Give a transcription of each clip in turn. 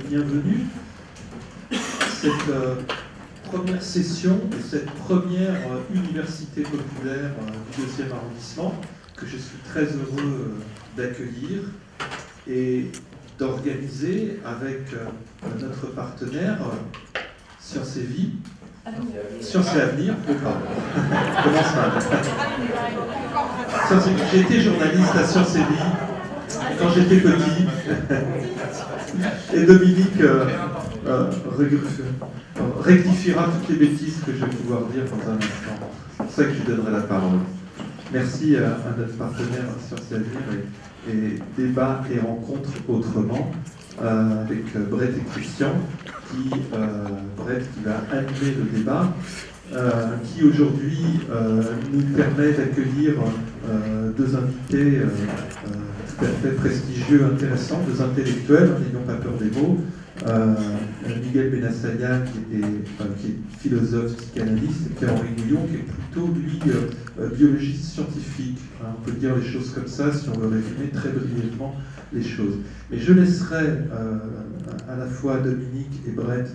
bienvenue. Cette première session de cette première université populaire du 2e arrondissement, que je suis très heureux d'accueillir et d'organiser avec notre partenaire Sciences et Vie. Sciences et Avenir, oh pardon, commence mal. J'ai été journaliste à Sciences et Vie quand j'étais petit. Et Dominique rectifiera toutes les bêtises que je vais pouvoir dire dans un instant. C'est pour ça que je lui donnerai la parole. Merci à notre partenaire Sciences et Avenir et Débat et Rencontres Autrement avec Brett et Christian, Brett qui va animer le débat, qui aujourd'hui nous permet d'accueillir deux invités tout à fait prestigieux, intéressants, deux intellectuels, n'ayons pas peur des mots. Miguel Benassaya, qui est philosophe, psychanalyste, et Pierre-Henri Gouillon, qui est plutôt, lui, biologiste scientifique. On peut dire les choses comme ça, si on veut résumer très brièvement les choses. Mais je laisserai à la fois Dominique et Brett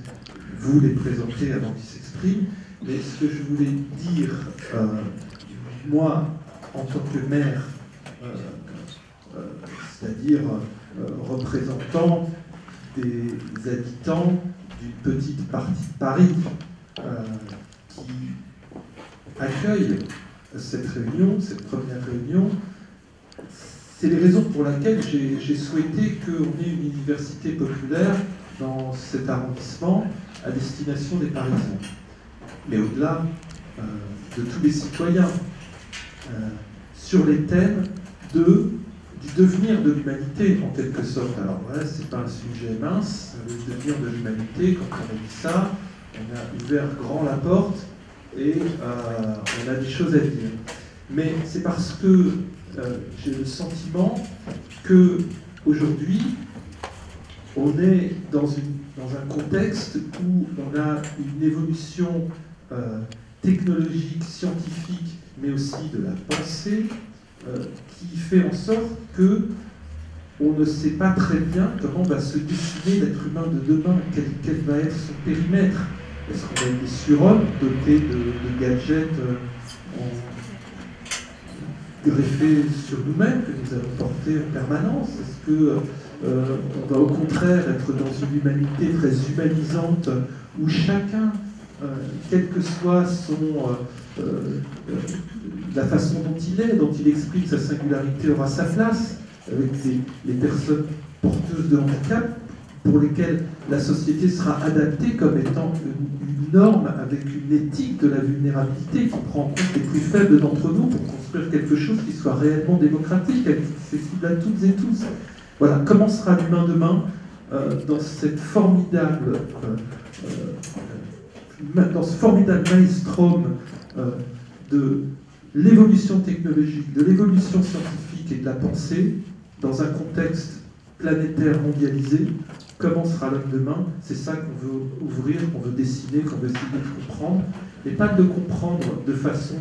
vous les présenter avant qu'ils s'expriment. Mais ce que je voulais dire, moi, en tant que maire, c'est-à-dire représentant des habitants d'une petite partie de Paris qui accueille cette réunion, cette première réunion, c'est les raisons pour lesquelles j'ai souhaité qu'on ait une université populaire dans cet arrondissement à destination des Parisiens. Mais au-delà de tous les citoyens, sur les thèmes du devenir de l'humanité, en quelque sorte. Alors voilà, c'est pas un sujet mince, le devenir de l'humanité, quand on a dit ça, on a ouvert grand la porte et on a des choses à dire. Mais c'est parce que j'ai le sentiment que aujourd'hui, on est dans un contexte où on a une évolution technologique, scientifique, mais aussi de la pensée, qui fait en sorte que on ne sait pas très bien comment va se dessiner l'être humain de demain, quel va être son périmètre. Est-ce qu'on va être des surhommes dotés de gadgets greffés sur nous-mêmes, que nous allons porter en permanence? Est-ce que on va au contraire être dans une humanité très humanisante, où chacun, quelle que soit la façon dont il exprime sa singularité, aura sa place, avec les personnes porteuses de handicap, pour lesquelles la société sera adaptée comme étant une norme, avec une éthique de la vulnérabilité qui prend en compte les plus faibles d'entre nous pour construire quelque chose qui soit réellement démocratique, accessible à toutes et tous. Voilà, comment sera l'humain demain dans ce formidable maelstrom de l'évolution technologique, de l'évolution scientifique et de la pensée, dans un contexte planétaire mondialisé? Comment sera l'homme demain? C'est ça qu'on veut ouvrir, qu'on veut dessiner, qu'on veut essayer de comprendre, et pas de le comprendre de façon,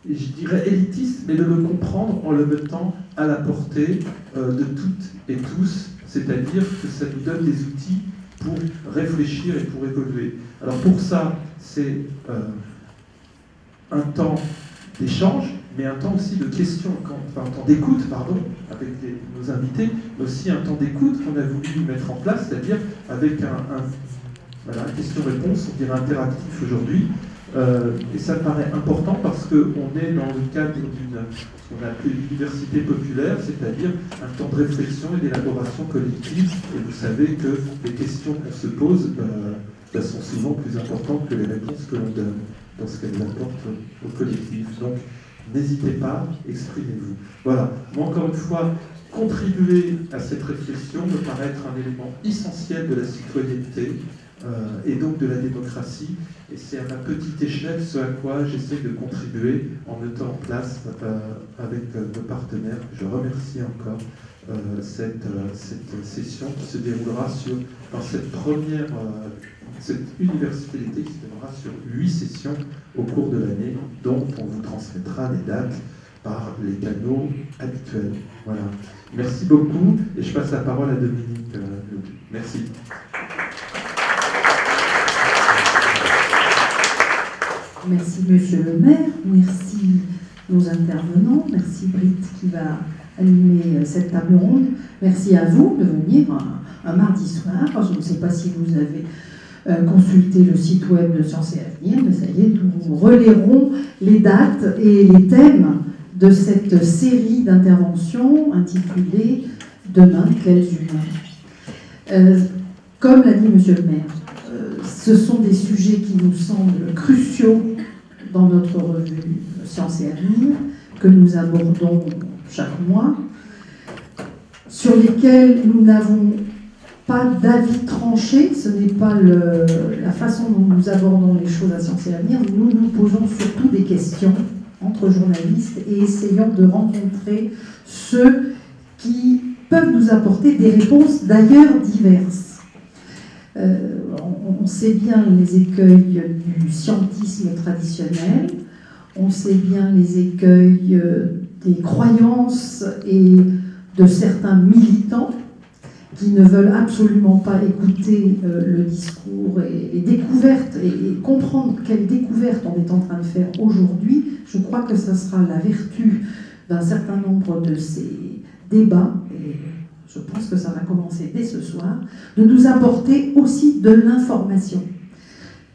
je dirais élitiste, mais de le comprendre en le mettant à la portée de toutes et tous, c'est-à-dire que ça nous donne des outils pour réfléchir et pour évoluer. Alors pour ça, c'est un temps d'échange, mais un temps aussi de questions, un temps d'écoute, pardon, avec nos invités, mais aussi un temps d'écoute qu'on a voulu mettre en place, c'est-à-dire avec un question-réponse, on dirait interactif aujourd'hui. Et ça me paraît important parce qu'on est dans le cadre ce qu'on appelle l'université populaire, c'est-à-dire un temps de réflexion et d'élaboration collective. Et vous savez que les questions qu'on se pose sont souvent plus importantes que les réponses que l'on donne dans ce qu'elles apportent au collectif. Donc, n'hésitez pas, exprimez-vous. Voilà. Moi, encore une fois, contribuer à cette réflexion me paraît être un élément essentiel de la citoyenneté et donc de la démocratie. Et c'est à ma petite échelle ce à quoi j'essaie de contribuer en mettant en place avec nos partenaires. Je remercie encore cette session qui se déroulera dans cette première cette université d'été qui se déroulera sur 8 sessions au cours de l'année, dont on vous transmettra les dates par les canaux habituels. Voilà. Merci beaucoup et je passe la parole à Dominique. Merci. Merci Monsieur le maire, merci nos intervenants, merci Britt qui va animer cette table ronde, merci à vous de venir un mardi soir. Je ne sais pas si vous avez consulté le site web de Sciences et Avenir, mais ça y est, nous relayerons les dates et les thèmes de cette série d'interventions intitulée « Demain, quels humains ?» Comme l'a dit Monsieur le maire, ce sont des sujets qui nous semblent cruciaux dans notre revue Sciences et Avenir, que nous abordons chaque mois, sur lesquels nous n'avons pas d'avis tranché. Ce n'est pas la façon dont nous abordons les choses à Sciences et Avenir. Nous nous posons surtout des questions entre journalistes et essayons de rencontrer ceux qui peuvent nous apporter des réponses d'ailleurs diverses. On sait bien les écueils du scientisme traditionnel, on sait bien les écueils des croyances et de certains militants qui ne veulent absolument pas écouter le discours et les découvertes et comprendre quelles découvertes on est en train de faire aujourd'hui. Je crois que ça sera la vertu d'un certain nombre de ces débats, et je pense que ça va commencer dès ce soir, de nous apporter aussi de l'information.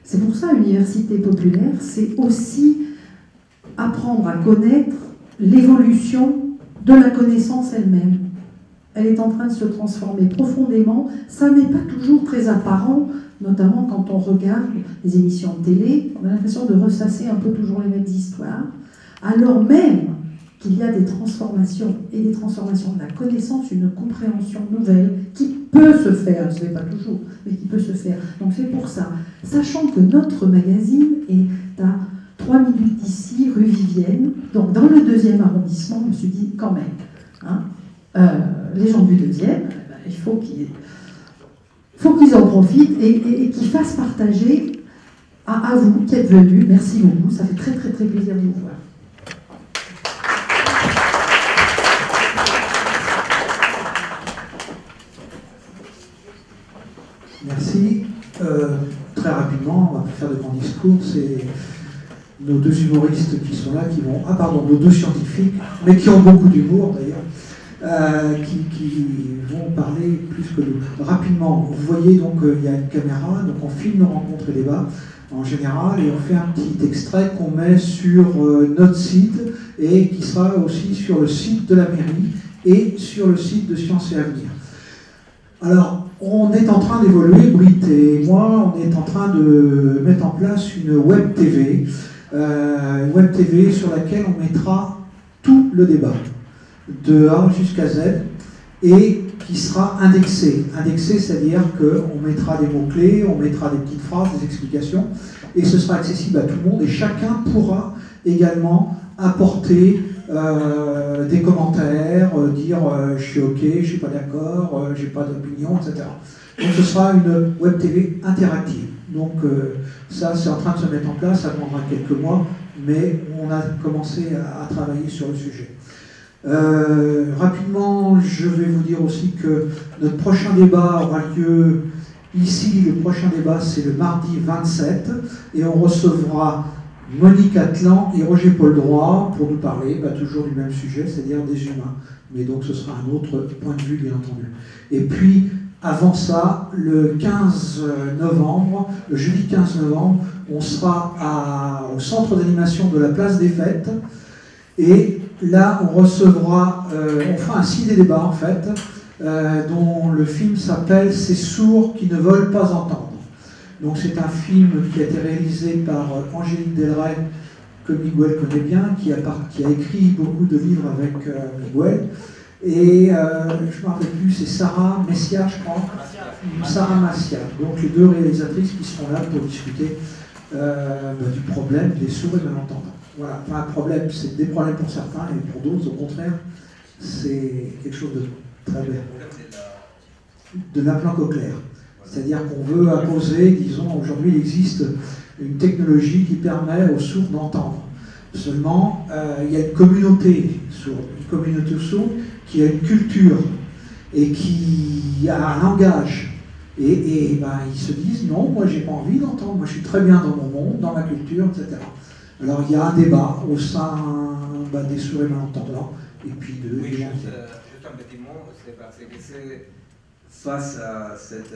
C'est pour ça, Université populaire, c'est aussi apprendre à connaître l'évolution de la connaissance elle-même. Elle est en train de se transformer profondément. Ça n'est pas toujours très apparent, notamment quand on regarde les émissions de télé. On a l'impression de ressasser un peu toujours les mêmes histoires, alors même qu'il y a des transformations, et des transformations de la connaissance, une compréhension nouvelle qui peut se faire, ce n'est pas toujours, mais qui peut se faire. Donc c'est pour ça, sachant que notre magazine est à 3 minutes d'ici, rue Vivienne, donc dans le 2e arrondissement, je me suis dit quand même, hein, les gens du 2e, il faut qu'ils en profitent et qu'ils fassent partager à vous qui êtes venus. Merci beaucoup, ça fait très très très plaisir de vous voir. Merci. Très rapidement, on va pas faire de grands discours, c'est nos deux humoristes qui sont là, nos deux scientifiques, mais qui ont beaucoup d'humour d'ailleurs, qui vont parler plus que nous. Rapidement, vous voyez donc il y a une caméra, donc on filme nos rencontres et débats en général, et on fait un petit extrait qu'on met sur notre site et qui sera aussi sur le site de la mairie et sur le site de Sciences et Avenir. Alors, on est en train d'évoluer, Britt et moi, on est en train de mettre en place une web TV, sur laquelle on mettra tout le débat, de A jusqu'à Z, et qui sera indexé. Indexé, c'est-à-dire qu'on mettra des mots-clés, on mettra des petites phrases, des explications, et ce sera accessible à tout le monde, et chacun pourra également apporter des commentaires, dire je suis ok, je suis pas d'accord, j'ai pas d'opinion, etc. Donc ce sera une web TV interactive. Donc ça c'est en train de se mettre en place, ça prendra quelques mois, mais on a commencé à travailler sur le sujet. Rapidement, je vais vous dire aussi que notre prochain débat aura lieu ici. Le prochain débat c'est le mardi 27 et on recevra Monique Atlan et Roger Paul Droit pour nous parler toujours du même sujet, c'est-à-dire des humains. Mais donc ce sera un autre point de vue, bien entendu. Et puis, avant ça, le 15 novembre, le jeudi 15 novembre, on sera au centre d'animation de la Place des Fêtes. Et là, on recevra, on fera un ciné-débat en fait, dont le film s'appelle « Ces sourds qui ne veulent pas entendre ». Donc c'est un film qui a été réalisé par Angélique Delray, que Miguel connaît bien, qui a écrit beaucoup de livres avec Miguel. Et je ne me rappelle plus, c'est Sarah Messia, je crois. Sarah Messia. Donc les deux réalisatrices qui seront là pour discuter du problème des sourds et malentendants. Voilà, enfin, un problème, c'est des problèmes pour certains et pour d'autres, au contraire, c'est quelque chose de très bien. De l'implant cochléaire. C'est-à-dire qu'on veut imposer, disons, aujourd'hui il existe une technologie qui permet aux sourds d'entendre. Seulement, il y a une communauté sourde qui a une culture et qui a un langage. Et ben, ils se disent non, moi j'ai pas envie d'entendre, moi je suis très bien dans mon monde, dans ma culture, etc. Alors il y a un débat au sein des sourds et malentendants, et puis de... Oui, juste un petit mot, c'est parce que c'est face à cette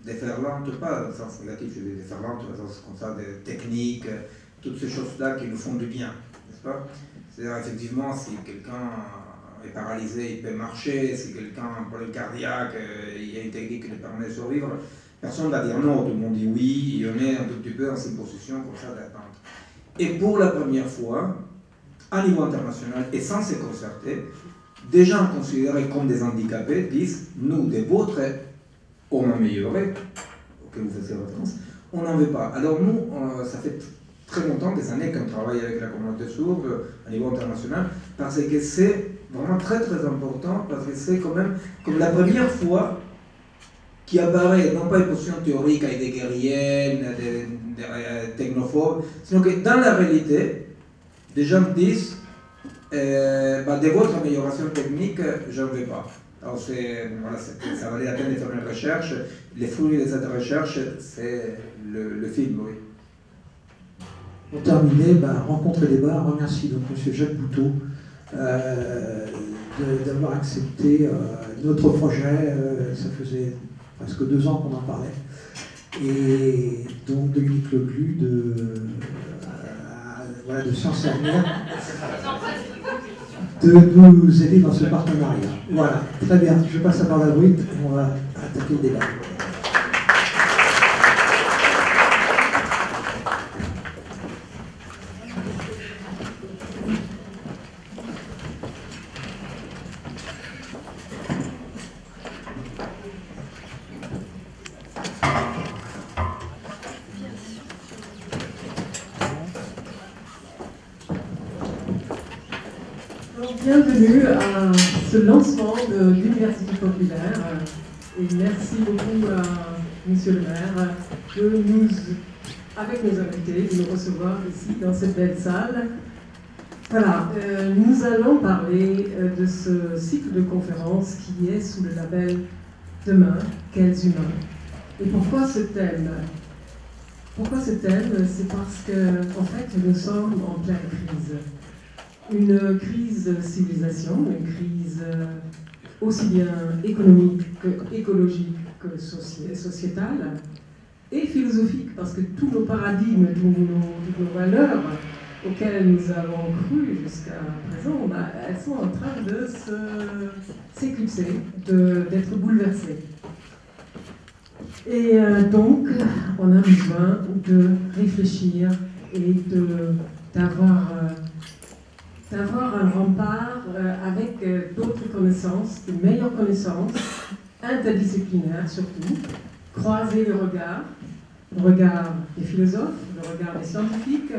déferlante, pas dans le sens négatif, je dis déferlante, dans le sens comme ça, de techniques, toutes ces choses-là qui nous font du bien, n'est-ce pas? C'est-à-dire effectivement, si quelqu'un est paralysé, il peut marcher, si quelqu'un a un problème cardiaque, il y a une technique qui lui permet de survivre, personne ne va dire non, tout le monde dit oui, et on est un tout petit peu dans cette position comme ça d'attente. Et pour la première fois, à niveau international et sans se concerter, des gens considérés comme des handicapés disent nous, des vôtres, on a amélioré, auquel vous faisiez référence, on n'en veut pas. Alors nous, ça fait très longtemps, des années qu'on travaille avec la communauté sourde à niveau international, parce que c'est vraiment très très important, parce que c'est quand même comme la première fois qui apparaît, non pas une position théorique avec des guerriennes, des technophobes, sinon que dans la réalité, des gens disent de votre amélioration technique, je n'en veux pas. Alors voilà, ça valait la peine de faire une recherche. Les fruits de cette recherche, c'est le film, oui. Pour terminer, Rencontre et débat remercie donc M. Jacques Bouteau d'avoir accepté notre projet. Ça faisait presque 2 ans qu'on en parlait. Et donc Dominique Leglu de Sciences et Avenir de nous aider dans ce partenariat. Voilà, très bien. Je passe la parole à Britt et on va attaquer le débat. Bienvenue à ce lancement de l'Université populaire et merci beaucoup à Monsieur le maire de nous, avec nos invités, de nous recevoir ici dans cette belle salle. Voilà, nous allons parler de ce cycle de conférences qui est sous le label Demain, quels humains? Et pourquoi ce thème? Pourquoi ce thème? C'est parce que, en fait, nous sommes en pleine crise. Une crise de civilisation, une crise aussi bien économique que écologique que sociétale et philosophique, parce que tous nos paradigmes, toutes nos valeurs auxquelles nous avons cru jusqu'à présent, elles sont en train de s'éclipser, d'être bouleversées. Et donc, on a besoin de réfléchir et d'avoir un rempart avec d'autres connaissances, de meilleures connaissances, interdisciplinaires surtout, croiser le regard des philosophes, le regard des scientifiques,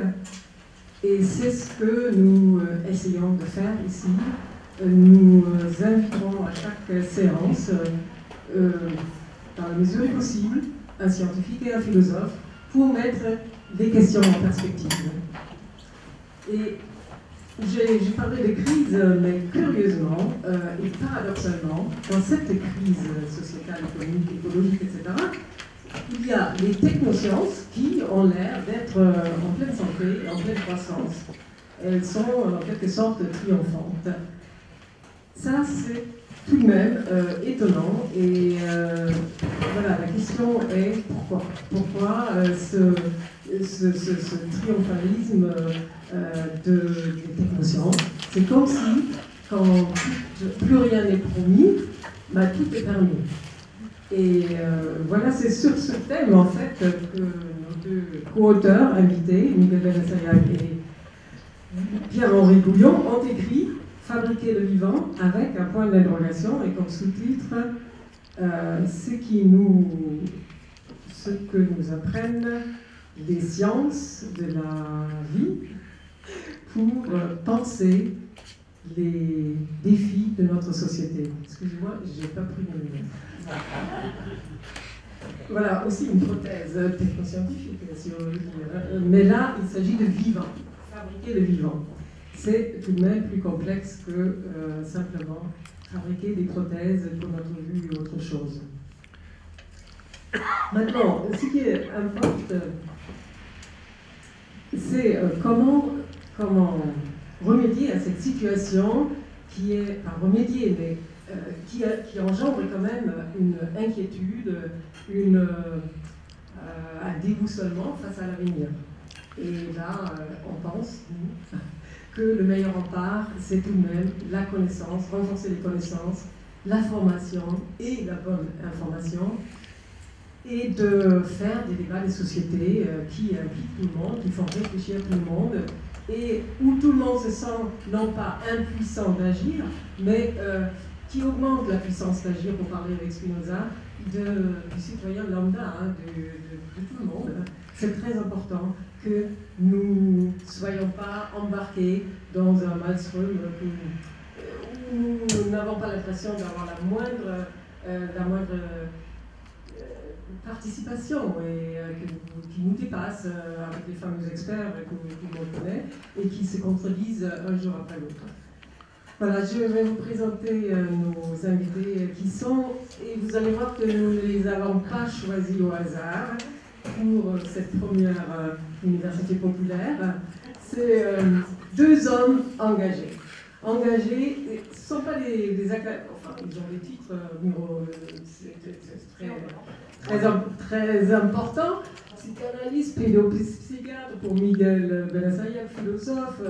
et c'est ce que nous essayons de faire ici. Nous inviterons à chaque séance, dans la mesure du possible, un scientifique et un philosophe pour mettre des questions en perspective. Et j'ai parlé de crise, mais curieusement et paradoxalement, dans cette crise sociétale, économique, écologique, etc., il y a les technosciences qui ont l'air d'être en pleine santé, en pleine croissance. Elles sont en quelque sorte triomphantes. Ça, c'est tout de même étonnant. Et voilà, la question est pourquoi? Pourquoi ce triomphalisme des technosciences? C'est comme si, quand plus rien n'est promis, tout est permis. Et voilà, c'est sur ce thème, en fait, que nos 2 co-auteurs invités, Miguel Benassayag et Pierre-Henri Bouillon, ont écrit « Fabriquer le vivant » avec un point d'interrogation et comme sous-titre ce que nous apprennent les sciences de la vie pour penser les défis de notre société. Excusez-moi, je n'ai pas pris mes lunettes. Voilà, aussi une prothèse technoscientifique, si on veut dire. Mais là, il s'agit de vivant. fabriquer le vivant. C'est tout de même plus complexe que simplement fabriquer des prothèses pour notre vue ou autre chose. Maintenant, ce qui importe, c'est comment remédier à cette situation qui est, pas remédier, mais qui engendre quand même une inquiétude, un déboussolement face à l'avenir. Et là, on pense, nous, que le meilleur rempart, c'est tout de même la connaissance, renforcer les connaissances, la formation et la bonne information, et de faire des débats des sociétés qui impliquent tout le monde, qui font réfléchir tout le monde, et où tout le monde se sent non pas impuissant d'agir, mais qui augmente la puissance d'agir, pour parler avec Spinoza, du citoyen lambda, hein, de tout le monde. C'est très important que nous ne soyons pas embarqués dans un maelstrom où nous n'avons pas l'impression d'avoir la moindre participation et qui nous dépasse avec les fameux experts que tout le monde connaît et qui se contredisent un jour après l'autre. Voilà, je vais vous présenter nos invités qui sont, et vous allez voir que nous ne les avons pas choisis au hasard pour cette première université populaire. C'est deux hommes engagés. Engagés, ce ne sont pas des académiques, enfin ils ont des titres très importants. Psychanalyste, pédopsychiatre pour Miguel Benassayag, philosophe,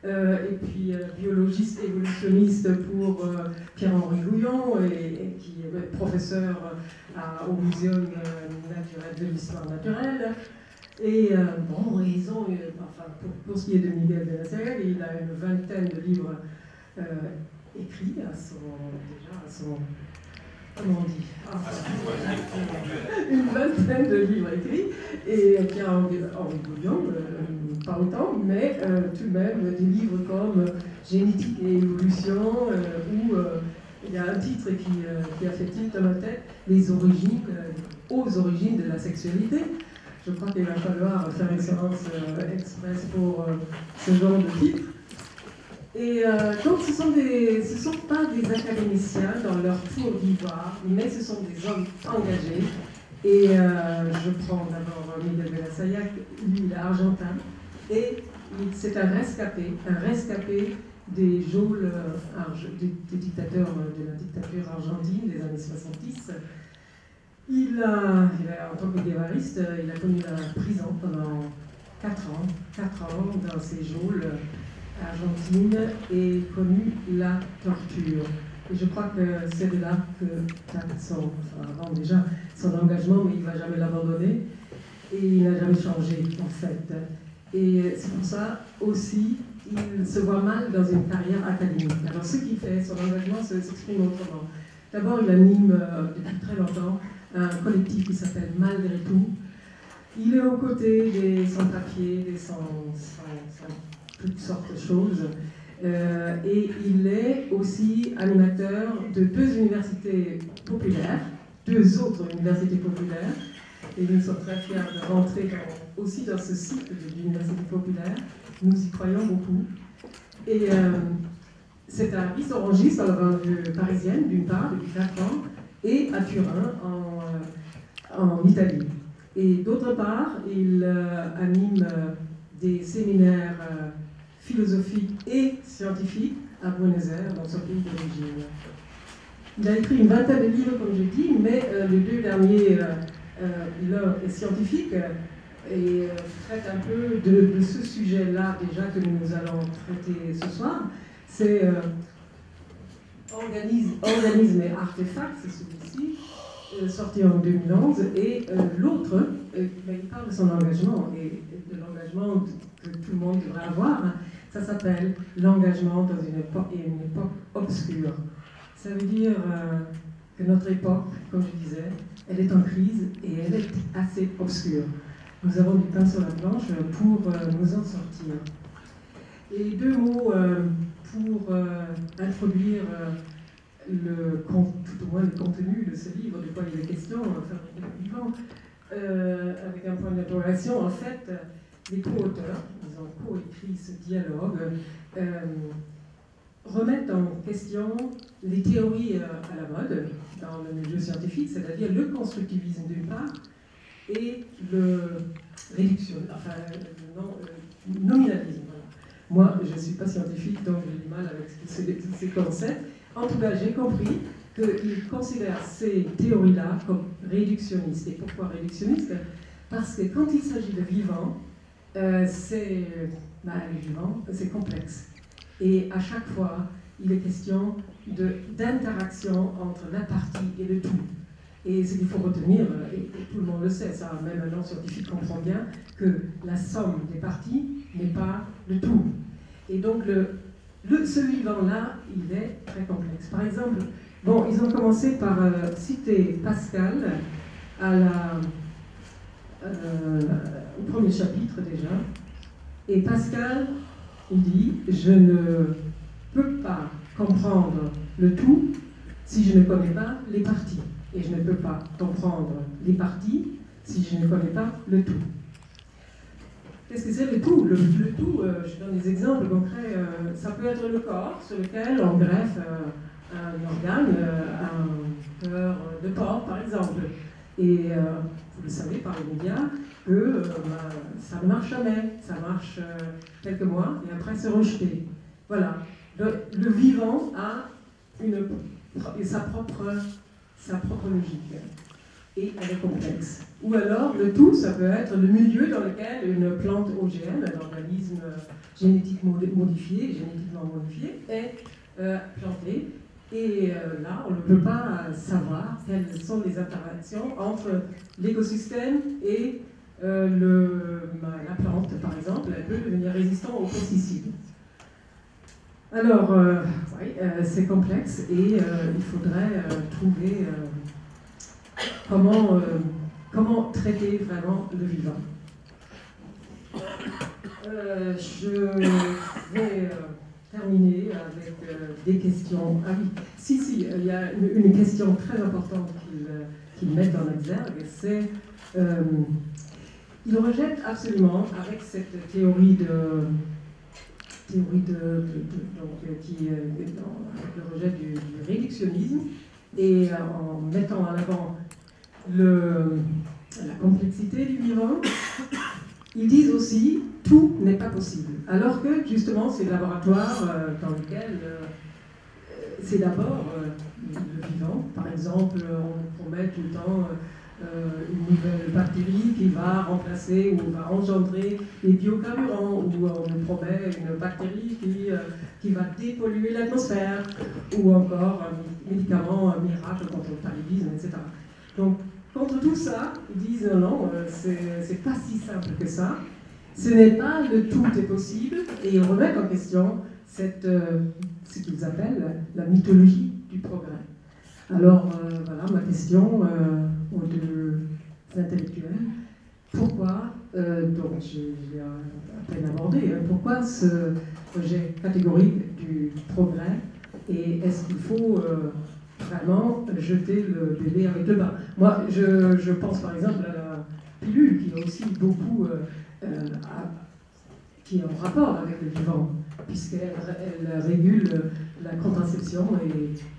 et puis biologiste évolutionniste pour Pierre-Henri Gouillon, et qui est professeur au Muséum naturel de l'histoire naturelle. Et bon, ils ont, enfin, pour ce qui est de Miguel Benassayag, il a une vingtaine de livres écrits à son comment on dit, une vingtaine de livres écrits, et Pierre-Henri Gouillon, pas autant, mais tout de même des livres comme Génétique et évolution, où il y a un titre qui a fait tilt dans ma tête, Les origines, aux origines de la sexualité. Je crois qu'il va falloir faire une séance express pour ce genre de titre. Et donc ce ne sont pas des académiciens dans leur tour d'ivoire, mais ce sont des hommes engagés. Et je prends d'abord Miguel Benassayag, lui il est argentin, et c'est un rescapé des geôles des dictateurs de la dictature argentine des années 70. En tant que guévariste, il a connu la prison pendant 4 ans dans ces geôles argentine et connu la torture. Et je crois que c'est de là que avant déjà son engagement, mais il ne va jamais l'abandonner. Et il n'a jamais changé, en fait. Et c'est pour ça aussi, il se voit mal dans une carrière académique. Alors ce qu'il fait, son engagement s'exprime autrement. D'abord, il anime depuis très longtemps un collectif qui s'appelle Malgré tout. Il est aux côtés des sans-papiers, des sans toutes sortes de choses. Et il est aussi animateur de 2 universités populaires, 2 autres universités populaires. Et nous sommes très fiers de rentrer aussi dans ce cycle de l'université populaire. Nous y croyons beaucoup. Et c'est un vice-orangiste dans la banlieue parisienne, d'une part, depuis 4 ans, et à Turin, en Italie. Et d'autre part, il anime des séminaires philosophiques et scientifiques à Buenos Aires, dans son pays d'origine. Il a écrit une vingtaine de livres, comme je dis, mais les 2 derniers, l'un est scientifique et traite un peu de ce sujet-là déjà que nous allons traiter ce soir. C'est Organisme et artefacts, c'est celui-ci, sorti en 2011, et l'autre, il parle de son engagement et de l'engagement que tout le monde devrait avoir. Ça s'appelle l'engagement dans une époque obscure. Ça veut dire que notre époque, comme je disais, elle est en crise et elle est assez obscure. Nous avons du pain sur la planche pour nous en sortir. Et 2 mots pour introduire tout au moins le contenu de ce livre, de quoi il est question, avec un point d'interrogation. En fait, les co-auteurs, nous ont coécrit ce dialogue, remettent en question les théories à la mode dans le milieu scientifique, c'est-à-dire le constructivisme d'une part et le nominalisme. Voilà. Moi, je ne suis pas scientifique, donc j'ai du mal avec ces concepts. En tout cas, j'ai compris qu'ils considèrent ces théories-là comme réductionnistes. Et pourquoi réductionnistes? Parce que quand il s'agit de vivant, c'est complexe. Et à chaque fois, il est question d'interaction entre la partie et le tout. Et ce qu'il faut retenir, et tout le monde le sait, ça, même un non-scientifique comprend bien, que la somme des parties n'est pas le tout. Et donc, ce vivant-là, il est très complexe. Par exemple, bon, ils ont commencé par citer Pascal au premier chapitre déjà. Et Pascal, il dit, je ne peux pas comprendre le tout si je ne connais pas les parties. Et je ne peux pas comprendre les parties si je ne connais pas le tout. Qu'est-ce que c'est le tout? Le tout, je donne des exemples concrets, ça peut être le corps sur lequel on greffe un organe, un cœur de porc par exemple. Et vous le savez par les médias que ça ne marche jamais, ça marche quelques mois et après c'est rejeté. Voilà, le vivant a sa propre logique. Et elle est complexe. Ou alors, le tout, ça peut être le milieu dans lequel une plante OGM, un organisme génétiquement modifié, est plantée. Et là, on ne peut pas savoir quelles sont les interactions entre l'écosystème et la plante, par exemple. Elle peut devenir résistante aux pesticides. Alors, c'est complexe et il faudrait trouver comment traiter vraiment le vivant. Je vais terminer avec des questions. Ah oui, si, il y a une question très importante qu'ils mettent en exergue, c'est ils rejettent absolument avec cette théorie avec le rejet du réductionnisme et en mettant en avant la complexité du vivant, ils disent aussi tout n'est pas possible. Alors que justement ces laboratoires dans lesquels c'est d'abord le vivant, par exemple on promet tout le temps une nouvelle bactérie qui va remplacer ou va engendrer les biocarburants, ou on nous promet une bactérie qui va dépolluer l'atmosphère, ou encore un médicament, un miracle contre le paludisme, etc. Donc, contre tout ça, ils disent non, c'est pas si simple que ça. Ce n'est pas le tout est possible, et ils remettent en question ce qu'ils appellent la mythologie du progrès. Alors, voilà ma question aux deux intellectuels. Pourquoi, donc j'ai à peine abordé, pourquoi ce rejet catégorique du progrès, et est-ce qu'il faut vraiment jeter le bébé avec le bain? Moi, je pense par exemple à la pilule qui a aussi beaucoup, qui est en rapport avec le vivant, puisqu'elle régule la contraception et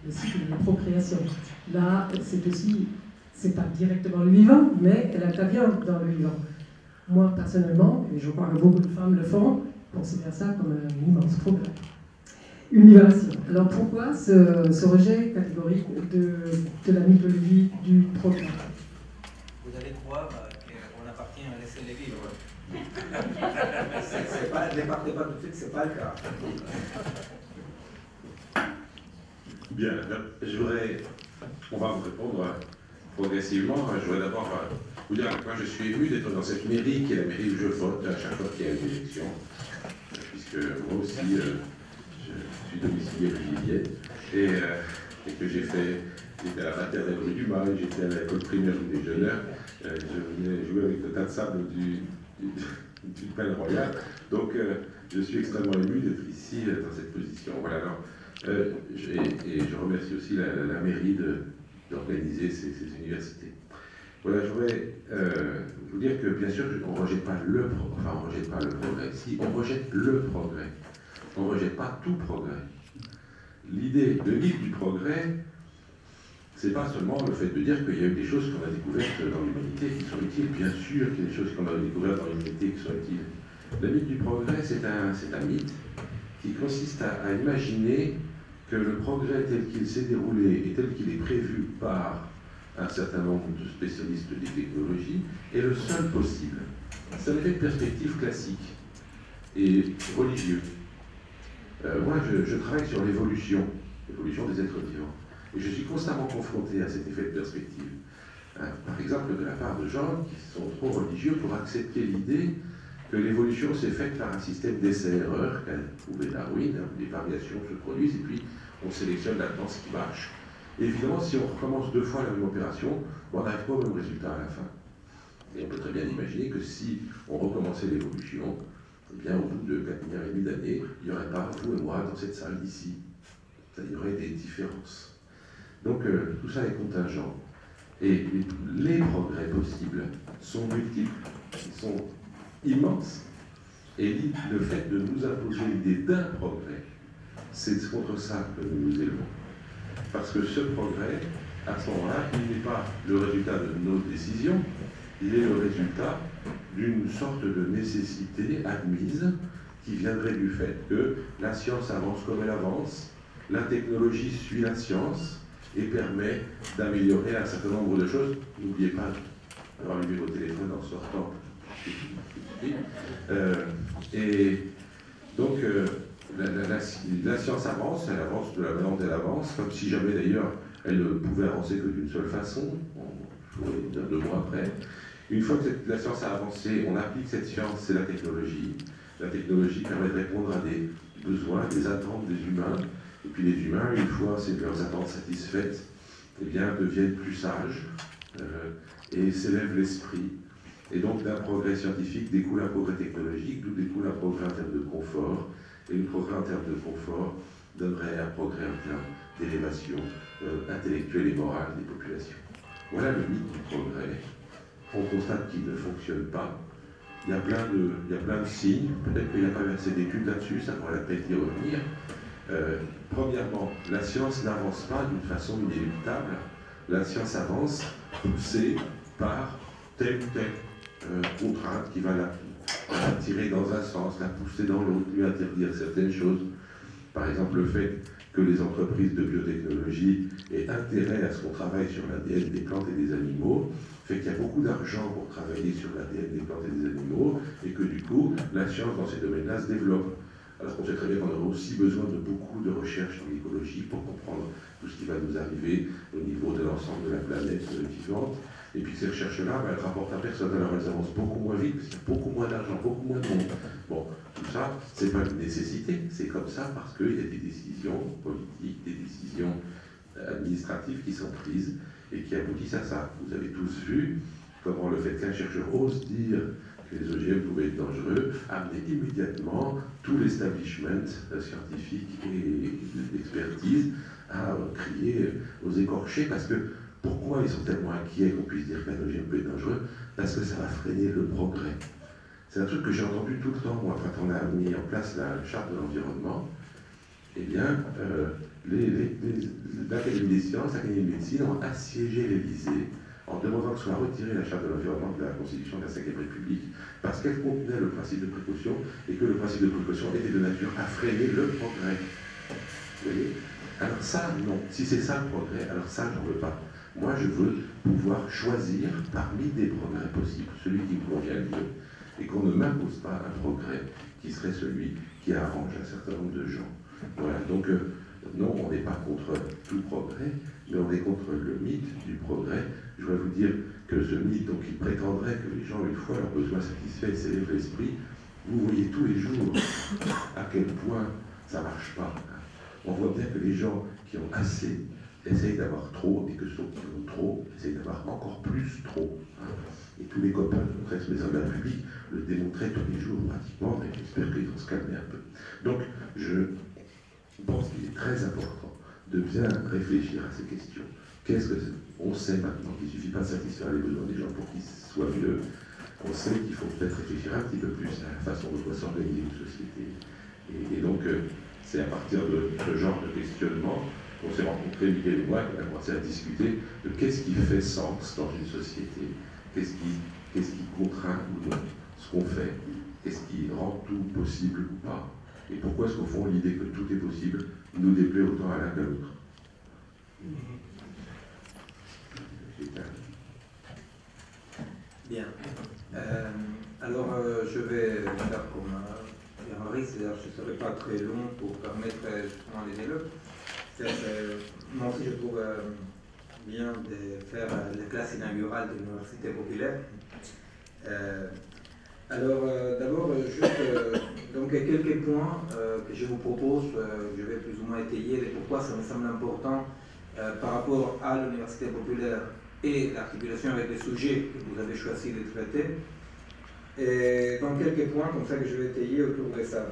le cycle de la procréation. Là, c'est pas directement le vivant, mais elle intervient dans le vivant. Moi, personnellement, et je crois que beaucoup de femmes le font, considère ça comme un immense progrès. Une libération. Alors pourquoi ce rejet catégorique de la mythologie du progrès? Vous allez croire qu'on appartient à laisser les vivre. C'est pas, ne partez pas tout de suite, c'est pas le cas. Bien, on va vous répondre progressivement. Je voudrais d'abord vous dire à quel point je suis ému d'être dans cette mairie qui est la mairie où je vote à chaque fois qu'il y a une élection, puisque moi aussi je suis domicilié rue Juliette et que j'étais à la maternelle rue du Mail, j'étais à l'école primaire rue des Jeuneurs, je venais jouer avec le tas de sable du Palais Royal, donc je suis extrêmement ému d'être ici dans cette position. Voilà, alors, et je remercie aussi la mairie d'organiser ces universités. Voilà, je voudrais vous dire que, bien sûr, on ne rejette pas le progrès. Si, on rejette le progrès. On ne rejette pas tout progrès. L'idée, le mythe du progrès, c'est pas seulement le fait de dire qu'il y a eu des choses qu'on a découvertes dans l'humanité qui sont utiles. Bien sûr qu'il y a des choses qu'on a découvertes dans l'humanité qui sont utiles. Le mythe du progrès, c'est un mythe qui consiste à imaginer que le progrès tel qu'il s'est déroulé et tel qu'il est prévu par un certain nombre de spécialistes des technologies est le seul possible. C'est un effet de perspective classique et religieux. Moi, je travaille sur l'évolution des êtres vivants. Et je suis constamment confronté à cet effet de perspective. Par exemple, de la part de gens qui sont trop religieux pour accepter l'idée que l'évolution s'est faite par un système d'essai-erreur qu'a trouvé Darwin, des variations se produisent et puis on sélectionne là-dedans ce qui marche. Et évidemment, si on recommence 2 fois la même opération, on n'arrive pas au même résultat à la fin. Et on peut très bien imaginer que si on recommençait l'évolution, eh bien, au bout de 4 milliards et demi d'années, il n'y aurait pas vous et moi dans cette salle d'ici. Il y aurait des différences. Donc, tout ça est contingent. Et les progrès possibles sont multiples, ils sont immenses. Et le fait de nous imposer l'idée d'un progrès, c'est contre ça que nous nous élevons. Parce que ce progrès, à ce moment-là, il n'est pas le résultat de nos décisions, il est le résultat d'une sorte de nécessité admise qui viendrait du fait que la science avance comme elle avance, la technologie suit la science et permet d'améliorer un certain nombre de choses. N'oubliez pas d'avoir allumé vos téléphones en sortant. Et donc, la science avance, elle avance de la manière dont elle avance, comme si jamais d'ailleurs elle ne pouvait avancer que d'une seule façon. Je pourrais dire 2 mois après. Une fois que la science a avancé, on applique cette science, c'est la technologie. La technologie permet de répondre à des besoins, des attentes des humains. Et puis les humains, une fois leurs attentes satisfaites, eh bien, deviennent plus sages et s'élèvent l'esprit. Et donc d'un progrès scientifique découle un progrès technologique, d'où découle un progrès en termes de confort. Et le progrès en termes de confort donnerait un progrès en termes d'élévation intellectuelle et morale des populations. Voilà le mythe du progrès. On constate qu'il ne fonctionne pas. Il y a plein de signes. Peut-être qu'il n'y a pas eu assez d'études là-dessus, ça pourrait la peine d'y revenir. Premièrement, la science n'avance pas d'une façon inéluctable. La science avance poussée par telle ou telle contrainte qui va la tirer dans un sens, la pousser dans l'autre, lui interdire certaines choses. Par exemple, le fait que les entreprises de biotechnologie aient intérêt à ce qu'on travaille sur l'ADN des plantes et des animaux, fait qu'il y a beaucoup d'argent pour travailler sur l'ADN des plantes et des animaux, et que du coup, la science dans ces domaines-là se développe. Alors qu'on sait très bien qu'on aura aussi besoin de beaucoup de recherches en écologie pour comprendre tout ce qui va nous arriver au niveau de l'ensemble de la planète vivante. Et puis ces recherches-là, elles rapportent à personne, alors elles avancent beaucoup moins vite, parce qu'il y a beaucoup moins d'argent, beaucoup moins de monde. Bon, tout ça, c'est pas une nécessité, c'est comme ça parce qu'il y a des décisions politiques, des décisions administratives qui sont prises et qui aboutissent à ça. Vous avez tous vu comment le fait qu'un chercheur ose dire que les OGM pouvaient être dangereux, amener immédiatement tout l'establishment scientifique et d'expertise à crier aux écorchés, parce que pourquoi ils sont tellement inquiets qu'on puisse dire qu'un OGM peut être dangereux? Parce que ça va freiner le progrès. C'est un truc que j'ai entendu tout le temps, moi, quand on a mis en place la charte de l'environnement. Eh bien, l'Académie des sciences, l'Académie de médecine ont assiégé l'Élysée en demandant que soit retirée la charte de l'environnement de la Constitution de la Ve République, parce qu'elle contenait le principe de précaution, et que le principe de précaution était de nature à freiner le progrès. Vous voyez? Alors ça, non. Si c'est ça le progrès, alors ça, j'en veux pas. Moi, je veux pouvoir choisir parmi des progrès possibles, celui qui me convient le mieux, et qu'on ne m'impose pas un progrès qui serait celui qui arrange un certain nombre de gens. Voilà, donc non, on n'est pas contre tout progrès, mais on est contre le mythe du progrès. Je voudrais vous dire que ce mythe, donc, il prétendrait que les gens, une fois leurs besoins satisfaits, s'élèvent l'esprit. Vous voyez tous les jours à quel point ça ne marche pas. On voit bien que les gens qui ont assez essayent d'avoir trop, et que ceux qui ont trop essayent d'avoir encore plus trop. Et tous les copains de la presse maison de la République le démontraient tous les jours pratiquement, mais j'espère qu'ils vont se calmer un peu. Donc, je pense qu'il est très important de bien réfléchir à ces questions. On sait maintenant qu'il ne suffit pas de satisfaire les besoins des gens pour qu'ils soient mieux. On sait qu'il faut peut-être réfléchir un petit peu plus à la façon dont doit s'organiser une société. Et donc, c'est à partir de ce genre de questionnement qu'on s'est rencontrés, Miguel et moi, qu'on a commencé à discuter de qu'est-ce qui fait sens dans une société, qu'est-ce qui contraint ou non ce qu'on fait, qu'est-ce qui rend tout possible ou pas, et pourquoi est-ce qu'au fond l'idée que tout est possible nous déplaît autant à l'un qu'à l'autre. Bien. Alors, je vais faire comme Pierre-Henri, c'est-à-dire je ne serai pas très long pour permettre justement les dialogues. Moi aussi, je trouve bien de faire la classe inaugurale de l'Université populaire. Alors, d'abord, juste donc, quelques points que je vous propose, je vais plus ou moins étayer de pourquoi ça me semble important par rapport à l'Université populaire et l'articulation avec les sujets que vous avez choisi de traiter. Et donc quelques points comme ça que je vais étayer autour de ça.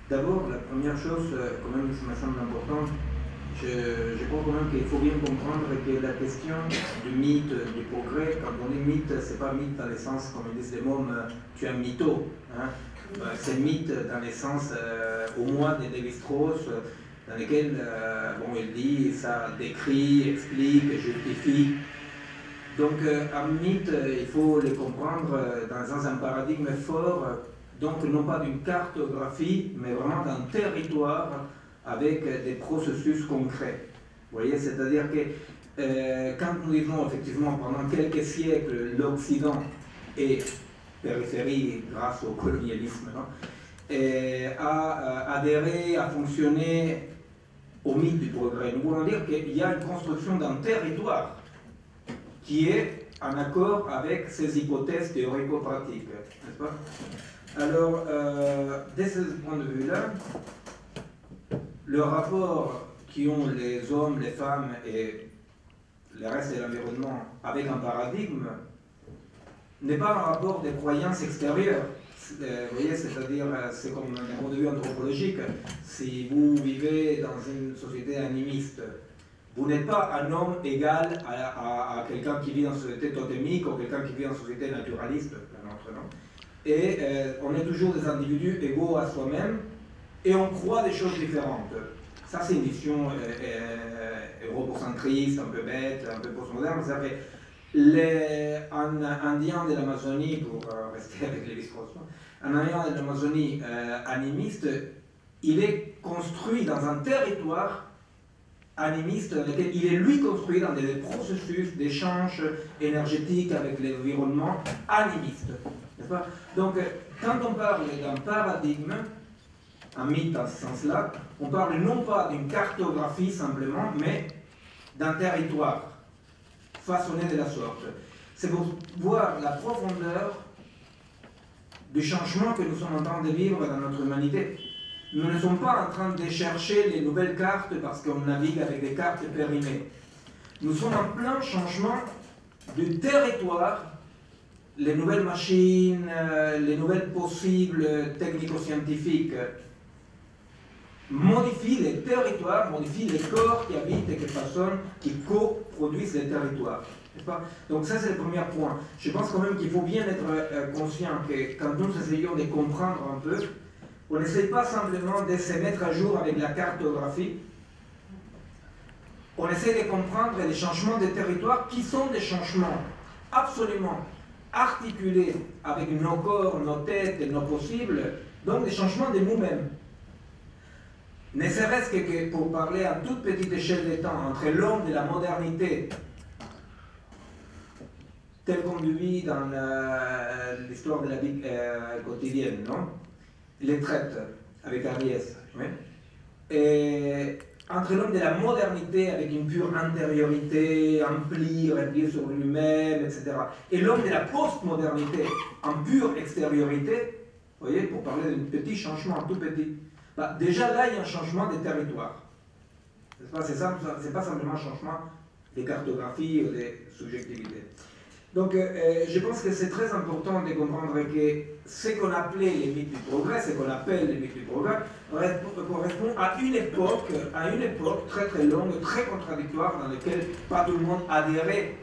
D'abord, la première chose, quand même, ça me semble important, je crois quand même qu'il faut bien comprendre que la question du mythe, du progrès, quand on dit mythe, c'est pas mythe dans le sens, comme ils disent les mômes, tu es un mytho. Hein? C'est mythe dans le sens, au moins de Lévi-Strauss, dans lequel bon, il dit, ça décrit, explique, justifie. Donc, un mythe, il faut le comprendre dans un paradigme fort, donc non pas d'une cartographie, mais vraiment d'un territoire avec des processus concrets. Vous voyez, c'est-à-dire que quand nous disons effectivement pendant quelques siècles, l'Occident est périphérie grâce au colonialisme, hein, a adhéré, a fonctionné au mythe du progrès. Nous voulons dire qu'il y a une construction d'un territoire qui est en accord avec ces hypothèses théorico-pratiques, n'est-ce pas? Alors, dès ce point de vue-là, le rapport qu'ont les hommes, les femmes et le reste de l'environnement avec un paradigme n'est pas un rapport de croyances extérieures. Vous voyez, c'est-à-dire, c'est comme un point de vue anthropologique. Si vous vivez dans une société animiste, vous n'êtes pas un homme égal à quelqu'un qui vit dans une société totémique ou quelqu'un qui vit dans une société naturaliste, la nôtre, non? Et on est toujours des individus égaux à soi-même et on croit des choses différentes. Ça, c'est une vision eurocentriste, un peu bête, un peu postmoderne. Les Indiens de l'Amazonie, pour rester avec Lévi-Strauss, un Indien de l'Amazonie animiste, il est construit dans un territoire animiste dans lequel il est lui construit dans des processus d'échange énergétique avec l'environnement animiste. N'est-ce pas? Donc, quand on parle d'un paradigme, un mythe dans ce sens-là, on parle non pas d'une cartographie simplement, mais d'un territoire façonné de la sorte. C'est pour voir la profondeur du changement que nous sommes en train de vivre dans notre humanité. Nous ne sommes pas en train de chercher les nouvelles cartes parce qu'on navigue avec des cartes périmées. Nous sommes en plein changement du territoire. Les nouvelles machines, les nouvelles possibles technico-scientifiques modifient les territoires, modifient les corps qui habitent et qui façonnent, qui coproduisent les territoires. Donc ça, c'est le premier point. Je pense quand même qu'il faut bien être conscient que quand nous essayons de comprendre un peu, on n'essaie pas simplement de se mettre à jour avec la cartographie. On essaie de comprendre les changements des territoires qui sont des changements absolument articulés avec nos corps, nos têtes et nos possibles, donc des changements de nous-mêmes. Ne serait-ce que pour parler à toute petite échelle de temps entre l'homme de la modernité, tel qu'on le vit dans l'histoire de la vie quotidienne, non? Les traites avec Ariès, oui. Et entre l'homme de la modernité avec une pure intériorité, amplie, repliée sur lui-même, etc. Et l'homme de la postmodernité en pure extériorité, vous voyez, pour parler d'un petit changement, tout petit. Bah, déjà là, il y a un changement des territoires. C'est pas simplement un changement des cartographies ou des subjectivités. Donc, je pense que c'est très important de comprendre que ce qu'on appelait les mythes du progrès, ce qu'on appelle les mythes du progrès, correspond à une époque très très longue, très contradictoire, dans laquelle pas tout le monde adhérait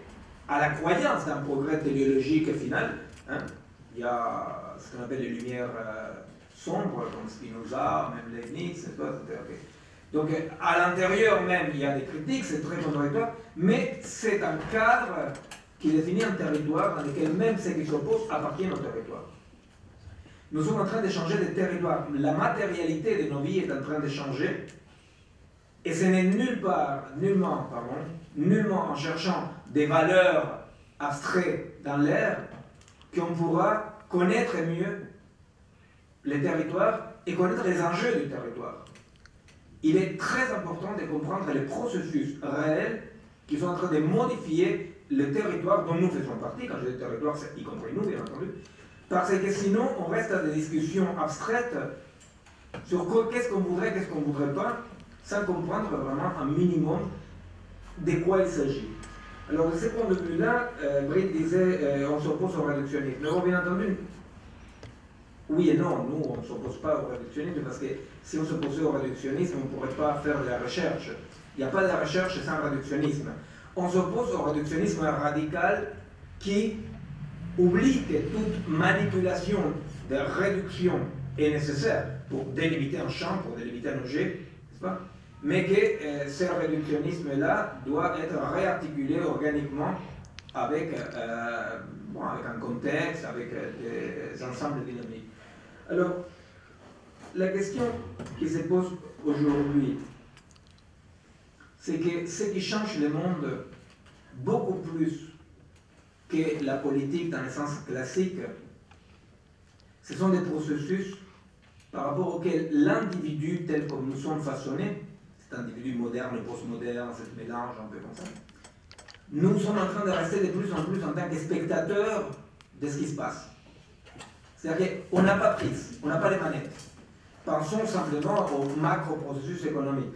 à la croyance d'un progrès téléologique final. Hein. Il y a ce qu'on appelle les lumières sombres, comme Spinoza, même Leibniz, etc. Donc, à l'intérieur même, il y a des critiques, c'est très contradictoire, mais c'est un cadre qui définit un territoire dans lequel même ceux qui s'opposent appartiennent au territoire. Nous sommes en train de changer de territoire. La matérialité de nos vies est en train de changer. Et ce n'est nullement en cherchant des valeurs abstraites dans l'air qu'on pourra connaître mieux les territoires et connaître les enjeux du territoire. Il est très important de comprendre les processus réels qui sont en train de modifier le territoire dont nous faisons partie. Quand je dis territoire, c'est y compris nous, bien entendu. Parce que sinon, on reste à des discussions abstraites sur qu'est-ce qu'on voudrait, qu'est-ce qu'on ne voudrait pas, sans comprendre vraiment un minimum de quoi il s'agit. Alors, de ce point de vue-là, Britt disait on s'oppose au réductionnisme. Mais bien entendu, oui et non, nous, on ne s'oppose pas au réductionnisme parce que si on s'opposait au réductionnisme, on ne pourrait pas faire de la recherche. Il n'y a pas de recherche sans réductionnisme. On s'oppose au réductionnisme radical qui oublie que toute manipulation de réduction est nécessaire pour délimiter un champ, pour délimiter un objet, n'est-ce pas? Mais que ce réductionnisme-là doit être réarticulé organiquement avec un contexte, avec des ensembles dynamiques. Alors, la question qui se pose aujourd'hui, c'est que ce qui change le monde beaucoup plus que la politique dans le sens classique, ce sont des processus par rapport auxquels l'individu tel comme nous sommes façonnés, cet individu moderne, postmoderne, ce mélange un peu comme ça, nous sommes en train de rester de plus en plus en tant que spectateurs de ce qui se passe. C'est-à-dire qu'on n'a pas prise, on n'a pas les manettes. Pensons simplement aux macro-processus économiques.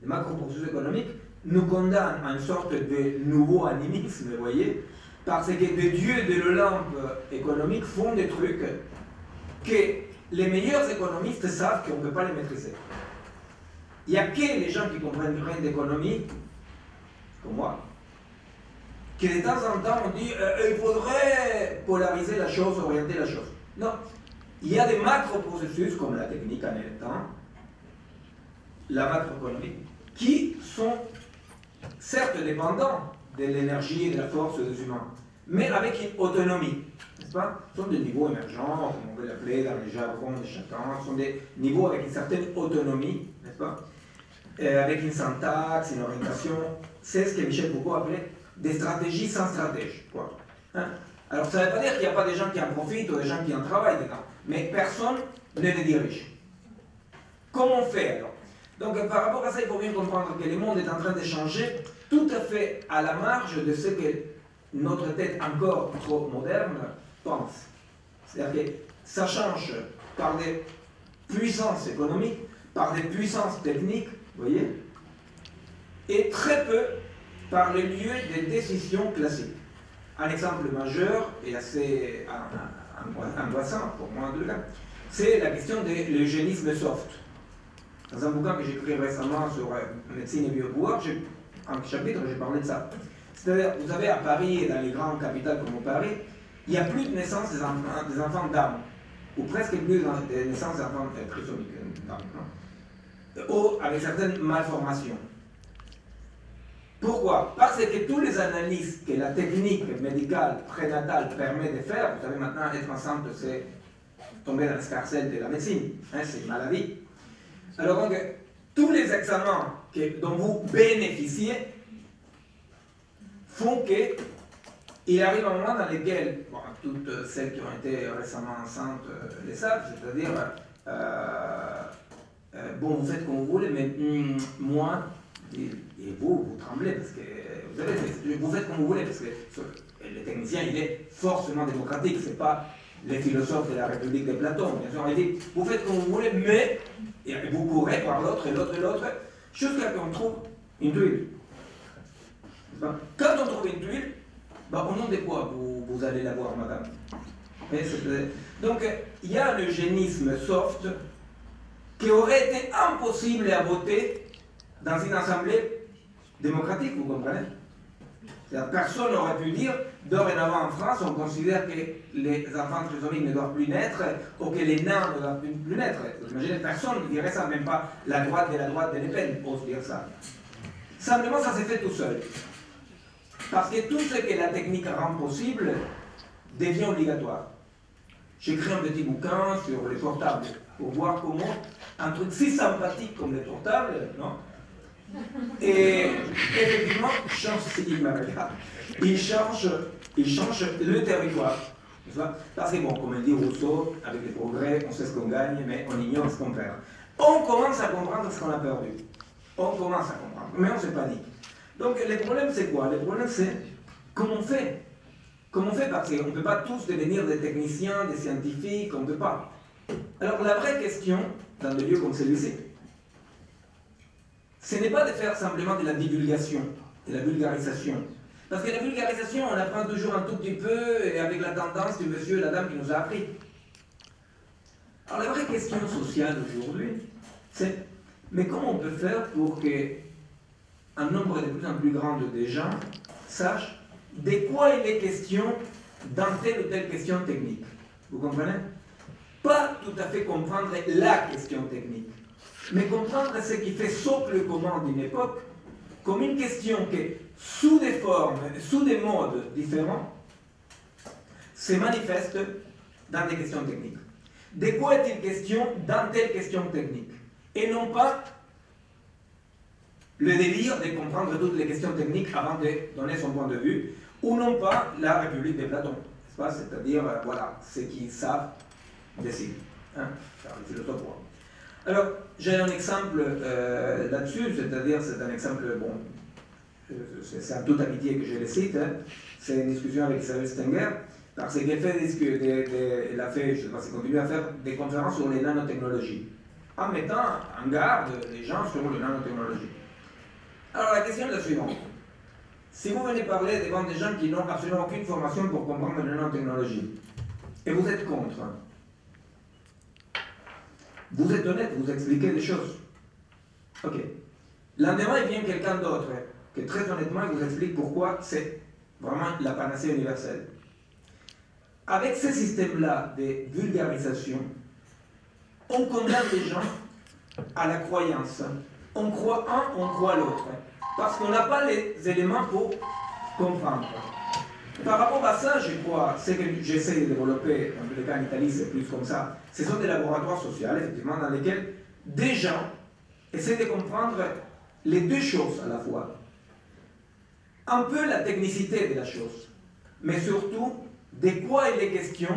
Les macro-processus économiques nous condamnent à une sorte de nouveau animisme, vous voyez, parce que des dieux de l'Olympe économique font des trucs que les meilleurs économistes savent qu'on ne peut pas les maîtriser. Il n'y a que les gens qui comprennent rien d'économie, comme moi, qui de temps en temps on dit il faudrait polariser la chose, orienter la chose. Non. Il y a des macro-processus comme la technique en étant, la macroéconomie, qui sont certes dépendants de l'énergie et de la force des humains, mais avec une autonomie, n'est-ce pas? Ce sont des niveaux émergents, comme on peut l'appeler dans les jargons de chacun, ce sont des niveaux avec une certaine autonomie, n'est-ce pas? Avec une syntaxe, une orientation, c'est ce que Michel Foucault appelait des stratégies sans stratège. Quoi. Hein? Alors ça ne veut pas dire qu'il n'y a pas des gens qui en profitent ou des gens qui en travaillent dedans, mais personne ne les dirige. Comment on fait alors? Donc par rapport à ça, il faut bien comprendre que le monde est en train de changer tout à fait à la marge de ce que notre tête encore trop moderne pense. C'est-à-dire que ça change par des puissances économiques, par des puissances techniques, vous voyez, et très peu par les lieux des décisions classiques. Un exemple majeur et assez angoissant pour moi de là, c'est la question de l'eugénisme soft. Dans un bouquin que j'ai écrit récemment sur médecine et biopouvoir, en chapitre, j'ai parlé de ça. C'est-à-dire, vous savez, à Paris et dans les grandes capitales comme Paris, il n'y a plus de naissance des enfants d'âme, ou presque plus de naissance des enfants trisomiques d'âme, ou avec certaines malformations. Pourquoi? Parce que toutes les analyses que la technique médicale prénatale permet de faire, vous savez maintenant, être enceinte, c'est tomber dans l'escarcelle de la médecine, hein, c'est une maladie. Alors donc, tous les examens dont vous bénéficiez font qu'il arrive un moment dans lequel, bon, toutes celles qui ont été récemment enceintes le savent, c'est-à-dire, bon, vous faites comme vous voulez, mais moi, et vous tremblez parce que, vous savez, vous faites comme vous voulez, parce que le technicien, il est forcément démocratique, c'est pas les philosophes de la République de Platon. Bien sûr, il dit, vous faites comme vous voulez, mais et vous courez par l'autre et l'autre et l'autre, jusqu'à ce qu'on trouve une tuile. Quand on trouve une tuile, Bah, au nom de quoi vous allez la voir, madame? Donc, il y a un eugénisme soft qui aurait été impossible à voter dans une assemblée démocratique, vous comprenez? Personne n'aurait pu dire, dorénavant en France, on considère que les enfants trisomiques ne doivent plus naître, ou que les nains ne doivent plus naître. Vous imaginez, personne ne dirait ça, même pas la droite de Le Pen ose dire ça. Simplement, ça s'est fait tout seul. Parce que tout ce que la technique rend possible devient obligatoire. J'ai écrit un petit bouquin sur les portables, pour voir comment un truc si sympathique comme les portables, non? Et effectivement, il change le territoire. Parce que, bon, comme il dit Rousseau, avec les progrès, on sait ce qu'on gagne, mais on ignore ce qu'on perd. On commence à comprendre ce qu'on a perdu. On commence à comprendre, mais on se panique. Donc, le problème, c'est quoi? Le problème, c'est comment on fait? Comment on fait? Parce qu'on ne peut pas tous devenir des techniciens, des scientifiques, on ne peut pas. Alors, la vraie question, dans des lieux comme celui-ci, ce n'est pas de faire simplement de la divulgation, de la vulgarisation. Parce que la vulgarisation, on apprend toujours un tout petit peu, et avec la tendance du monsieur et la dame qui nous a appris. Alors la vraie question sociale aujourd'hui, c'est, mais comment on peut faire pour qu'un nombre de plus en plus grand de gens sachent de quoi il est question dans telle ou telle question technique? Vous comprenez? Pas tout à fait comprendre la question technique, mais comprendre ce qui fait socle commun d'une époque comme une question qui, sous des formes, sous des modes différents, se manifeste dans des questions techniques. De quoi est-il question dans telle question technique? Et non pas le délire de comprendre toutes les questions techniques avant de donner son point de vue, ou non pas la République de Platon, c'est-à-dire, voilà, ceux qui savent décident. Hein, le philosophe. Alors, j'ai un exemple là-dessus, c'est-à-dire, c'est un exemple, bon, c'est en toute amitié que je le cite, hein, c'est une discussion avec Isabelle Stenger, parce qu'elle elle a fait, je ne sais pas si elle continue à faire des conférences sur les nanotechnologies, en mettant en garde les gens sur les nanotechnologies. Alors, la question est la suivante. Si vous venez parler devant des gens qui n'ont absolument aucune formation pour comprendre les nanotechnologies, et vous êtes contre, vous êtes honnête, vous expliquez les choses. Ok. Lendemain, il vient quelqu'un d'autre qui, très honnêtement, vous explique pourquoi c'est vraiment la panacée universelle. Avec ce système-là de vulgarisation, on condamne les gens à la croyance. On croit un, on croit l'autre. Parce qu'on n'a pas les éléments pour comprendre. Par rapport à ça, je crois, ce que j'essaie de développer, dans tous les cas en Italie, c'est plus comme ça, ce sont des laboratoires sociaux, effectivement, dans lesquels des gens essaient de comprendre les deux choses à la fois. Un peu la technicité de la chose, mais surtout de quoi il est question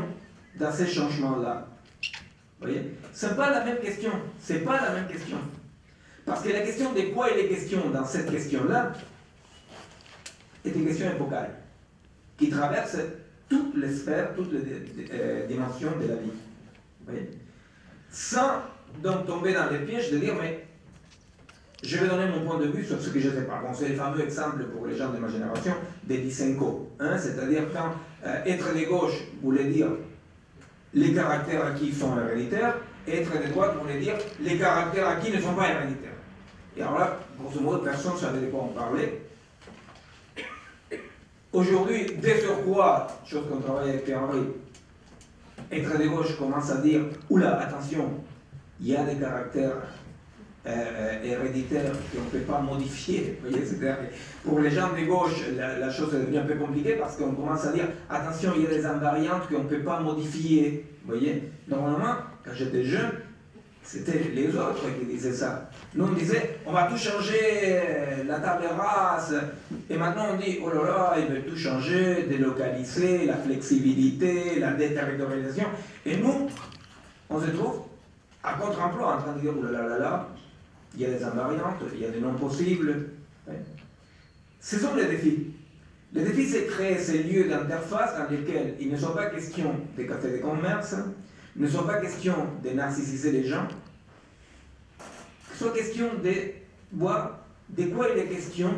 dans ces changements-là. Vous voyez? Ce n'est pas la même question. C'est pas la même question. Parce que la question de quoi il est question dans cette question-là est une question épocale, qui traverse toutes les sphères, toutes les dimensions de la vie. Vous voyez? Sans donc tomber dans les pièges de dire, mais je vais donner mon point de vue sur ce que je ne sais pas. Bon, c'est le fameux exemple pour les gens de ma génération des Lysenko. Hein, c'est-à-dire quand être de gauche voulait dire les caractères acquis sont héréditaires, et être de droite voulait dire les caractères acquis ne sont pas héréditaires. Et alors là, grosso modo, personne ne savait de quoi on parlait. Aujourd'hui, dès sur quoi, chose qu'on travaille avec Pierre-Henri, être de gauche commence à dire oula, attention, il y a des caractères héréditaires qu'on ne peut pas modifier. Vous voyez, pour les gens de gauche, la chose est devenue un peu compliquée parce qu'on commence à dire attention, il y a des invariantes qu'on ne peut pas modifier. Vous voyez, normalement, quand j'étais jeune, c'était les autres qui disaient ça. Nous, on disait, on va tout changer, la table rase. Et maintenant, on dit, oh là là, ils veulent tout changer, délocaliser, la flexibilité, la déterritorialisation. Et nous, on se trouve à contre-emploi, en train de dire, oh là là là là, il y a des invariantes, il y a des non possibles. Ce sont les défis. Les défis, c'est créer ces lieux d'interface dans lesquels il ne soit pas question des cafés de commerce, il ne soit pas question de narcissiser les gens, qu'il soit question de voir de quoi il est question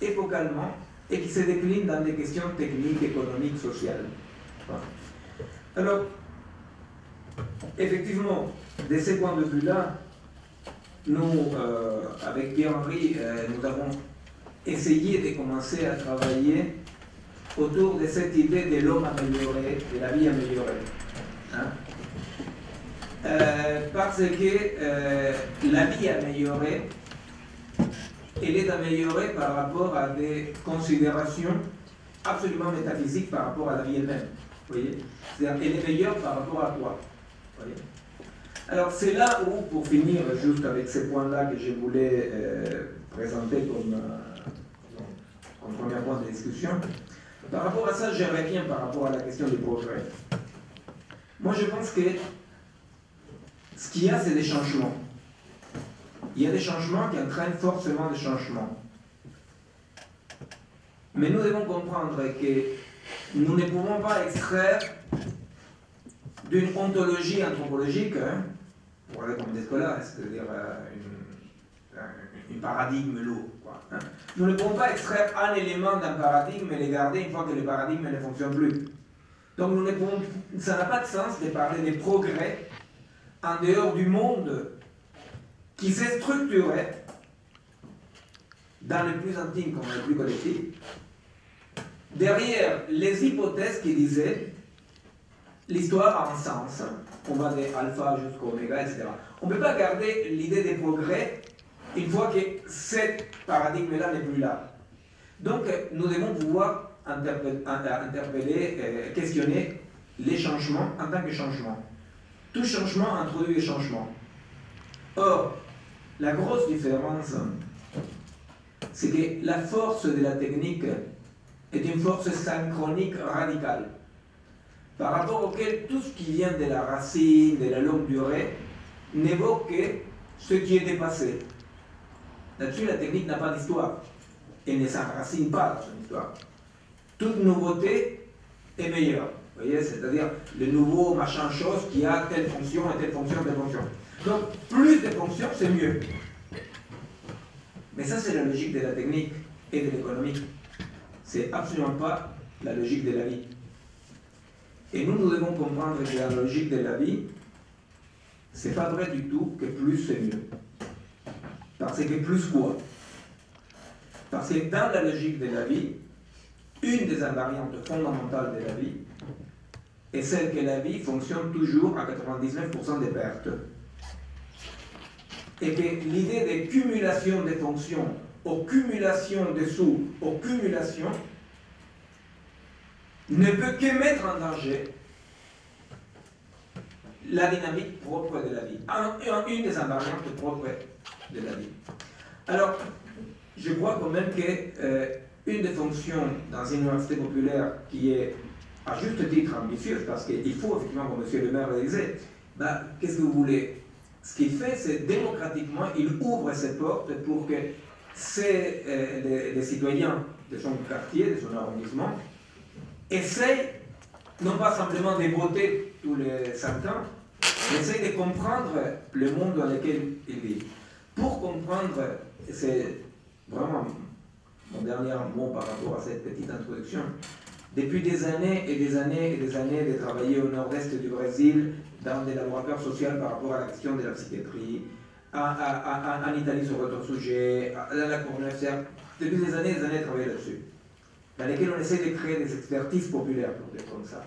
épocalement et qui se déclinent dans des questions techniques, économiques, sociales. Voilà. Alors, effectivement, de ce point de vue-là, nous, avec Pierre-Henri, nous avons essayé de commencer à travailler autour de cette idée de l'homme amélioré, de la vie améliorée. Hein? Parce que la vie améliorée, elle est améliorée par rapport à des considérations absolument métaphysiques par rapport à la vie elle-même. Vous voyez? C'est-à-dire, elle est meilleure par rapport à quoi? Vous voyez? Alors, c'est là où, pour finir, juste avec ces points-là que je voulais présenter comme premier point de discussion, par rapport à ça, je reviens par rapport à la question du progrès. Moi, je pense que ce qu'il y a, c'est des changements. Il y a des changements qui entraînent forcément des changements. Mais nous devons comprendre que nous ne pouvons pas extraire d'une ontologie anthropologique, hein, voilà, comme des scolaires, c'est-à-dire un paradigme lourd. Quoi, hein. Nous ne pouvons pas extraire un élément d'un paradigme et le garder une fois que le paradigme ne fonctionne plus. Donc nous ne pouvons, ça n'a pas de sens de parler des progrès en dehors du monde qui s'est structuré dans le plus intime comme le plus collectif, derrière les hypothèses qui disaient l'histoire a un sens, on va de alpha jusqu'au oméga, etc. On ne peut pas garder l'idée des progrès une fois que ce paradigme-là n'est plus là. Donc nous devons pouvoir interpeller, questionner les changements en tant que changement. Tout changement introduit des changements. Or, la grosse différence, c'est que la force de la technique est une force synchronique radicale, par rapport auquel tout ce qui vient de la racine, de la longue durée, n'évoque que ce qui est dépassé. Là-dessus, la technique n'a pas d'histoire. Elle ne s'enracine pas dans son histoire. Toute nouveauté est meilleure. Vous voyez, c'est-à-dire le nouveau machin chose qui a telle fonction et telle fonction, telle fonction. Donc, plus de fonctions, c'est mieux. Mais ça, c'est la logique de la technique et de l'économie. C'est absolument pas la logique de la vie. Et nous devons comprendre que la logique de la vie, c'est pas vrai du tout que plus c'est mieux. Parce que plus quoi? Parce que dans la logique de la vie, une des invariantes fondamentales de la vie est celle que la vie fonctionne toujours à 99% des pertes. Et que l'idée de cumulation des fonctions, aux cumulations des sous, aux cumulations, ne peut que mettre en danger la dynamique propre de la vie, une des invariantes propres de la vie. Alors, je crois quand même qu'une des fonctions dans une université populaire qui est à juste titre ambitieuse, parce qu'il faut effectivement, comme M. le maire le disait, qu'est-ce que vous voulez? Ce qu'il fait, c'est démocratiquement, il ouvre ses portes pour que les citoyens de son quartier, de son arrondissement, essayent, non pas simplement de voter tous les 5 ans, mais essayent de comprendre le monde dans lequel ils vivent. Pour comprendre, c'est vraiment mon dernier mot par rapport à cette petite introduction, depuis des années et des années et des années de travailler au nord-est du Brésil dans des laboratoires sociaux par rapport à la question de la psychiatrie, en Italie sur d'autres sujets, à la Courneuve, depuis des années de travailler là-dessus, dans lesquels on essaie de créer des expertises populaires pour des comme ça.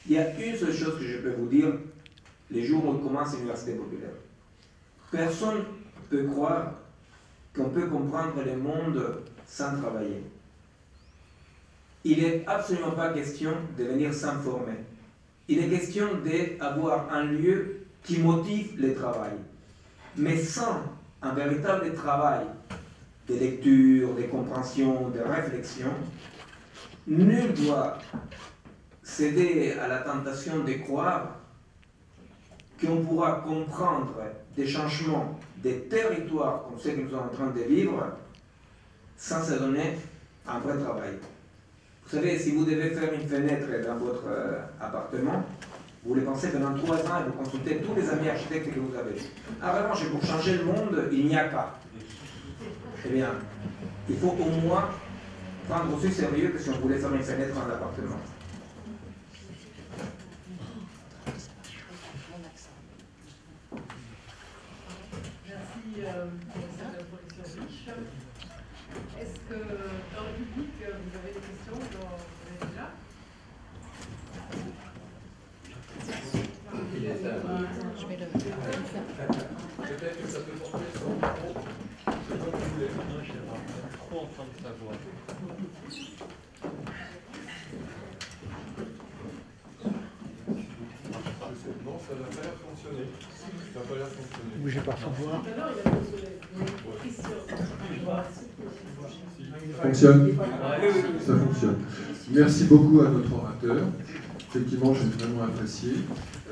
Il y a une seule chose que je peux vous dire, les jours où on commence l'université populaire. Personne ne peut croire qu'on peut comprendre le monde sans travailler. Il n'est absolument pas question de venir s'informer. Il est question d'avoir un lieu qui motive le travail. Mais sans un véritable travail de lecture, de compréhension, de réflexion, nul doit céder à la tentation de croire qu'on pourra comprendre des changements des territoires comme ceux que nous sommes en train de vivre sans se donner un vrai travail. Vous savez, si vous devez faire une fenêtre dans votre appartement, vous les pensez pendant 3 ans et vous consultez tous les amis architectes que vous avez. En revanche, pour changer le monde, il n'y a pas. Eh bien, il faut au moins prendre aussi sérieux que si on voulait faire une fenêtre dans l'appartement. Cette introduction riche. Est-ce que dans le public, vous avez des questions? Vous êtes là? Je vais le faire. Peut-être que ça peut porter sur le fond. C'est comme vous voulez. Non, je suis trop en train de savoir. Non, ça n'a pas l'air fonctionner. Ça n'a pas l'air fonctionner. Bougez pas. Fonctionne? Ça fonctionne. Merci beaucoup à notre orateur. Effectivement, j'ai vraiment apprécié.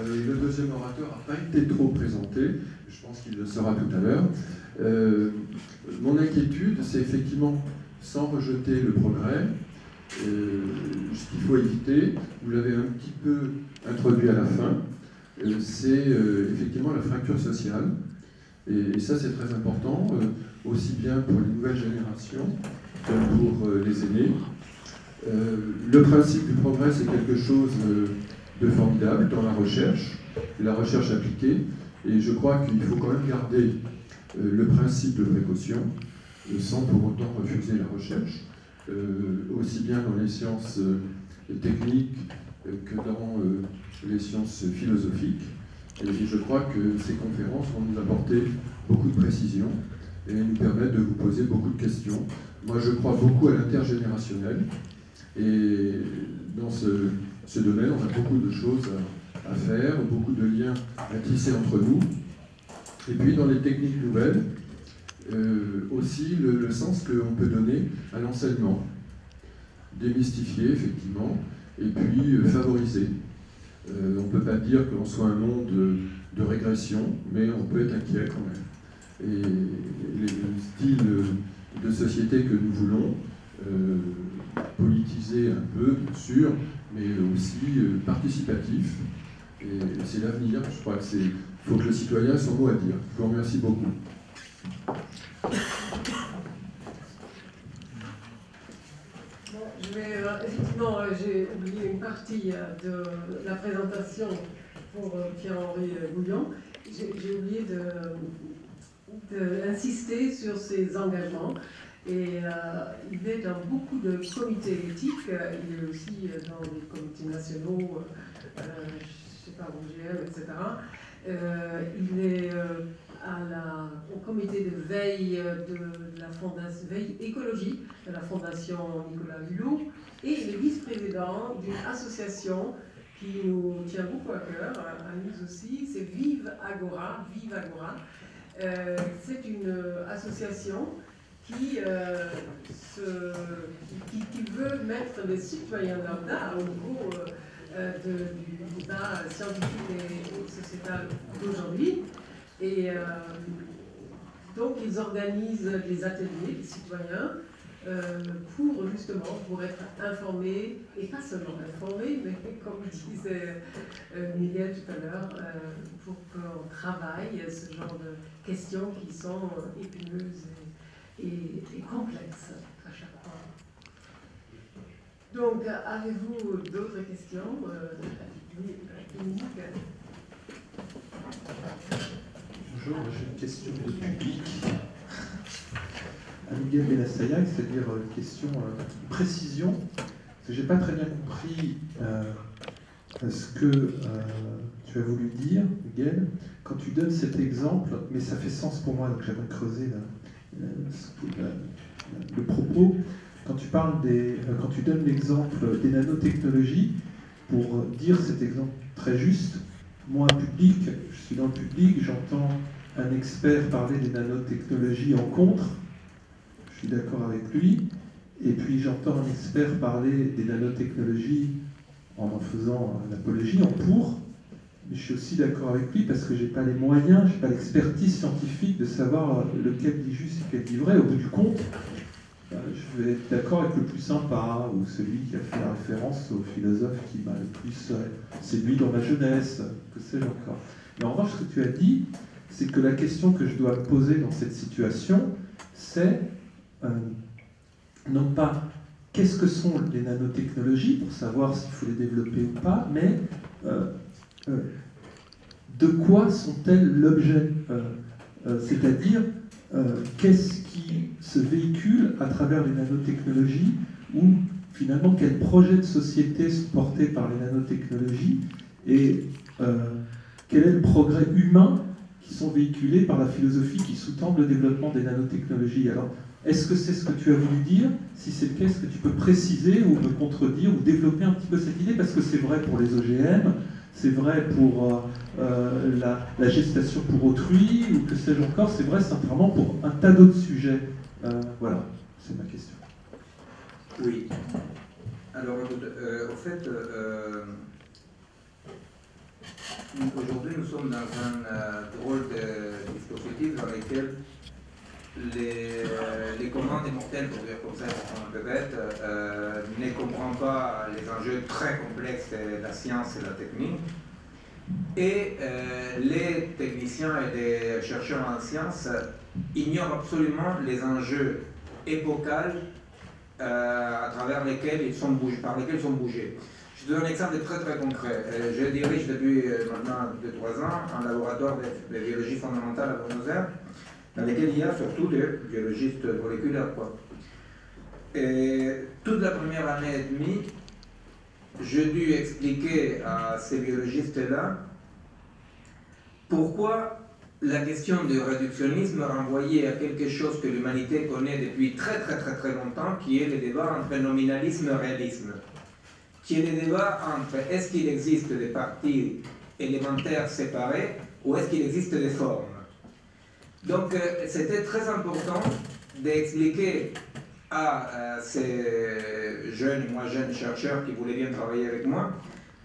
Le deuxième orateur n'a pas été trop présenté. Je pense qu'il le sera tout à l'heure. Mon inquiétude, c'est effectivement, sans rejeter le progrès, ce qu'il faut éviter, vous l'avez un petit peu introduit à la fin, c'est effectivement la fracture sociale. Et ça, c'est très important, aussi bien pour les nouvelles générations que pour les aînés. Le principe du progrès, c'est quelque chose de formidable dans la recherche appliquée. Et je crois qu'il faut quand même garder le principe de précaution, sans pour autant refuser la recherche, aussi bien dans les sciences techniques que dans les sciences philosophiques. Et je crois que ces conférences vont nous apporter beaucoup de précisions et nous permettre de vous poser beaucoup de questions. Moi, je crois beaucoup à l'intergénérationnel. Et dans ce domaine, on a beaucoup de choses à faire, beaucoup de liens à tisser entre nous. Et puis, dans les techniques nouvelles, aussi le sens qu'on peut donner à l'enseignement. Démystifier, effectivement, et puis favoriser. On ne peut pas dire qu'on soit un monde de régression, mais on peut être inquiet quand même. Et le style de société que nous voulons, politisé un peu, sûr, mais aussi participatif. Et c'est l'avenir. Je crois qu'il faut que le citoyen ait son mot à dire. Je vous remercie beaucoup. Effectivement, j'ai oublié une partie de la présentation pour Pierre-Henri Bouillon. J'ai oublié d'insister sur ses engagements. Et il est dans beaucoup de comités éthiques, il est aussi dans des comités nationaux, je ne sais pas, OGM, etc. Il est au comité de veille de la fondation Veille Écologie de la Fondation Nicolas Hulot, et il est vice-président d'une association qui nous tient beaucoup à cœur, à nous aussi, c'est Vive Agora. C'est une association qui veut mettre les citoyens lambda au niveau du débat scientifique et sociétal d'aujourd'hui. Et donc ils organisent des ateliers des citoyens pour être informés, et pas seulement informés, mais comme disait Miguel tout à l'heure, pour qu'on travaille ce genre de questions qui sont épineuses et complexe à chaque fois. Donc, avez-vous d'autres questions? Dominique? Bonjour, j'ai une question de public à Miguel Benassaillac, c'est-à-dire une question de précision. Je n'ai pas très bien compris ce que tu as voulu dire, Miguel, quand tu donnes cet exemple, mais ça fait sens pour moi, donc j'aimerais creuser le propos. Quand tu donnes l'exemple des nanotechnologies, pour dire cet exemple très juste, moi, public, je suis dans le public, j'entends un expert parler des nanotechnologies en contre, je suis d'accord avec lui, et puis j'entends un expert parler des nanotechnologies en faisant l'apologie, en pour, mais je suis aussi d'accord avec lui parce que je n'ai pas les moyens, je n'ai pas l'expertise scientifique de savoir lequel dit juste et lequel dit vrai. Au bout du compte, je vais être d'accord avec le plus sympa, ou celui qui a fait la référence au philosophe qui m'a le plus séduit dans ma jeunesse, que sais-je encore. Mais en revanche, ce que tu as dit, c'est que la question que je dois me poser dans cette situation, c'est non pas qu'est-ce que sont les nanotechnologies, pour savoir s'il faut les développer ou pas, mais de quoi sont-elles l'objet, c'est-à-dire qu'est-ce qui se véhicule à travers les nanotechnologies, ou finalement quels projets de société sont portés par les nanotechnologies, et quel est le progrès humain qui sont véhiculés par la philosophie qui sous-tend le développement des nanotechnologies. Alors, est-ce que c'est ce que tu as voulu dire? Si c'est le cas, est-ce que tu peux préciser ou me contredire ou développer un petit peu cette idée? Parce que c'est vrai pour les OGM, c'est vrai pour la gestation pour autrui, ou que sais-je encore, c'est vrai sincèrement pour un tas d'autres sujets. Voilà, c'est ma question. Oui. Alors, au fait, aujourd'hui, nous sommes dans un drôle de dispositif dans lequel les commandes mortelles, pour dire comme ça, un peu bête, ne comprennent pas les enjeux très complexes de la science et la technique. Et les techniciens et les chercheurs en sciences ignorent absolument les enjeux épocaux à travers lesquels ils sont bougés, par lesquels ils sont bougés. Je te donne un exemple très très concret. Je dirige depuis maintenant 2-3 ans un laboratoire de biologie fondamentale à Buenos Aires, dans lequel il y a surtout des biologistes moléculaires, quoi. Et toute la première année et demie, j'ai dû expliquer à ces biologistes-là pourquoi la question du réductionnisme renvoyait à quelque chose que l'humanité connaît depuis très très très très longtemps, qui est le débat entre nominalisme et réalisme, qui est le débat entre est-ce qu'il existe des parties élémentaires séparées ou est-ce qu'il existe des formes. Donc c'était très important d'expliquer à ces jeunes et moins jeunes chercheurs qui voulaient bien travailler avec moi,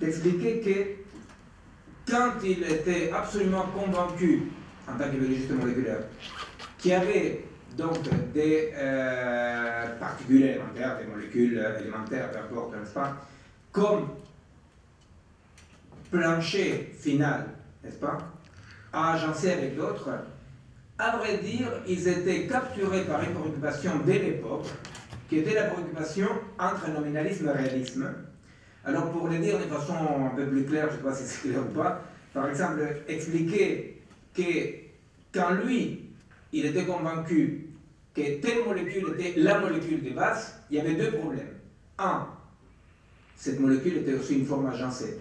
d'expliquer que quand ils étaient absolument convaincus, en tant que biologiste moléculaire, qu'il y avait donc des particules élémentaires, des molécules élémentaires, peu importe, n'est-ce pas, comme plancher final, n'est-ce pas, à agencer avec d'autres, à vrai dire, ils étaient capturés par une préoccupation dès l'époque, qui était la préoccupation entre nominalisme et réalisme. Alors pour le dire de façon un peu plus claire, je ne sais pas si c'est clair ou pas, par exemple, expliquer que quand lui, il était convaincu que telle molécule était la molécule de base, il y avait deux problèmes. Un, cette molécule était aussi une forme agencée.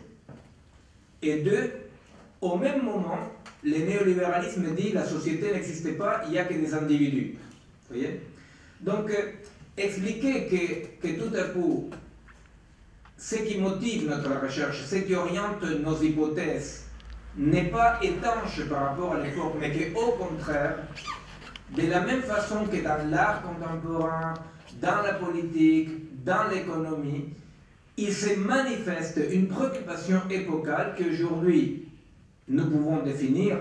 Et deux, au même moment, le néolibéralisme dit que la société n'existait pas, il n'y a que des individus. Vous voyez? Donc, expliquer que tout à coup, ce qui motive notre recherche, ce qui oriente nos hypothèses, n'est pas étanche par rapport à l'époque, mais qu'au contraire, de la même façon que dans l'art contemporain, dans la politique, dans l'économie, il se manifeste une préoccupation épocale qu'aujourd'hui nous pouvons définir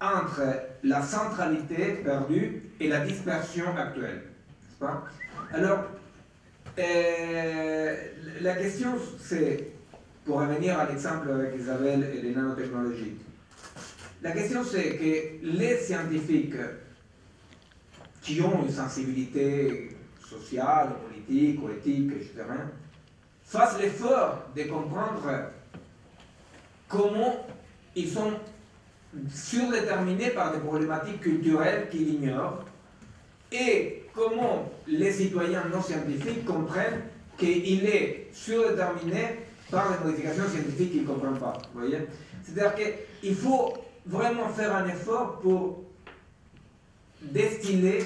entre la centralité perdue et la dispersion actuelle. N'est-ce pas? Alors, la question c'est, pour revenir à l'exemple avec Isabelle et les nanotechnologies, la question c'est que les scientifiques qui ont une sensibilité sociale, politique, ou éthique, etc., fassent l'effort de comprendre comment ils sont surdéterminés par des problématiques culturelles qu'ils ignorent et comment les citoyens non scientifiques comprennent qu'il est surdéterminé par des modifications scientifiques qu'ils ne comprennent pas. Vous voyez? C'est-à-dire qu'il faut vraiment faire un effort pour destiller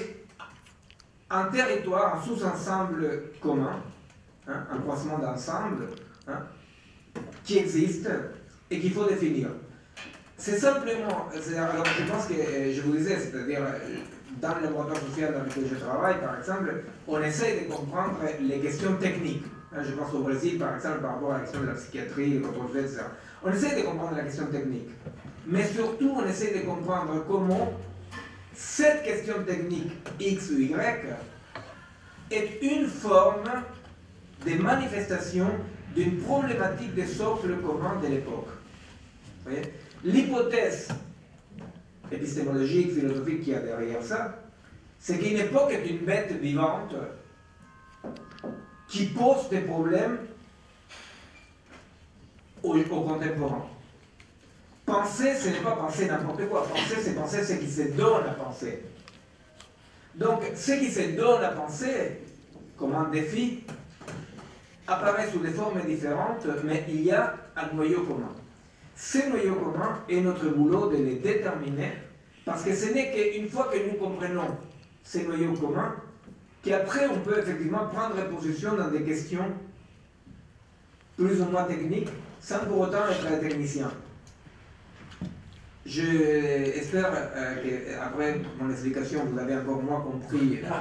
un territoire, un sous-ensemble commun, hein, un croisement d'ensemble, hein, qui existe et qu'il faut définir. C'est simplement, alors je pense que je vous disais, c'est-à-dire dans le laboratoire social dans lequel je travaille, par exemple, on essaie de comprendre les questions techniques. Je pense au Brésil, par exemple, par rapport à la question de la psychiatrie, le contrôle, etc. On essaie de comprendre la question technique. Mais surtout, on essaie de comprendre comment cette question technique X ou Y est une forme de manifestation d'une problématique de socle commun de l'époque. Vous voyez? L'hypothèse épistémologique, philosophique qu'il y a derrière ça, c'est qu'une époque est une bête vivante qui pose des problèmes aux contemporains. Penser, ce n'est pas penser n'importe quoi. Penser, c'est penser ce qui se donne à penser. Donc, ce qui se donne à penser, comme un défi, apparaît sous des formes différentes, mais il y a un noyau commun. Ce noyau commun est notre boulot de le déterminer, parce que ce n'est qu'une fois que nous comprenons ces noyaux communs, qu'après on peut effectivement prendre position dans des questions plus ou moins techniques, sans pour autant être un technicien. J'espère qu'après mon explication, vous avez encore moins compris de quoi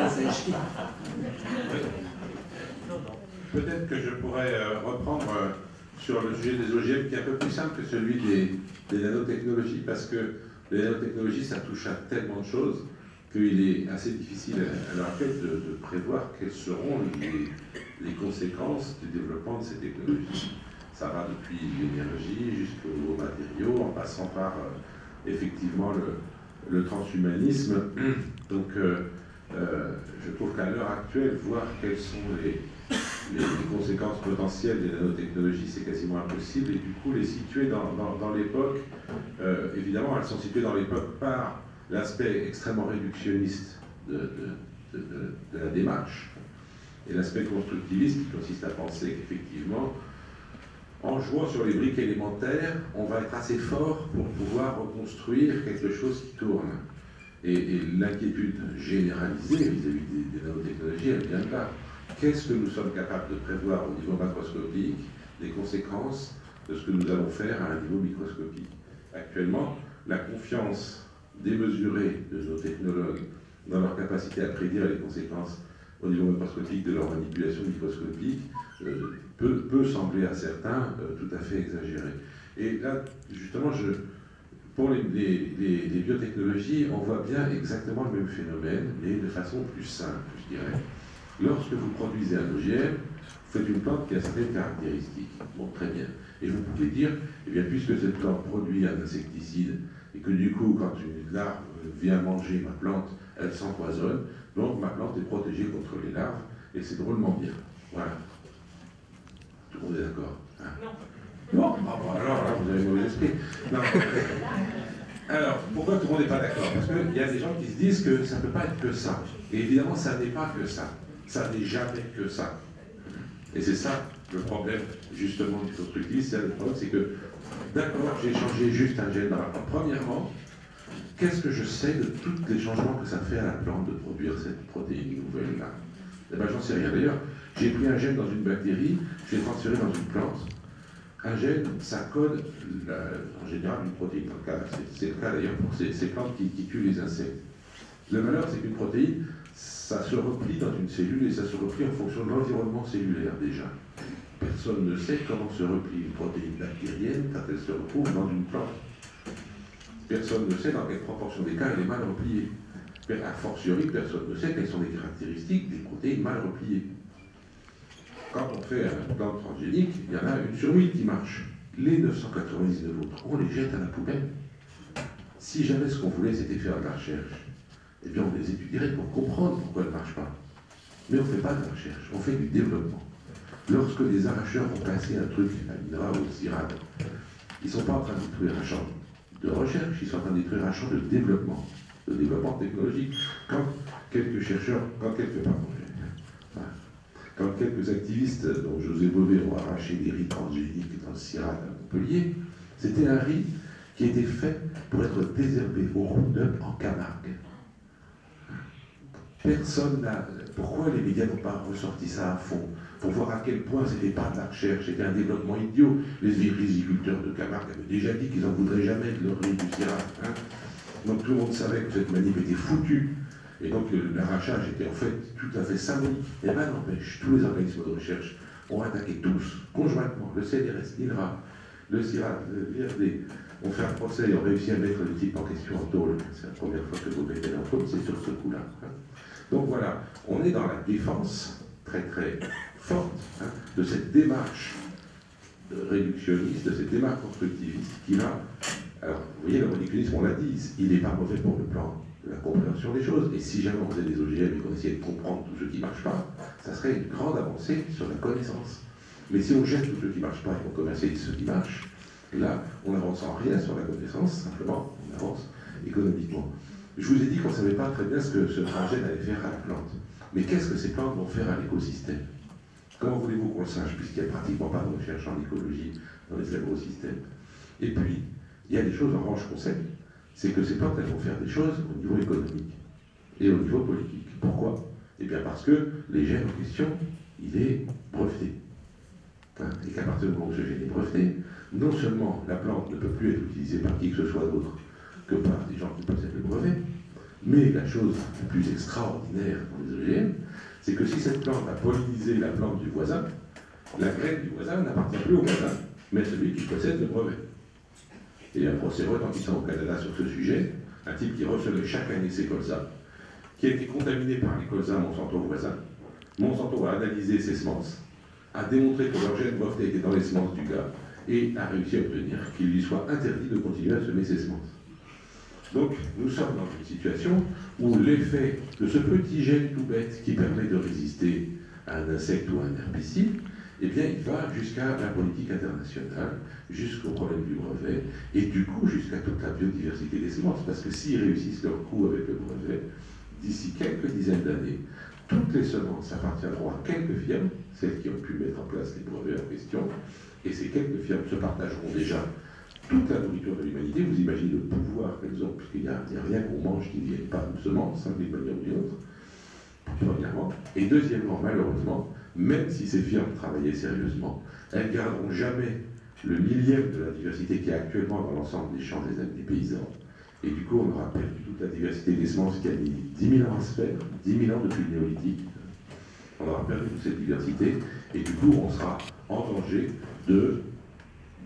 il s'agit. Peut-être que je pourrais reprendre sur le sujet des OGM qui est un peu plus simple que celui des nanotechnologies, parce que les nanotechnologies, ça touche à tellement de choses qu'il est assez difficile à l'heure actuelle de prévoir quelles seront les conséquences du développement de ces technologies. Ça va depuis l'énergie jusqu'aux matériaux, en passant par effectivement le transhumanisme. Donc je trouve qu'à l'heure actuelle, voir quelles sont les conséquences potentielles des nanotechnologies, c'est quasiment impossible. Et du coup, les situer dans l'époque, évidemment, elles sont situées dans l'époque par l'aspect extrêmement réductionniste de la démarche et l'aspect constructiviste qui consiste à penser qu'effectivement, en jouant sur les briques élémentaires, on va être assez fort pour pouvoir reconstruire quelque chose qui tourne. Et l'inquiétude généralisée vis-à-vis des nanotechnologies, elle vient de là. Qu'est-ce que nous sommes capables de prévoir au niveau macroscopique, les conséquences de ce que nous allons faire à un niveau microscopique? Actuellement, la confiance démesurée de nos technologues dans leur capacité à prédire les conséquences au niveau macroscopique de leur manipulation microscopique peut sembler à certains tout à fait exagéré. Et là, justement, pour les biotechnologies, on voit bien exactement le même phénomène, mais de façon plus simple, je dirais. Lorsque vous produisez un OGM, vous faites une plante qui a certaines caractéristiques. Bon, très bien. Et vous pouvez dire, eh bien, puisque cette plante produit un insecticide, et que du coup, quand une larve vient manger ma plante, elle s'empoisonne, donc ma plante est protégée contre les larves, et c'est drôlement bien. Voilà. Tout le monde est d'accord, hein? Non. Ah bon, alors là, vous avez mauvais esprit. Non. Alors, pourquoi tout le monde n'est pas d'accord? Parce qu'il y a des gens qui se disent que ça ne peut pas être que ça. Et évidemment, ça n'est pas que ça. Ça n'est jamais que ça. Et c'est ça le problème, justement, du constructivisme. Le problème, c'est que, d'accord, j'ai changé juste un gène dans la plante. Premièrement, qu'est-ce que je sais de tous les changements que ça fait à la plante de produire cette protéine nouvelle-là? Eh bien, j'en sais rien. D'ailleurs, j'ai pris un gène dans une bactérie, je l'ai transféré dans une plante. Un gène, ça code en général une protéine. C'est le cas d'ailleurs pour ces plantes qui tuent les insectes. Le malheur, c'est qu'une protéine, ça se replie dans une cellule et ça se replie en fonction de l'environnement cellulaire déjà. Personne ne sait comment se replie une protéine bactérienne quand elle se retrouve dans une plante. Personne ne sait dans quelle proportion des cas elle est mal repliée. A fortiori, personne ne sait quelles sont les caractéristiques des protéines mal repliées. Quand on fait une plante transgénique, il y en a 1 sur 8 qui marche. Les 999 autres, on les jette à la poubelle. Si jamais ce qu'on voulait, c'était faire de la recherche, eh bien on les étudierait pour comprendre pourquoi elles ne marchent pas. Mais on ne fait pas de la recherche, on fait du développement. Lorsque les arracheurs vont passer un truc à l'INRA ou au CIRAD, ils ne sont pas en train de détruire un champ de recherche, ils sont en train de détruire un champ de développement technologique. Quand quelques activistes, dont José Bové, ont arraché des riz transgéniques dans le CIRAD à Montpellier, c'était un riz qui était fait pour être désherbé au Roundup en Camargue. Personne n'a... Pourquoi les médias n'ont pas ressorti ça à fond? Pour voir à quel point c'était pas de la recherche, c'était un développement idiot. Les riziculteurs de Camargue avaient déjà dit qu'ils n'en voudraient jamais de leur riz du CIRAD. Hein. Donc tout le monde savait que cette manip était foutue. Et donc l'arrachage était en fait tout à fait symbolique. Et bien n'empêche, tous les organismes de recherche ont attaqué tous, conjointement, le CNRS, l'INRA, le CIRAD, l'IRD, ont fait un procès et ont réussi à mettre le type en question en tôle. C'est la première fois que vous mettez en tôle, c'est sur ce coup-là. Donc voilà, on est dans la défense très très forte de cette démarche réductionniste, de cette démarche constructiviste qui va... Alors, vous voyez, le réductionnisme, on l'a dit, il n'est pas mauvais pour le plan. la compréhension des choses. Et si jamais on faisait des OGM et qu'on essayait de comprendre tout ce qui ne marche pas, ça serait une grande avancée sur la connaissance. Mais si on jette tout ce qui ne marche pas et qu'on commercialise ce qui marche, là, on n'avance en rien sur la connaissance, simplement, on avance économiquement. Je vous ai dit qu'on ne savait pas très bien ce que ce transgène allait faire à la plante. Mais qu'est-ce que ces plantes vont faire à l'écosystème? Comment voulez-vous qu'on le sache, puisqu'il n'y a pratiquement pas de recherche en écologie dans les agrosystèmes? Et puis, il y a des choses en revanche qu'on sait, c'est que ces plantes, elles vont faire des choses au niveau économique et au niveau politique. Pourquoi? Eh bien parce que les gènes en question, il est breveté. Et qu'à partir du moment où ce gène est breveté, non seulement la plante ne peut plus être utilisée par qui que ce soit d'autre que par des gens qui possèdent le brevet, mais la chose la plus extraordinaire dans les OGM, c'est que si cette plante a pollinisé la plante du voisin, la graine du voisin n'appartient plus au voisin, mais à celui qui possède le brevet. Et il y a un procès retentissant au Canada sur ce sujet, un type qui recevait chaque année ses colzas, qui a été contaminé par les colzas Monsanto voisins. Monsanto a analysé ses semences, a démontré que leur gène breveté était dans les semences du gars, et a réussi à obtenir qu'il lui soit interdit de continuer à semer ses semences. Donc, nous sommes dans une situation où l'effet de ce petit gène tout bête qui permet de résister à un insecte ou à un herbicide, eh bien, il va jusqu'à la politique internationale, jusqu'au problème du brevet, et du coup, jusqu'à toute la biodiversité des semences. Parce que s'ils réussissent leur coup avec le brevet, d'ici quelques dizaines d'années, toutes les semences appartiendront à quelques firmes, celles qui ont pu mettre en place les brevets en question, et ces quelques firmes se partageront déjà toute la nourriture de l'humanité. Vous imaginez le pouvoir qu'elles ont, puisqu'il n'y a rien qu'on mange qui ne vienne pas de semences, d'une manière ou d'une autre, premièrement. Et deuxièmement, malheureusement, même si ces firmes travaillaient sérieusement, elles ne garderont jamais le millième de la diversité qui est actuellement dans l'ensemble des champs des paysans. Et du coup, on aura perdu toute la diversité des semences qui a mis 10 000 ans à se faire, 10 000 ans depuis le néolithique. On aura perdu toute cette diversité, et du coup, on sera en danger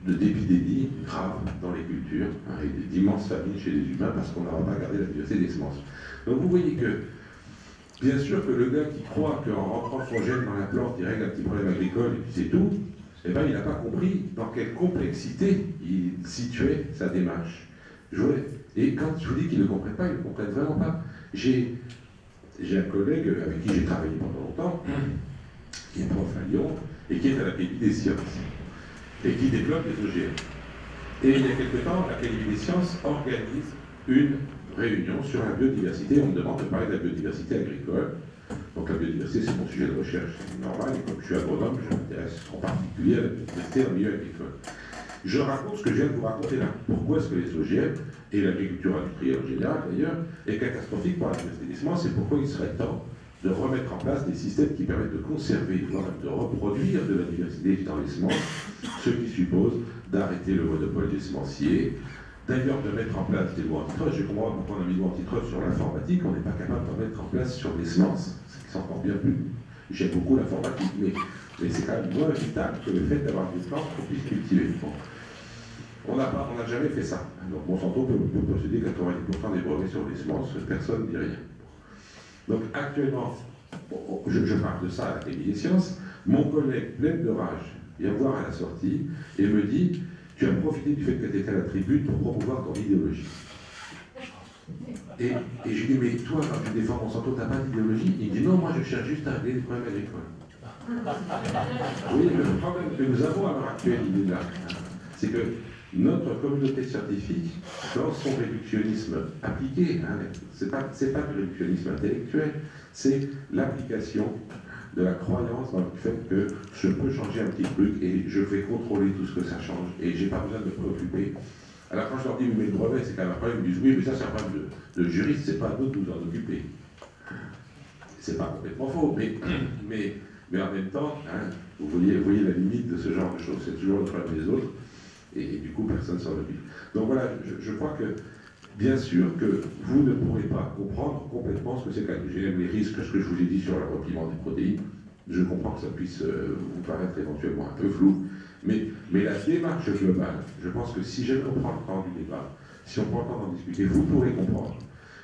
d'épidémies graves dans les cultures, et d'immenses famines chez les humains, parce qu'on n'aura pas gardé la diversité des semences. Donc vous voyez que, bien sûr que le gars qui croit qu'en rentrant son gène dans la plante, il règle un petit problème agricole, et puis c'est tout, eh ben, il n'a pas compris dans quelle complexité il situait sa démarche. Et quand je vous dis qu'ils ne comprennent pas, ils ne comprennent vraiment pas. J'ai un collègue avec qui j'ai travaillé pendant longtemps, qui est prof à Lyon, et qui est à l'Académie des sciences, et qui développe les OGM. Et il y a quelque temps, l'Académie des sciences organise une réunion sur la biodiversité. On me demande de parler de la biodiversité agricole. Donc la biodiversité, c'est mon sujet de recherche normal, et comme je suis agronome, je m'intéresse en particulier à la biodiversité dans le milieu agricole. Je raconte ce que je viens de vous raconter là. Pourquoi est-ce que les OGM, et l'agriculture industrielle en général d'ailleurs, est catastrophique pour la diversité des semences, et pourquoi il serait temps de remettre en place des systèmes qui permettent de conserver, voire même de reproduire de la diversité dans les semences, ce qui suppose d'arrêter le monopole des semenciers, d'ailleurs de mettre en place des lois antitrust. Je comprends pourquoi on a mis des lois antitrust sur l'informatique, on n'est pas capable d'en mettre en place sur les semences, ce qui est encore bien plus. J'aime beaucoup l'informatique, mais c'est quand même moins vital que le fait d'avoir des plantes qu'on puisse cultiver. Bon. On n'a jamais fait ça. Donc Monsanto peut posséder 90% des brevets sur les semences, personne ne dit rien. Donc actuellement, je parle de ça à l'Académie des sciences, mon collègue plein de rage vient me voir à la sortie et me dit « Tu as profité du fait que tu étais à la tribune pour promouvoir ton idéologie. » Et je lui dis « Mais toi, quand tu défends Monsanto, tu n'as pas d'idéologie ?» Il me dit « Non, moi je cherche juste à régler les problèmes agricoles. » Oui, le problème que nous avons à l'heure actuelle, il est là. C'est que notre communauté scientifique, dans son réductionnisme appliqué, c'est pas du réductionnisme intellectuel, c'est l'application de la croyance dans le fait que je peux changer un petit truc et je vais contrôler tout ce que ça change et j'ai pas besoin de me préoccuper. Alors quand je leur dis mais le brevet c'est quand même un problème, ils me disent oui mais ça c'est un problème de juriste, c'est pas à nous de nous en occuper. C'est pas complètement faux, mais en même temps, vous voyez la limite de ce genre de choses, c'est toujours le problème des autres. Et du coup, personne ne s'en occupe. Donc voilà, je crois que, bien sûr, que vous ne pourrez pas comprendre complètement ce que c'est qu'un OGM, les risques, ce que je vous ai dit sur le repliement des protéines. Je comprends que ça puisse vous paraître éventuellement un peu flou, mais la démarche globale, je pense que si jamais on prend le temps du débat, si on prend le temps d'en discuter, vous pourrez comprendre.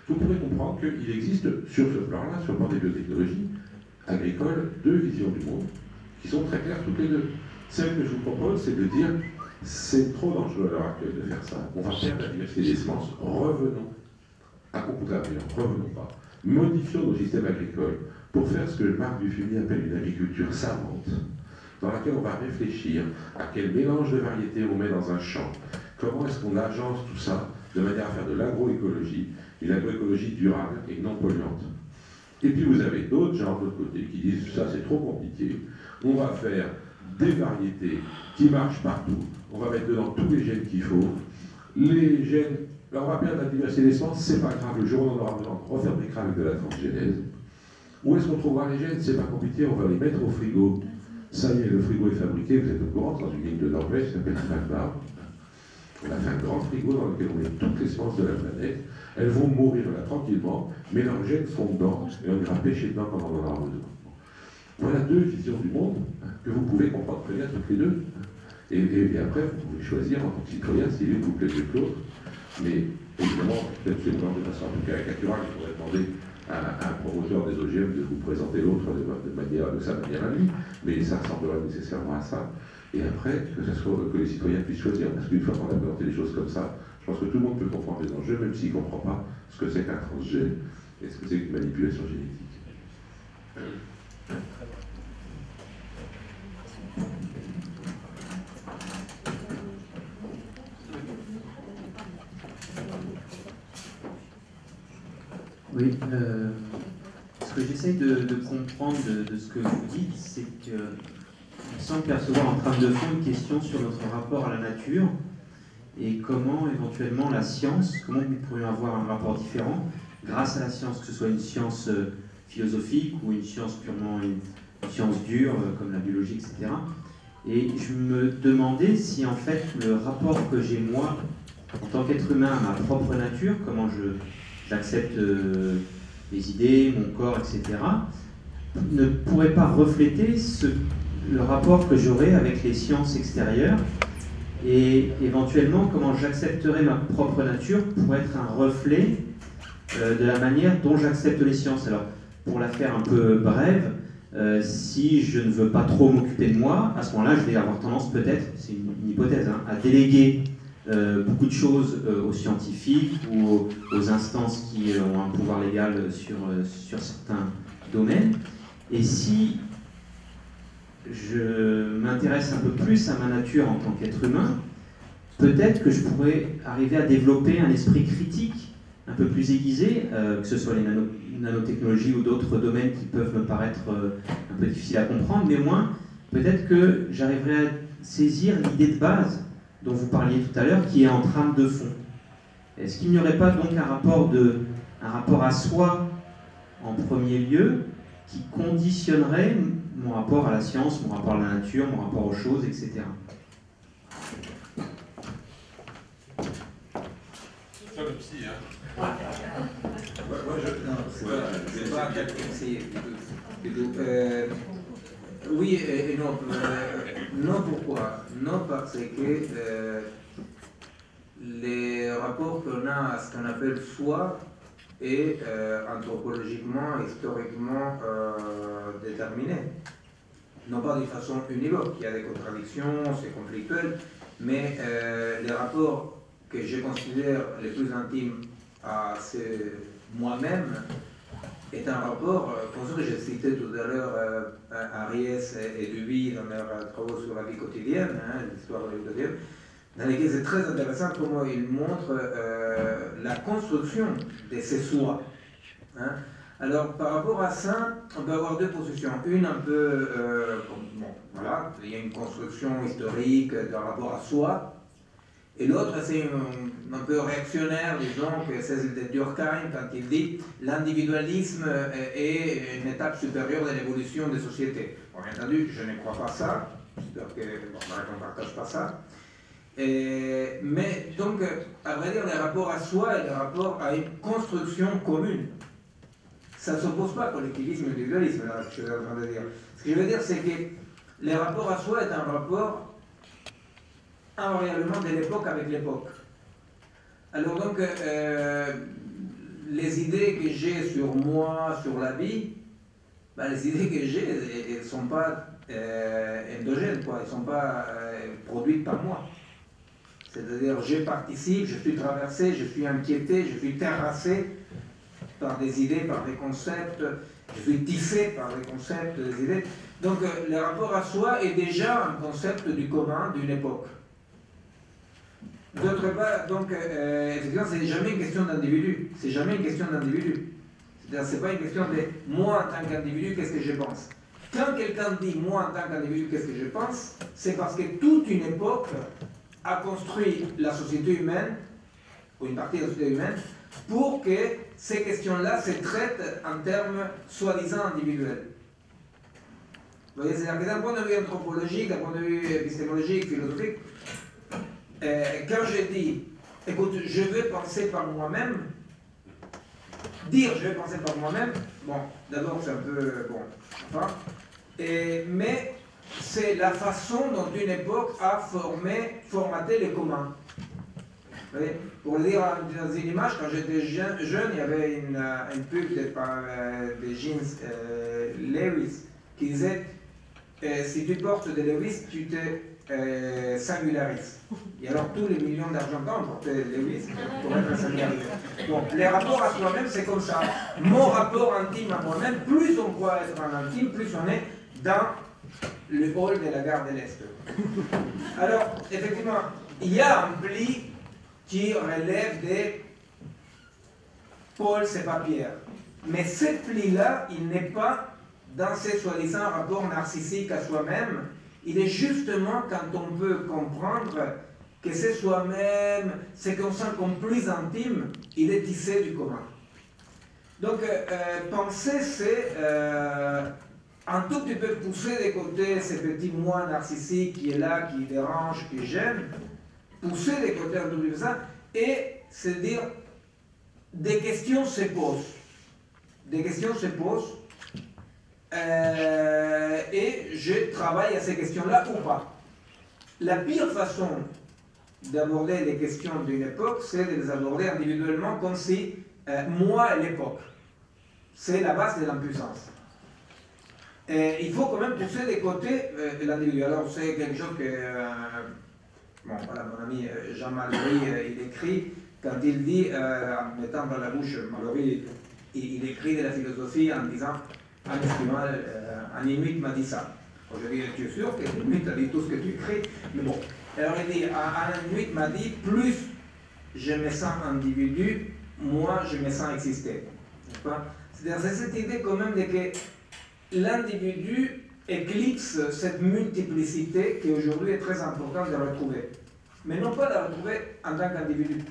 Vous pourrez comprendre qu'il existe sur ce plan-là, sur le plan des biotechnologies agricoles, deux visions du monde qui sont très claires toutes les deux. Celle que je vous propose, c'est de dire c'est trop dangereux à l'heure actuelle de faire ça. On va perdre la diversité des semences. Revenons À contrario, revenons pas. Modifions nos systèmes agricoles pour faire ce que Marc Dufumi appelle une agriculture savante, dans laquelle on va réfléchir à quel mélange de variétés on met dans un champ, comment est-ce qu'on agence tout ça de manière à faire de l'agroécologie, une agroécologie durable et non polluante. Et puis vous avez d'autres gens de l'autre côté qui disent ça c'est trop compliqué, on va faire des variétés qui marchent partout, on va mettre dedans tous les gènes qu'il faut, les gènes, alors on va perdre la diversité des semences, c'est pas grave, le jour où on en aura besoin, on refabriquera avec de la transgénèse. Où est-ce qu'on trouvera les gènes? C'est pas compliqué, on va les mettre au frigo. Ça y est, le frigo est fabriqué, vous êtes au courant, dans une ligne de Norvège qui s'appelle Svalbard. On a fait un grand frigo dans lequel on met toutes les semences de la planète. Elles vont mourir là tranquillement, mais leurs gènes sont dedans et on ira pêcher dedans quand on en aura besoin. Voilà deux visions du monde que vous pouvez comprendre très bien toutes les deux. Et après, vous pouvez choisir en tant que citoyen si l'une vous plaît mieux que l'autre. Mais évidemment, peut-être que de façon un peu caricaturale, il faudrait demander à un promoteur des OGM de vous présenter l'autre de sa manière à lui, mais ça ressemblera nécessairement à ça. Et après, que les citoyens puissent choisir, parce qu'une fois qu'on a présenté des choses comme ça, je pense que tout le monde peut comprendre les enjeux, même s'il ne comprend pas ce que c'est qu'un transgène et ce que c'est qu'une manipulation génétique. Oui, ce que j'essaye de comprendre de ce que vous dites, c'est que on semble percevoir en trame de fond une question sur notre rapport à la nature et comment éventuellement la science, comment nous pourrions avoir un rapport différent grâce à la science, que ce soit une science philosophique ou une science purement une science dure comme la biologie, etc. Et je me demandais si en fait le rapport que j'ai moi en tant qu'être humain à ma propre nature, comment j'accepte les idées, mon corps, etc., ne pourrait pas refléter le rapport que j'aurais avec les sciences extérieures et éventuellement comment j'accepterais ma propre nature pour être un reflet de la manière dont j'accepte les sciences. Alors, pour la faire un peu brève, si je ne veux pas trop m'occuper de moi, à ce moment-là, je vais avoir tendance peut-être, c'est une hypothèse, hein, à déléguer beaucoup de choses aux scientifiques ou aux instances qui ont un pouvoir légal sur certains domaines. Et si je m'intéresse un peu plus à ma nature en tant qu'être humain, peut-être que je pourrais arriver à développer un esprit critique un peu plus aiguisé, que ce soit les nanotechnologies ou d'autres domaines qui peuvent me paraître un peu difficiles à comprendre, mais au moins, peut-être que j'arriverai à saisir l'idée de base dont vous parliez tout à l'heure, qui est en trame de fond. Est-ce qu'il n'y aurait pas donc un rapport à soi en premier lieu qui conditionnerait mon rapport à la science, mon rapport à la nature, mon rapport aux choses, etc. C'est ça le psy, hein? C'est pas psy. Oui et non. Non, pourquoi? Non, parce que les rapports qu'on a à ce qu'on appelle soi est anthropologiquement, historiquement déterminé. Non pas de façon univoque, il y a des contradictions, c'est conflictuel, mais les rapports que je considère les plus intimes à moi-même est un rapport, pour ce que j'ai cité tout à l'heure Ariès et Duby dans leurs travaux sur la vie quotidienne, hein, l'histoire de la vie quotidienne, dans lesquels c'est très intéressant comment ils montrent la construction de ces soi. Hein. Alors, par rapport à ça, on peut avoir deux positions. Une un peu, bon, voilà, il y a une construction historique d'un rapport à soi, et l'autre, c'est un peu réactionnaire, disons, que c'est de Durkheim quand il dit l'individualisme est une étape supérieure de l'évolution des sociétés. Bon, bien entendu, je ne crois pas ça, j'espère qu'on ne partage pas ça. Mais donc, à vrai dire, le rapport à soi est le rapport à une construction commune. Ça ne s'oppose pas à collectivisme et individualisme, là, ce que je suis en train de dire. Ce que je veux dire, c'est que le rapport à soi est un rapport invariablement de l'époque avec l'époque. Alors donc, les idées que j'ai sur moi, sur la vie, ben, les idées que j'ai, elles ne sont pas endogènes, quoi. Elles ne sont pas produites par moi. C'est-à-dire, je participe, je suis traversé, je suis inquiété, je suis terrassé par des idées, par des concepts, je suis tissé par des concepts, des idées. Donc, le rapport à soi est déjà un concept du commun d'une époque. D'autre part, donc, effectivement, c'est jamais une question d'individu. C'est jamais une question d'individu. C'est-à-dire, c'est pas une question de moi en tant qu'individu, qu'est-ce que je pense. Quand quelqu'un dit moi en tant qu'individu, qu'est-ce que je pense, c'est parce que toute une époque a construit la société humaine, ou une partie de la société humaine, pour que ces questions-là se traitent en termes soi-disant individuels. Vous voyez, c'est-à-dire que d'un point de vue anthropologique, d'un point de vue épistémologique, philosophique, quand je dis, écoute, je veux penser par moi-même, dire je vais penser par moi-même, bon, d'abord c'est un peu, bon, enfin, mais c'est la façon dont une époque a formaté les communs. Vous voyez, pour le dire dans une image, quand j'étais jeune, il y avait une pub des jeans Levi's qui disait si tu portes des Levi's, tu te singularises. Et alors tous les millions d'Argentins ont porté des Levi's pour être singularisés. Bon, les rapports à soi-même, c'est comme ça. Mon rapport intime à moi-même, plus on croit être en intime, plus on est dans le hall de la gare de l'Est. Alors, effectivement, il y a un pli qui relève des Paul, c'est pas Pierre. Mais ce pli-là, il n'est pas dans ces soi-disant rapports narcissiques à soi-même. Il est justement quand on peut comprendre que c'est soi-même, c'est qu'on sent comme plus intime, il est tissé du commun. Donc, penser, c'est un tout petit peu pousser de côté ces petits moi narcissiques qui est là, qui dérange, qui gêne, pousser de côté un tout petit peu ça, et se dire, des questions se posent. Des questions se posent, et je travaille à ces questions-là ou pas. La pire façon d'aborder les questions d'une époque, c'est de les aborder individuellement comme si moi et l'époque. C'est la base de l'impuissance. Il faut quand même pousser des côtés l'individu. Alors c'est quelque chose que bon, voilà, mon ami Jean Mallory, il écrit, quand il dit, en mettant dans la bouche Mallory, il écrit de la philosophie en disant un Esquimal, un Inuit m'a dit ça. Bon, je dis, tu es sûr que l'Inuit a dit tout ce que tu écris? Mais bon, alors il dit, un Inuit m'a dit, plus je me sens individu, moins je me sens exister. C'est-à-dire, c'est cette idée quand même de que l'individu éclipse cette multiplicité qui aujourd'hui est très importante de retrouver. Mais non pas de la retrouver en tant qu'individu.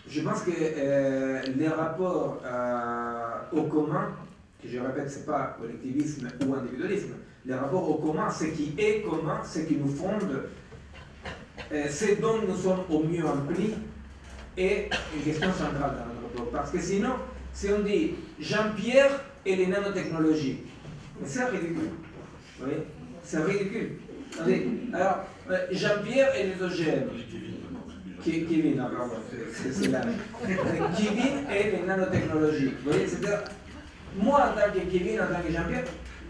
Je pense que les rapports au commun, que je répète, ce n'est pas collectivisme ou individualisme, les rapports au commun, ce qui est commun, ce qui nous fonde, ce dont nous sommes au mieux emplis, est une question centrale dans notre rapport. Parce que sinon, si on dit Jean-Pierre et les nanotechnologies, mais c'est ridicule. Vous voyez? C'est ridicule. Attendez, alors, Jean-Pierre et les OGM. Kevin, non, pardon, c'est là. Kevin et les nanotechnologies. Vous voyez, c'est-à-dire, moi en tant que Kevin, en tant que Jean-Pierre,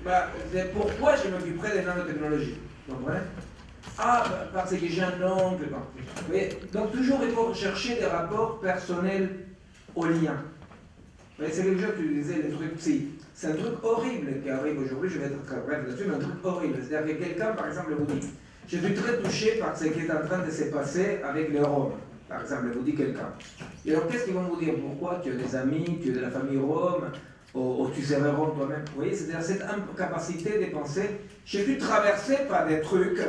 bah, c'est pourquoi je m'occuperai des nanotechnologies. Vous comprenez? Ah, bah, parce que j'ai un oncle. Bon. Vous voyez? Donc toujours il faut chercher des rapports personnels aux liens. C'est quelque chose que tu disais, les trucs psy. C'est un truc horrible qui arrive aujourd'hui, je vais être très bref là-dessus, mais un truc horrible. C'est-à-dire que quelqu'un, par exemple, vous dit, je suis très touché par ce qui est en train de se passer avec les Roms. Par exemple, vous dit quelqu'un. Et alors, qu'est-ce qu'ils vont vous dire? Pourquoi tu as des amis, tu es de la famille Rome, ou tu serais Rome toi-même? Vous voyez, c'est-à-dire cette incapacité de penser, je suis traversé par des trucs,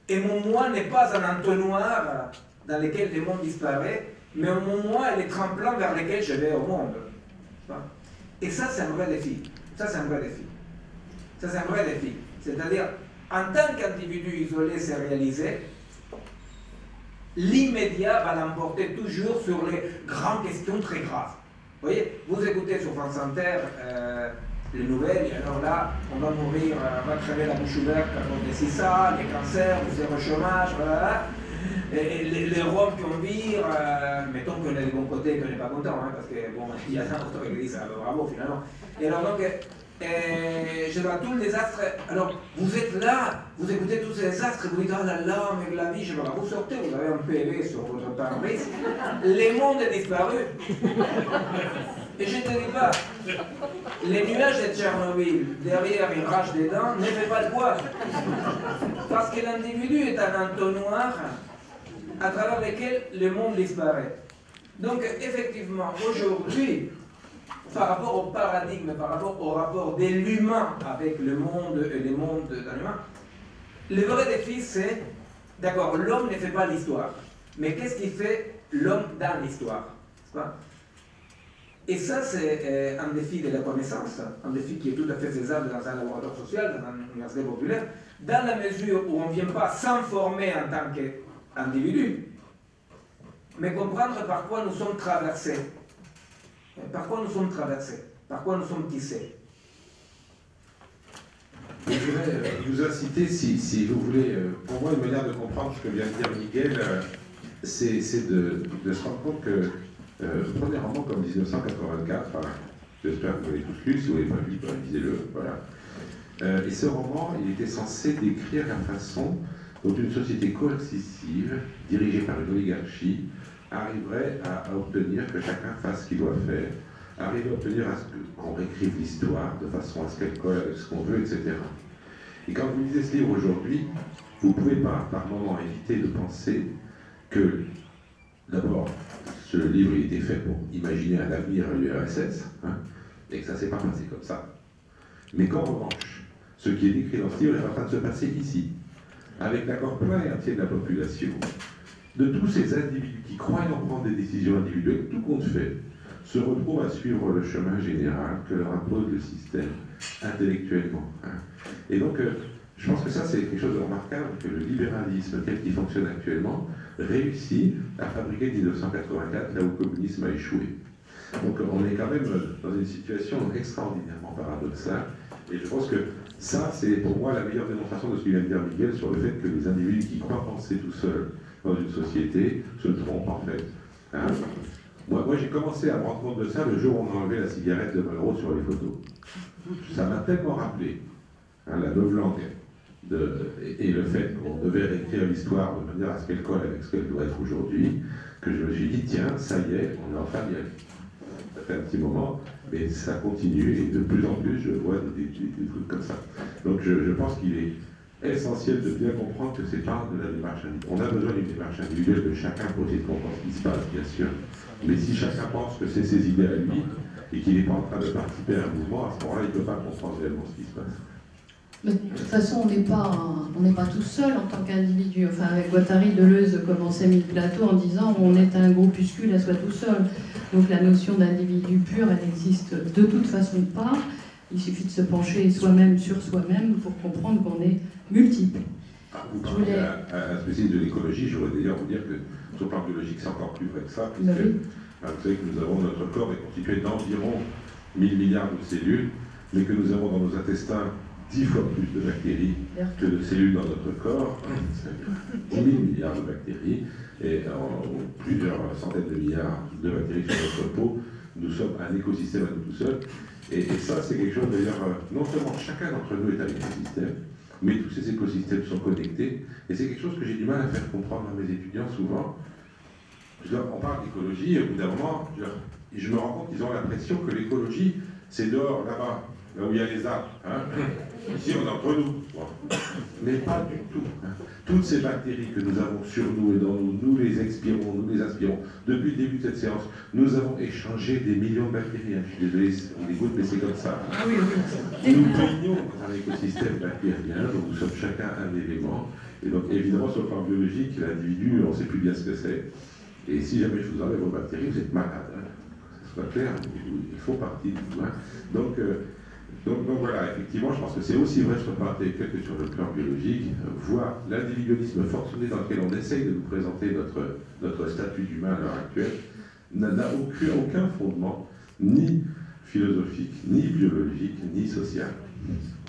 et mon moi n'est pas un entonnoir dans lequel le monde disparaît, mais mon moi est le tremplin vers lequel je vais au monde. Et ça, c'est un vrai défi. Ça, c'est un vrai défi. Ça, c'est un vrai défi. C'est-à-dire, en tant qu'individu isolé, c'est réalisé, l'immédiat va l'emporter toujours sur les grandes questions très graves. Vous voyez, vous écoutez sur France Inter les nouvelles, et alors là, on va mourir, on va crever la bouche ouverte à cause de ça, les cancers, le zéro chômage, voilà. Et les Roms qui ont vire, mettons qu'on est des bons côtés et qu'on n'est pas content, hein, parce que bon, il y a d'autres qui disent ah, bravo finalement. Et alors donc, Et je vois tout le désastre. Alors, vous êtes là, vous écoutez tous ces désastres, vous dites, oh là là, mais la vie, je vois, vous sortez, vous avez un PV sur votre pare-brise, le monde est disparu. Et je ne te dis pas, les nuages de Tchernobyl, derrière il rage des dents, ne fait pas de quoi. Parce que l'individu est un entonnoir à travers lequel le monde disparaît. Donc, effectivement, aujourd'hui, par rapport au paradigme, par rapport au rapport de l'humain avec le monde et le monde d'un humain, le vrai défi, c'est, d'accord, l'homme ne fait pas l'histoire, mais qu'est-ce qui fait l'homme dans l'histoire? Et ça, c'est un défi de la connaissance, un défi qui est tout à fait faisable dans un laboratoire social, dans une université populaire, dans la mesure où on ne vient pas s'informer en tant qu'individu, mais comprendre par quoi nous sommes traversés. Par quoi nous sommes traversés? Par quoi nous sommes tissés? Je voudrais vous inciter, si vous voulez, pour moi, une manière de comprendre ce que vient de dire Miguel, c'est de se rendre compte que, prenez un roman comme 1984, enfin, j'espère que vous l'avez tous lu, si vous ne l'avez pas lu, lisez-le, voilà. Et ce roman, il était censé décrire la façon dont une société coercitive, dirigée par une oligarchie, arriverait à obtenir que chacun fasse ce qu'il doit faire, arriver à obtenir à ce qu'on réécrive l'histoire de façon à ce qu'elle colle avec ce qu'on veut, etc. Et quand vous lisez ce livre aujourd'hui, vous ne pouvez pas, par moment, éviter de penser que, d'abord, ce livre il était fait pour imaginer un avenir à l'URSS, hein, et que ça ne s'est pas passé comme ça. Mais qu'en revanche, ce qui est décrit dans ce livre est en train de se passer ici, avec l'accord plein et entier de la population, de tous ces individus qui, croyant prendre des décisions individuelles, tout compte fait, se retrouvent à suivre le chemin général que leur impose le système, intellectuellement. Hein. Et donc, je pense que ça, c'est quelque chose de remarquable, que le libéralisme tel qu'il fonctionne actuellement réussit à fabriquer 1984 là où le communisme a échoué. Donc, on est quand même dans une situation extraordinairement paradoxale, et je pense que ça, c'est pour moi la meilleure démonstration de ce que vient de dire Miguel sur le fait que les individus qui croient penser tout seuls dans une société se trompent en fait. Hein. Moi j'ai commencé à me rendre compte de ça le jour où on a enlevé la cigarette de Malraux sur les photos. Ça m'a tellement rappelé hein, la novlangue et le fait qu'on devait réécrire l'histoire de manière à ce qu'elle colle avec ce qu'elle doit être aujourd'hui, que je me suis dit, tiens, ça y est, on est en train d'y aller. Ça fait un petit moment, mais ça continue, et de plus en plus, je vois des trucs comme ça. Donc je pense qu'il est essentiel de bien comprendre que c'est pas de la démarche individuelle. On a besoin d'une démarche individuelle de chacun pour essayer de comprendre ce qui se passe, bien sûr. Mais si chacun pense que c'est ses idées à lui, et qu'il n'est pas en train de participer à un mouvement, à ce moment-là, il ne peut pas comprendre réellement ce qui se passe. Mais de toute façon, on n'est pas tout seul en tant qu'individu. Enfin, avec Guattari, Deleuze commençait Mille Plateaux en disant on est un groupuscule à soi tout seul. Donc la notion d'individu pur, elle n'existe de toute façon pas. Il suffit de se pencher soi-même sur soi-même pour comprendre qu'on est multiple. Vous parlez à un spécialiste de l'écologie, je voudrais d'ailleurs vous dire que sur le plan biologique, c'est encore plus vrai que ça, puisque oui. Vous savez que nous avons, notre corps est constitué d'environ 1000 milliards de cellules, mais que nous avons dans nos intestins 10 fois plus de bactéries que de cellules dans notre corps, c'est-à-dire 10 000 milliards de bactéries, et plusieurs centaines de milliards de bactéries sur notre peau. Nous sommes un écosystème à nous tout seuls. Et ça, c'est quelque chose d'ailleurs, non seulement chacun d'entre nous est un écosystème, mais tous ces écosystèmes sont connectés. Et c'est quelque chose que j'ai du mal à faire comprendre à mes étudiants souvent. On parle d'écologie, et au bout d'un moment, je me rends compte qu'ils ont l'impression que l'écologie, c'est dehors, là-bas, là où il y a les arbres. Hein. Ici, on est entre nous. Bon. Mais pas du tout. Hein. Toutes ces bactéries que nous avons sur nous et dans nous, nous les expirons, nous les aspirons. Depuis le début de cette séance, nous avons échangé des millions de bactéries. Hein. Je suis désolé, on écoute, mais c'est comme ça. Nous baignons dans un écosystème bactérien, donc nous sommes chacun un élément. Et donc, évidemment, sur le plan biologique, l'individu, on ne sait plus bien ce que c'est. Et si jamais je vous enlève vos bactéries, vous êtes malade. Hein. Que ce soit clair, il faut partie du tout. Hein. Donc voilà, effectivement, je pense que c'est aussi vrai sur le plan intellectuel que sur le plan biologique. Voir l'individualisme forcené dans lequel on essaye de nous présenter notre statut d'humain à l'heure actuelle n'a aucun fondement, ni philosophique, ni biologique, ni social.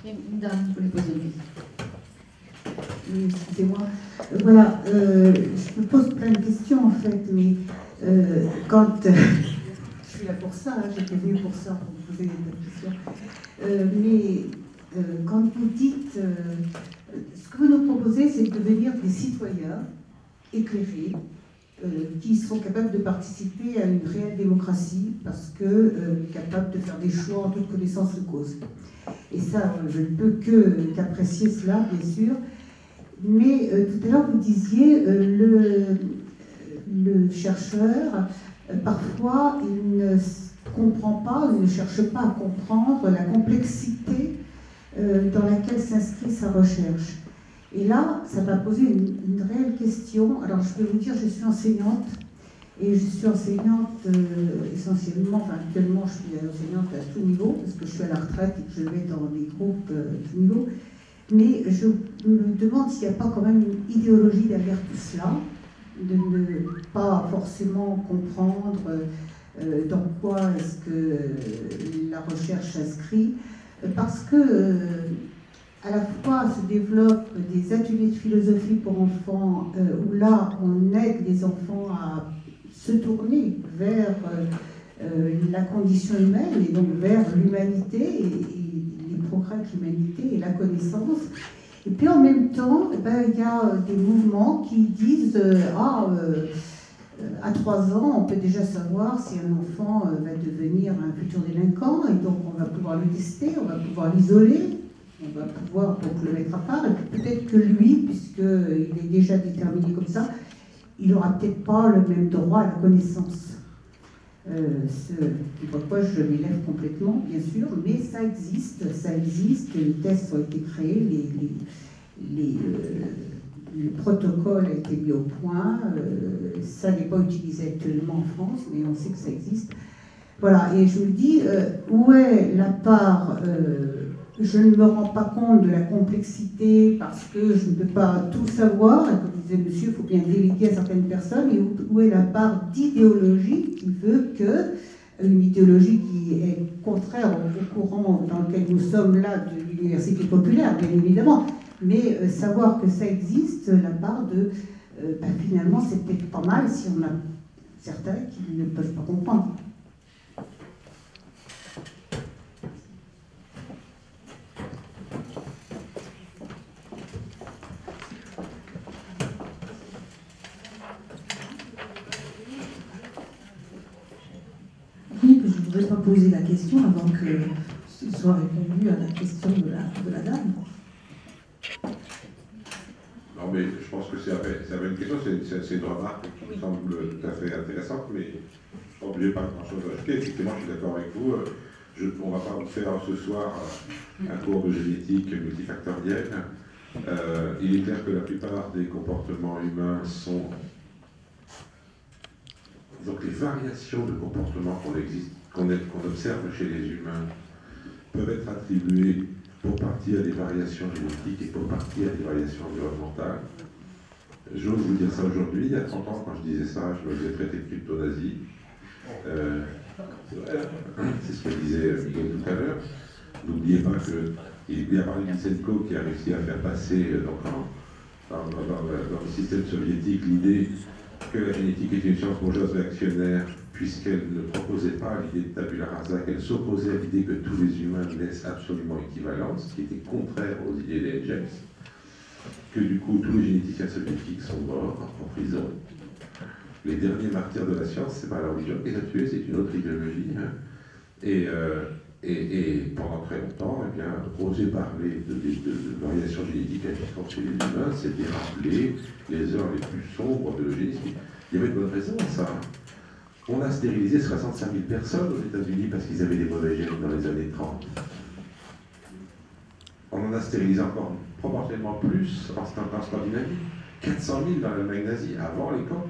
Une dame, vous voulez poser une question. Oui, excusez-moi. Voilà, je me pose plein de questions en fait, mais quand je suis là pour ça, hein, j'étais venue pour ça, pour poser des questions. Mais quand vous dites, ce que vous nous proposez, c'est de devenir des citoyens éclairés, qui sont capables de participer à une réelle démocratie, parce que capables de faire des choix en toute connaissance de cause. Et ça, je ne peux qu'apprécier cela, bien sûr. Mais tout à l'heure, vous disiez, le chercheur, parfois, il ne comprend pas, il ne cherche pas à comprendre la complexité dans laquelle s'inscrit sa recherche. Et là, ça m'a posé une réelle question. Alors, je peux vous dire, je suis enseignante, et je suis enseignante essentiellement, enfin, actuellement, je suis enseignante à tout niveau, parce que je suis à la retraite et que je vais dans des groupes de tout niveau. Mais je me demande s'il n'y a pas quand même une idéologie derrière tout cela, de ne pas forcément comprendre dans quoi est-ce que la recherche s'inscrit, parce que à la fois se développent des ateliers de philosophie pour enfants, où là on aide les enfants à se tourner vers la condition humaine et donc vers l'humanité et les progrès de l'humanité et la connaissance. Et puis en même temps, il y a des mouvements qui disent à 3 ans, on peut déjà savoir si un enfant va devenir un futur délinquant, et donc on va pouvoir le tester, on va pouvoir l'isoler, on va pouvoir donc le mettre à part, et puis peut-être que lui, puisqu'il est déjà déterminé comme ça, il n'aura peut-être pas le même droit à la connaissance. Pourquoi je m'élève complètement, bien sûr, mais ça existe, les tests ont été créés, le protocole a été mis au point, ça n'est pas utilisé actuellement en France, mais on sait que ça existe. Voilà, et je me dis, où est la part, je ne me rends pas compte de la complexité parce que je ne peux pas tout savoir, et comme disait monsieur, il faut bien déléguer à certaines personnes, et où est la part d'idéologie qui veut que, une idéologie qui est contraire au courant dans lequel nous sommes là de l'université populaire, bien évidemment, mais savoir que ça existe, la part de, finalement, c'est peut-être pas mal si on a certains qui ne peuvent pas comprendre. Oui, je ne voudrais pas poser la question avant que ce soit répondu à la question de la dame. Non, mais je pense que c'est une question, c'est une remarque qui me semble tout à fait intéressante, mais je crois que je n'ai pas grand-chose à ajouter. Effectivement, je suis d'accord avec vous. On ne va pas vous faire ce soir un cours de génétique multifactorielle. Il est clair que la plupart des comportements humains sont... Donc les variations de comportement qu'on observe chez les humains peuvent être attribuées pour partie à des variations génétiques et pour partie à des variations environnementales. J'ose vous dire ça aujourd'hui. Il y a 30 ans, quand je disais ça, je me faisais traiter de crypto-nazi. C'est ce que disait Miguel tout à l'heure. N'oubliez pas qu'il y a parlé d'Ilsenko qui a réussi à faire passer dans le système soviétique l'idée que la génétique était une science bourgeoise réactionnaire, puisqu'elle ne proposait pas l'idée de tabula rasa, qu'elle s'opposait à l'idée que tous les humains naissent absolument équivalents, ce qui était contraire aux idées des James, que du coup tous les généticiens soviétiques sont morts en prison. Les derniers martyrs de la science, c'est pas la religion qui les a tués, c'est une autre idéologie. Hein. Et pendant très longtemps, eh bien, oser parler de variations génétiques existantes chez les humains, c'était rappeler les heures les plus sombres de l'eugénisme. Il y avait de bonnes raisons à ça. On a stérilisé 65 000 personnes aux États-Unis parce qu'ils avaient des mauvais gènes dans les années 30. On en a stérilisé encore proportionnellement plus en Scandinavie. 400 000 dans l'Allemagne nazie, avant les camps.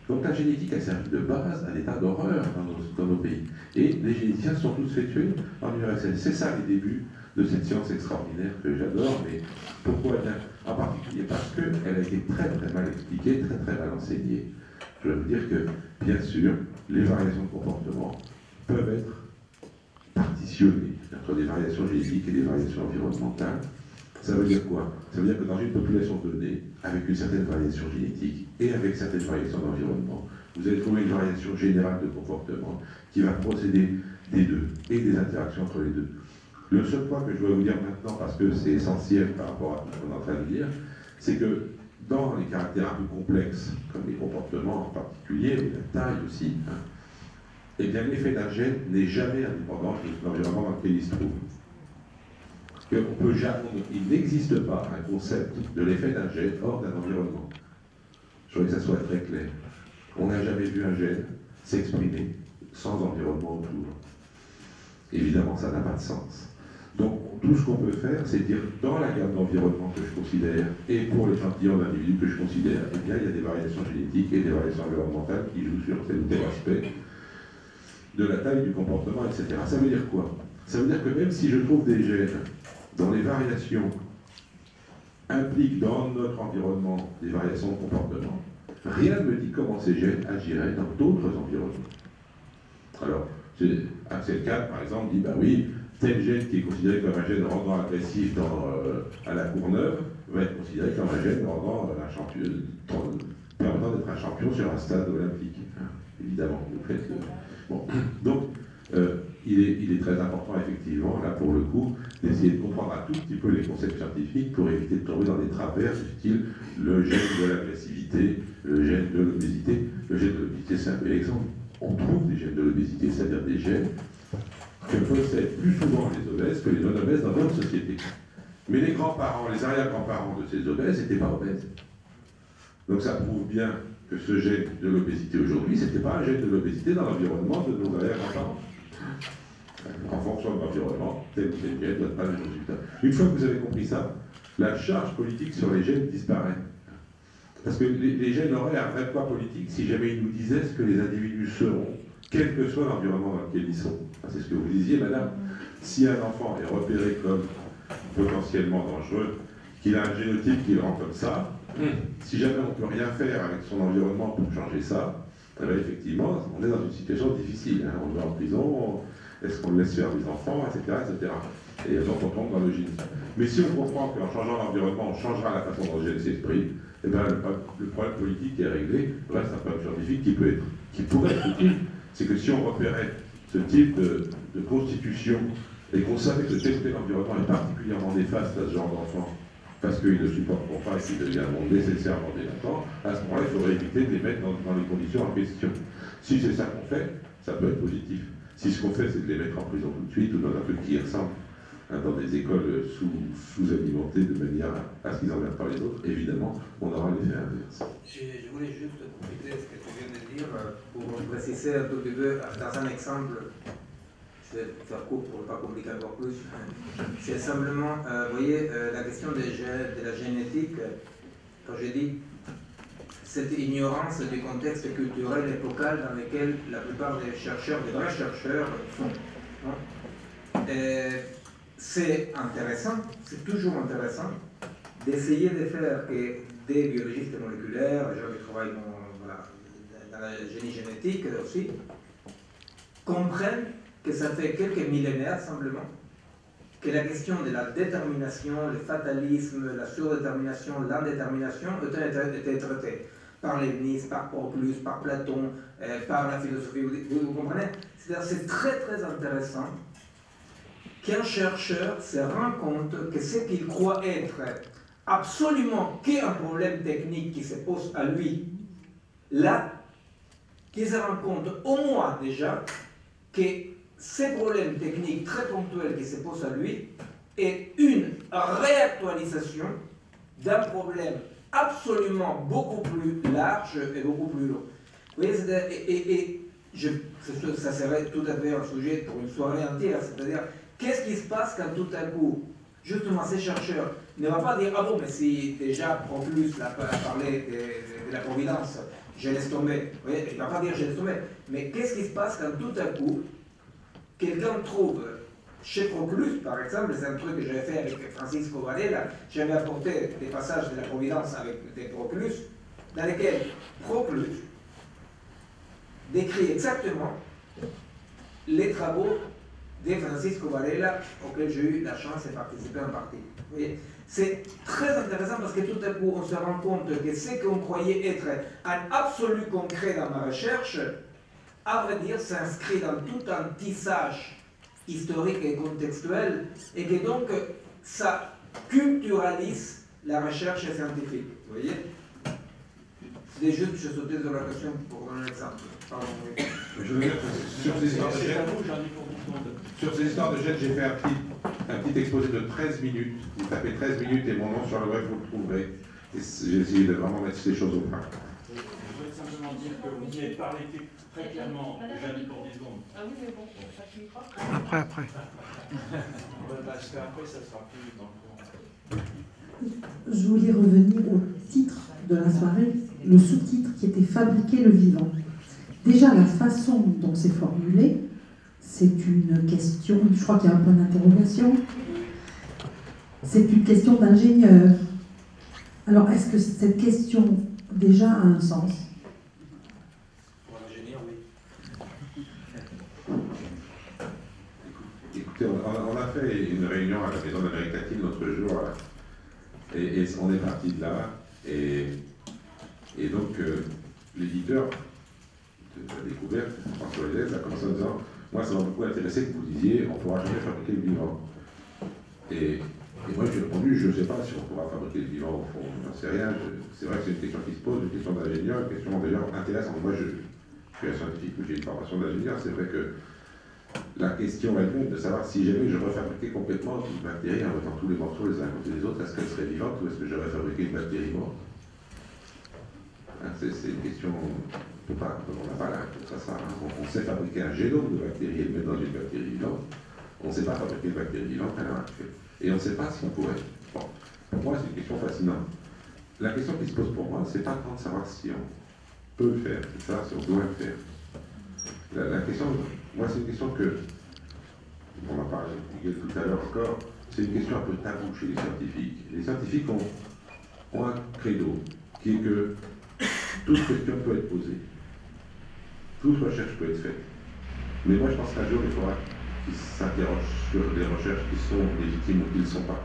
Donc la génétique a servi de base à l'état d'horreur dans nos pays. Et les généticiens sont tous fait tuer en URSS. C'est ça les débuts de cette science extraordinaire que j'adore. Mais pourquoi bien? En particulier parce qu'elle a été très très mal expliquée, très très mal enseignée. Je veux dire que, bien sûr, les variations de comportement peuvent être partitionnées entre des variations génétiques et des variations environnementales. Ça veut dire quoi? Ça veut dire que dans une population donnée, avec une certaine variation génétique et avec certaines variations d'environnement, vous allez trouver une variation générale de comportement qui va procéder des deux et des interactions entre les deux. Le seul point que je dois vous dire maintenant, parce que c'est essentiel par rapport à ce qu'on est en train de dire, c'est que dans les caractères un peu complexes, comme les comportements en particulier, mais la taille aussi, hein, eh bien l'effet d'un gène n'est jamais indépendant de l'environnement dans lequel il se trouve. Il n'existe pas un concept de l'effet d'un gène hors d'un environnement. Je voudrais que ça soit très clair. On n'a jamais vu un gène s'exprimer sans environnement autour. Évidemment, ça n'a pas de sens. Donc, tout ce qu'on peut faire, c'est dire, dans la gamme d'environnements que je considère, et pour l'échantillon d'individus que je considère, eh bien, il y a des variations génétiques et des variations environnementales qui jouent sur tel ou tel aspect de la taille, du comportement, etc. Ça veut dire quoi? Ça veut dire que même si je trouve des gènes dont les variations impliquent dans notre environnement des variations de comportement, rien ne me dit comment ces gènes agiraient dans d'autres environnements. Alors, Axel Kahn, par exemple, dit, bah oui, tel gène qui est considéré comme un gène rendant agressif à la Courneuve va être considéré comme un gène rendant permettant d'être un champion sur un stade olympique. Hein, évidemment, vous faites bon. Donc, il est très important, effectivement, là pour le coup, d'essayer de comprendre un tout petit peu les concepts scientifiques pour éviter de tomber dans des travers du style le gène de l'agressivité, le gène de l'obésité. Le gène de l'obésité, c'est un bel exemple. On trouve des gènes de l'obésité, c'est-à-dire des gènes que possèdent plus souvent les obèses que les non-obèses dans notre société. Mais les grands-parents, les arrière-grands-parents de ces obèses n'étaient pas obèses. Donc ça prouve bien que ce gène de l'obésité aujourd'hui, ce n'était pas un gène de l'obésité dans l'environnement de nos arrière-grands-parents. En fonction de l'environnement, tel ou tel gène donne pas le même résultat. Une fois que vous avez compris ça, la charge politique sur les gènes disparaît. Parce que les gènes auraient un vrai poids politique si jamais ils nous disaient ce que les individus seront, quel que soit l'environnement dans lequel ils sont. C'est ce que vous disiez, madame. Si un enfant est repéré comme potentiellement dangereux, qu'il a un génotype qui le rend comme ça, si jamais on ne peut rien faire avec son environnement pour changer ça, eh bien, effectivement, on est dans une situation difficile. Hein. On va en prison, est-ce qu'on laisse faire des enfants, etc., etc. Et donc on tombe dans le génie. Mais si on comprend qu'en changeant l'environnement, on changera la façon dont le gène s'exprime, eh bien, le problème politique est réglé. Reste un problème scientifique qui pourrait être utile. C'est que si on repérait ce type de constitution et qu'on savait que tel ou tel environnement est particulièrement néfaste à ce genre d'enfant, parce qu'ils ne supporteront pas et qu'il devient nécessairement délinquant, à ce moment-là, il faudrait éviter de les mettre dans les conditions en question. Si c'est ça qu'on fait, ça peut être positif. Si ce qu'on fait, c'est de les mettre en prison tout de suite ou dans un truc qui ressemble, hein, dans des écoles sous-alimentées de manière à ce qu'ils n'emmerdent pas les autres, évidemment, on aura l'effet inverse. Je voulais juste compléter ce que tu viens de dire pour préciser un tout petit peu, dans un exemple. Je vais faire court pour ne pas compliquer encore plus. C'est simplement, vous voyez, la question de la génétique, quand j'ai dit cette ignorance du contexte culturel et local dans lequel la plupart des chercheurs, des vrais chercheurs, sont. C'est intéressant, c'est toujours intéressant d'essayer de faire que des biologistes moléculaires, des gens qui travaillent dans la génie génétique aussi, comprennent que ça fait quelques millénaires simplement, que la question de la détermination, le fatalisme, la surdétermination, l'indétermination était traitée par Leibniz, par Proclus, par Platon, par la philosophie, vous comprenez? C'est-à-dire c'est très très intéressant qu'un chercheur se rend compte que ce qu'il croit être absolument qu'un problème technique qui se pose à lui, là, qu'il se rend compte au moins déjà que ces problèmes techniques très ponctuels qui se posent à lui est une réactualisation d'un problème absolument beaucoup plus large et beaucoup plus long. Vous voyez, ça serait tout à fait un sujet pour une soirée entière, c'est-à-dire qu'est-ce qui se passe quand tout à coup, justement, ces chercheurs ne vont pas dire « Ah bon, mais si déjà Proclus a parlé de la providence, je laisse tomber. » Vous voyez, il ne va pas dire « je laisse tomber ». Mais qu'est-ce qui se passe quand tout à coup, quelqu'un trouve, chez Proclus par exemple, c'est un truc que j'avais fait avec Francisco Varela, j'avais apporté des passages de la providence avec des Proclus, dans lesquels Proclus décrit exactement les travaux de Francisco Varela, auxquels j'ai eu la chance de participer en partie. C'est très intéressant parce que tout à coup, on se rend compte que ce qu'on croyait être un absolu concret dans ma recherche à vrai dire, s'inscrit dans tout un tissage historique et contextuel, et que donc ça culturalise la recherche scientifique. Vous voyez? C'est juste, je sautais sur la question pour donner un exemple. Pardon, oui. Je veux dire, sur ces histoires de gènes, j'ai fait un petit exposé de 13 minutes. Vous tapez 13 minutes et mon nom sur le web, vous le trouverez. Et j'ai essayé de vraiment mettre ces choses au point. Je voudrais simplement dire que vous venez de parler très clairement, Jeanne, pour 10 secondes. Ah oui, mais bon, ça finit pas. Après. Parce qu'après, ça sera plus dans le courant. Je voulais revenir au titre de la soirée, le sous-titre qui était Fabriquer le vivant. Déjà, la façon dont c'est formulé, c'est une question, je crois qu'il y a un point d'interrogation, c'est une question d'ingénieur. Alors, est-ce que cette question, déjà, a un sens? Pour l'ingénieur, oui. Écoutez, on a fait une réunion à la Maison d'Amérique latine l'autre jour, et on est parti de là, et donc l'éditeur de la découverte, François Hélène, a commencé en disant « Moi, ça m'a beaucoup intéressé que vous disiez, on ne pourra jamais fabriquer le vivant. » Et moi, j'ai répondu, je ne sais pas si on pourra fabriquer le vivant, au fond, j'en sais rien. C'est vrai que c'est une question qui se pose, une question d'ingénieur, une question d'ailleurs intéressante. Moi, je suis un scientifique, mais j'ai une formation d'ingénieur. C'est vrai que la question elle-même de savoir si jamais je refabriquais complètement une bactérie en mettant tous les morceaux les uns à côté des autres, est-ce qu'elle serait vivante ou est-ce que j'aurais fabriqué une bactérie morte? C'est une question, on n'a pas la réponse à ça. On sait fabriquer un génome de bactéries et le mettre dans une bactérie vivante. On ne sait pas fabriquer une bactérie vivante à l'heure actuelle. Et on ne sait pas si on pourrait. Bon, pour moi, c'est une question fascinante. La question qui se pose pour moi, c'est pas tant de savoir si on peut le faire, c'est savoir si on doit le faire. La question, moi, c'est une question que, on en parlait tout à l'heure encore, c'est une question un peu taboue chez les scientifiques. Les scientifiques ont un credo qui est que toute question peut être posée, toute recherche peut être faite. Mais moi, je pense qu'un jour, il faudra qu'ils s'interrogent sur des recherches qui sont légitimes ou qui ne le sont pas.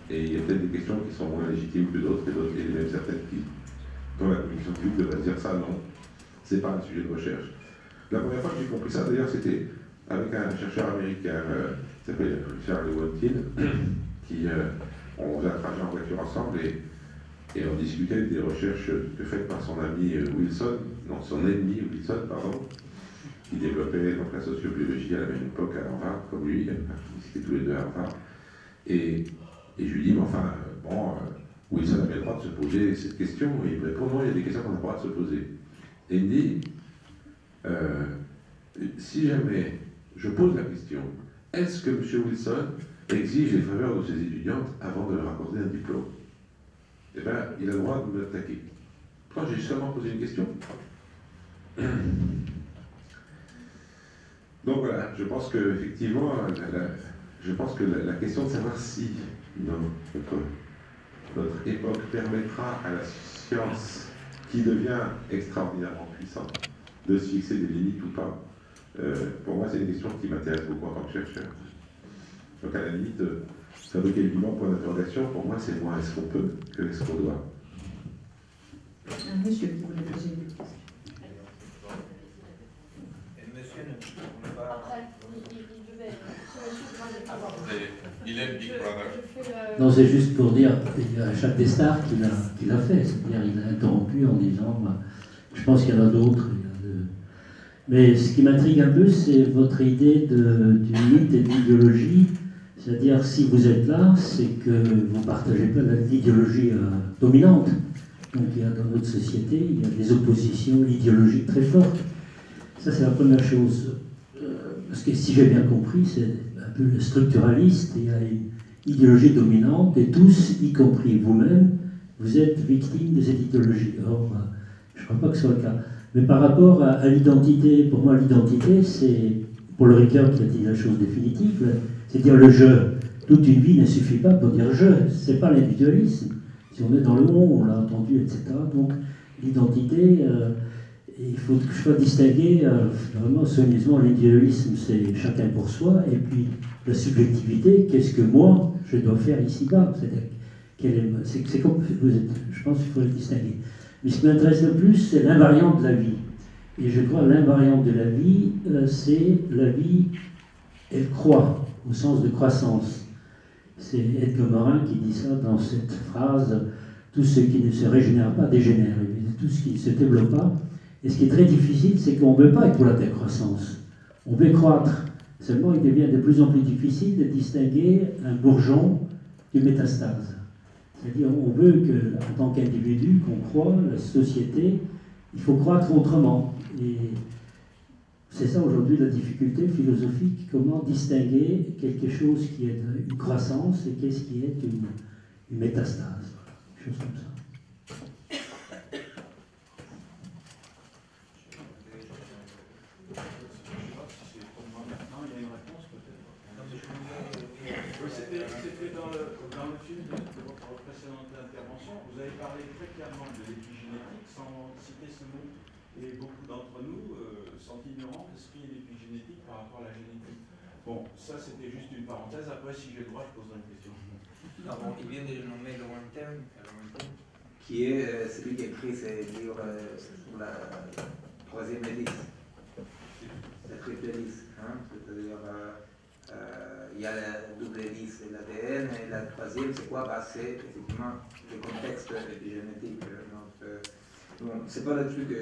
Et il y a peut-être des questions qui sont moins légitimes que d'autres, et même certaines dont la commission scientifique devrait dire ça, non, c'est pas un sujet de recherche. La première fois que j'ai compris ça, d'ailleurs, c'était avec un chercheur américain qui s'appelle Charles Wontin, qui on faisait un trajet en voiture ensemble et on discutait des recherches faites par son ami Wilson, non, son ennemi Wilson, pardon, qui développait donc la sociobiologie à la même époque à Harvard, comme lui, ils étaient tous les deux à Harvard. Et je lui dis, mais enfin, Wilson avait le droit de se poser cette question, et il me répond, non, il y a des questions qu'on n'a pas le droit de se poser. Et il me dit, si jamais je pose la question, est-ce que M. Wilson exige les faveurs de ses étudiantes avant de leur accorder un diplôme? Eh bien, il a le droit de m'attaquer. Pourquoi j'ai seulement posé une question? Donc voilà, je pense que effectivement, la question de savoir si notre époque permettra à la science, qui devient extraordinairement puissante, de se fixer des limites ou pas, pour moi c'est une question qui m'intéresse beaucoup en tant que chercheur. Donc à la limite, fabriquer le vivant, point d'interrogation, pour moi c'est moins est-ce qu'on peut que est-ce qu'on doit. Un monsieur qui voulait poser une question. Il aime Big Brother. Non, c'est juste pour dire à chaque des stars qu'il a fait. C'est-à-dire il a interrompu en disant je pense qu'il y en a d'autres. Mais ce qui m'intrigue un peu, c'est votre idée du mythe et de l'idéologie. C'est-à-dire, si vous êtes là, c'est que vous ne partagez pas l'idéologie dominante. Donc, il y a dans notre société, il y a des oppositions idéologiques très fortes. Ça, c'est la première chose. Parce que si j'ai bien compris, c'est un peu le structuraliste. Il y a une idéologie dominante et tous, y compris vous-même, vous êtes victime de cette idéologie. Or, je ne crois pas que ce soit le cas. Mais par rapport à l'identité, pour moi, l'identité, c'est, pour le Ricoeur qui a dit la chose définitive, c'est dire le je. Toute une vie ne suffit pas pour dire je. C'est pas l'individualisme. Si on est dans le on l'a entendu, etc. Donc, l'identité, il faut que je sois distingué, vraiment, soigneusement, l'individualisme, c'est chacun pour soi, et puis la subjectivité, qu'est-ce que moi, je dois faire ici-bas? C'est comme vous êtes, je pense qu'il faut le distinguer. Mais ce qui m'intéresse le plus, c'est l'invariant de la vie. Et je crois que l'invariante de la vie, c'est la vie, elle croît, au sens de croissance. C'est Edgar Morin qui dit ça dans cette phrase, tout ce qui ne se régénère pas dégénère, tout ce qui ne se développe pas. Et ce qui est très difficile, c'est qu'on ne veut pas écouter la croissance. On veut croître. Seulement, il devient de plus en plus difficile de distinguer un bourgeon du métastase. C'est-à-dire, on veut que, en tant qu'individu, qu'on croît, la société, il faut croître autrement. Et c'est ça aujourd'hui la difficulté philosophique, comment distinguer quelque chose qui est une croissance et qu'est-ce qui est une métastase. Quelque chose comme ça. C'était dans le film de votre précédente intervention, vous avez parlé très clairement de l'épigénétique sans citer ce mot. Et beaucoup d'entre nous sont ignorants de ce qu'est l'épigénétique par rapport à la génétique. Bon, ça c'était juste une parenthèse. Après, si j'ai le droit, je poserai une question. Non, bon, il vient de le nommer Lointain, qui est celui qui a écrit ses livres sur la troisième hélice, la triple hélice. Hein, c'est-à-dire, il y a la double hélice et l'ADN, et la troisième, c'est quoi? Bah, c'est effectivement le contexte épigénétique. Bon, c'est pas là-dessus que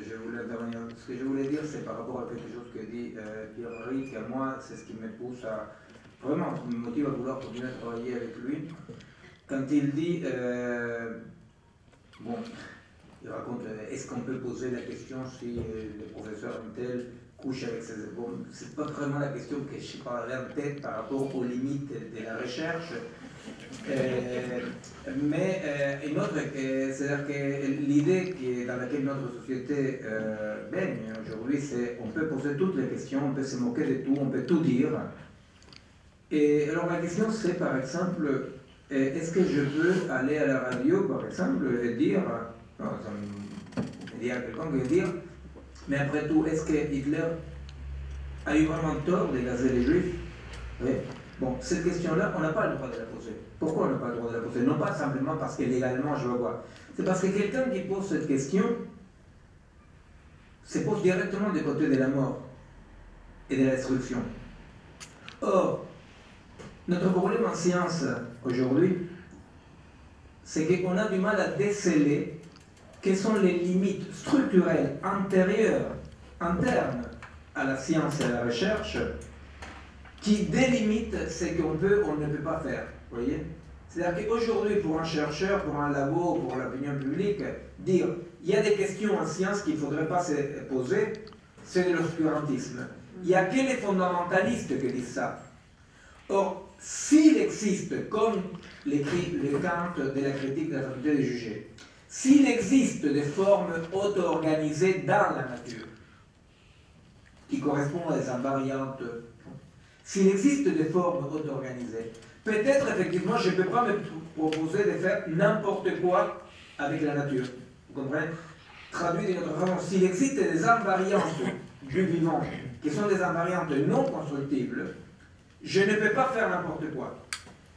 je voulais intervenir. Ce que je voulais dire, c'est par rapport à quelque chose que dit Pierre-Henri, qu'à moi, c'est ce qui me pousse à vraiment, me motive à vouloir continuer à travailler avec lui. Quand il dit, bon, il raconte, est-ce qu'on peut poser la question si le professeur Intel couche avec ses épaules? C'est pas vraiment la question que je parlerai en tête par rapport aux limites de la recherche. Mais une autre, c'est-à-dire que l'idée dans laquelle notre société baigne aujourd'hui, c'est on peut poser toutes les questions, on peut se moquer de tout, on peut tout dire. Et alors la question c'est par exemple, est-ce que je peux aller à la radio par exemple et dire, non, il y a quelqu'un qui veut dire, mais après tout, est-ce que Hitler a eu vraiment tort de gazer les juifs? Oui. Bon, cette question-là, on n'a pas le droit de la poser. Pourquoi on n'a pas le droit de la poser? Non pas simplement parce que légalement je vois quoi. C'est parce que quelqu'un qui pose cette question se pose directement du côté de la mort et de la destruction. Or, notre problème en science aujourd'hui, c'est qu'on a du mal à déceler quelles sont les limites structurelles antérieures, internes à la science et à la recherche, qui délimitent ce qu'on peut ou ne peut pas faire. Vous voyez? C'est-à-dire qu'aujourd'hui, pour un chercheur, pour un labo, pour l'opinion publique, dire il y a des questions en science qu'il ne faudrait pas se poser, c'est de l'obscurantisme. Il n'y a que les fondamentalistes qui disent ça. Or, s'il existe, comme l'écrit le Kant de la critique de la faculté de juger, s'il existe des formes auto-organisées dans la nature, qui correspondent à des invariantes, s'il existe des formes auto-organisées, peut-être effectivement je ne peux pas me proposer de faire n'importe quoi avec la nature. Vous comprenez? Traduit d'une autre façon, s'il existe des invariantes du vivant, qui sont des invariantes non constructibles, je ne peux pas faire n'importe quoi.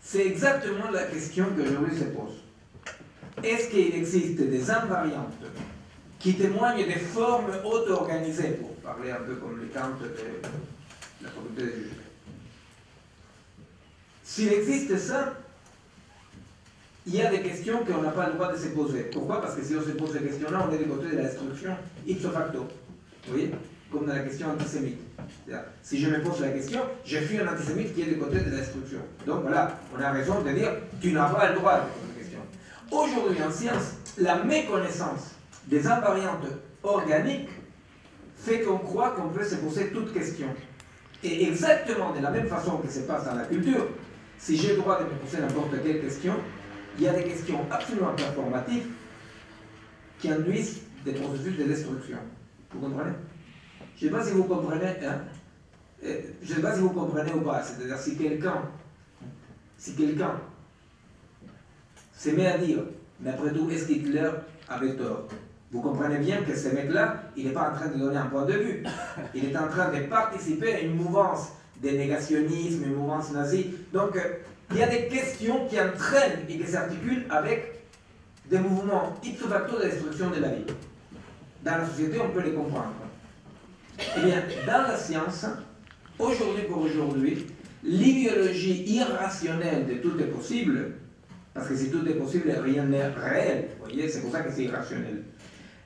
C'est exactement la question que aujourd'hui se pose. Est-ce qu'il existe des invariantes qui témoignent des formes auto-organisées, pour parler un peu comme les Kant de la faculté de juger? S'il existe ça, il y a des questions qu'on n'a pas le droit de se poser. Pourquoi? Parce que si on se pose ces questions-là, on est du côté de la destruction ipso facto. Vous voyez? Comme dans la question antisémite. Si je me pose la question, je suis un antisémite qui est du côté de la destruction. Donc voilà, on a raison de dire, tu n'as pas le droit de poser la question. Aujourd'hui en science, la méconnaissance des invariantes organiques fait qu'on croit qu'on peut se poser toute question. Et exactement de la même façon que se passe dans la culture, si j'ai le droit de me poser n'importe quelle question, il y a des questions absolument performatives qui induisent des processus de destruction. Vous comprenez? Je ne sais pas si vous comprenez, hein? Je ne sais pas si vous comprenez ou pas. C'est-à-dire si quelqu'un se met à dire, mais après tout, est-ce qu'Hitler avait tort? Vous comprenez bien que ce mec-là, il n'est pas en train de donner un point de vue. Il est en train de participer à une mouvance de négationnisme, une mouvance nazie. Donc, il y a des questions qui entraînent et qui s'articulent avec des mouvements ipso facto de destruction de la vie. dans la société, on peut les comprendre. Eh bien, dans la science, aujourd'hui pour aujourd'hui, l'idéologie irrationnelle de tout est possible, parce que si tout est possible, rien n'est réel. Vous voyez, c'est pour ça que c'est irrationnel.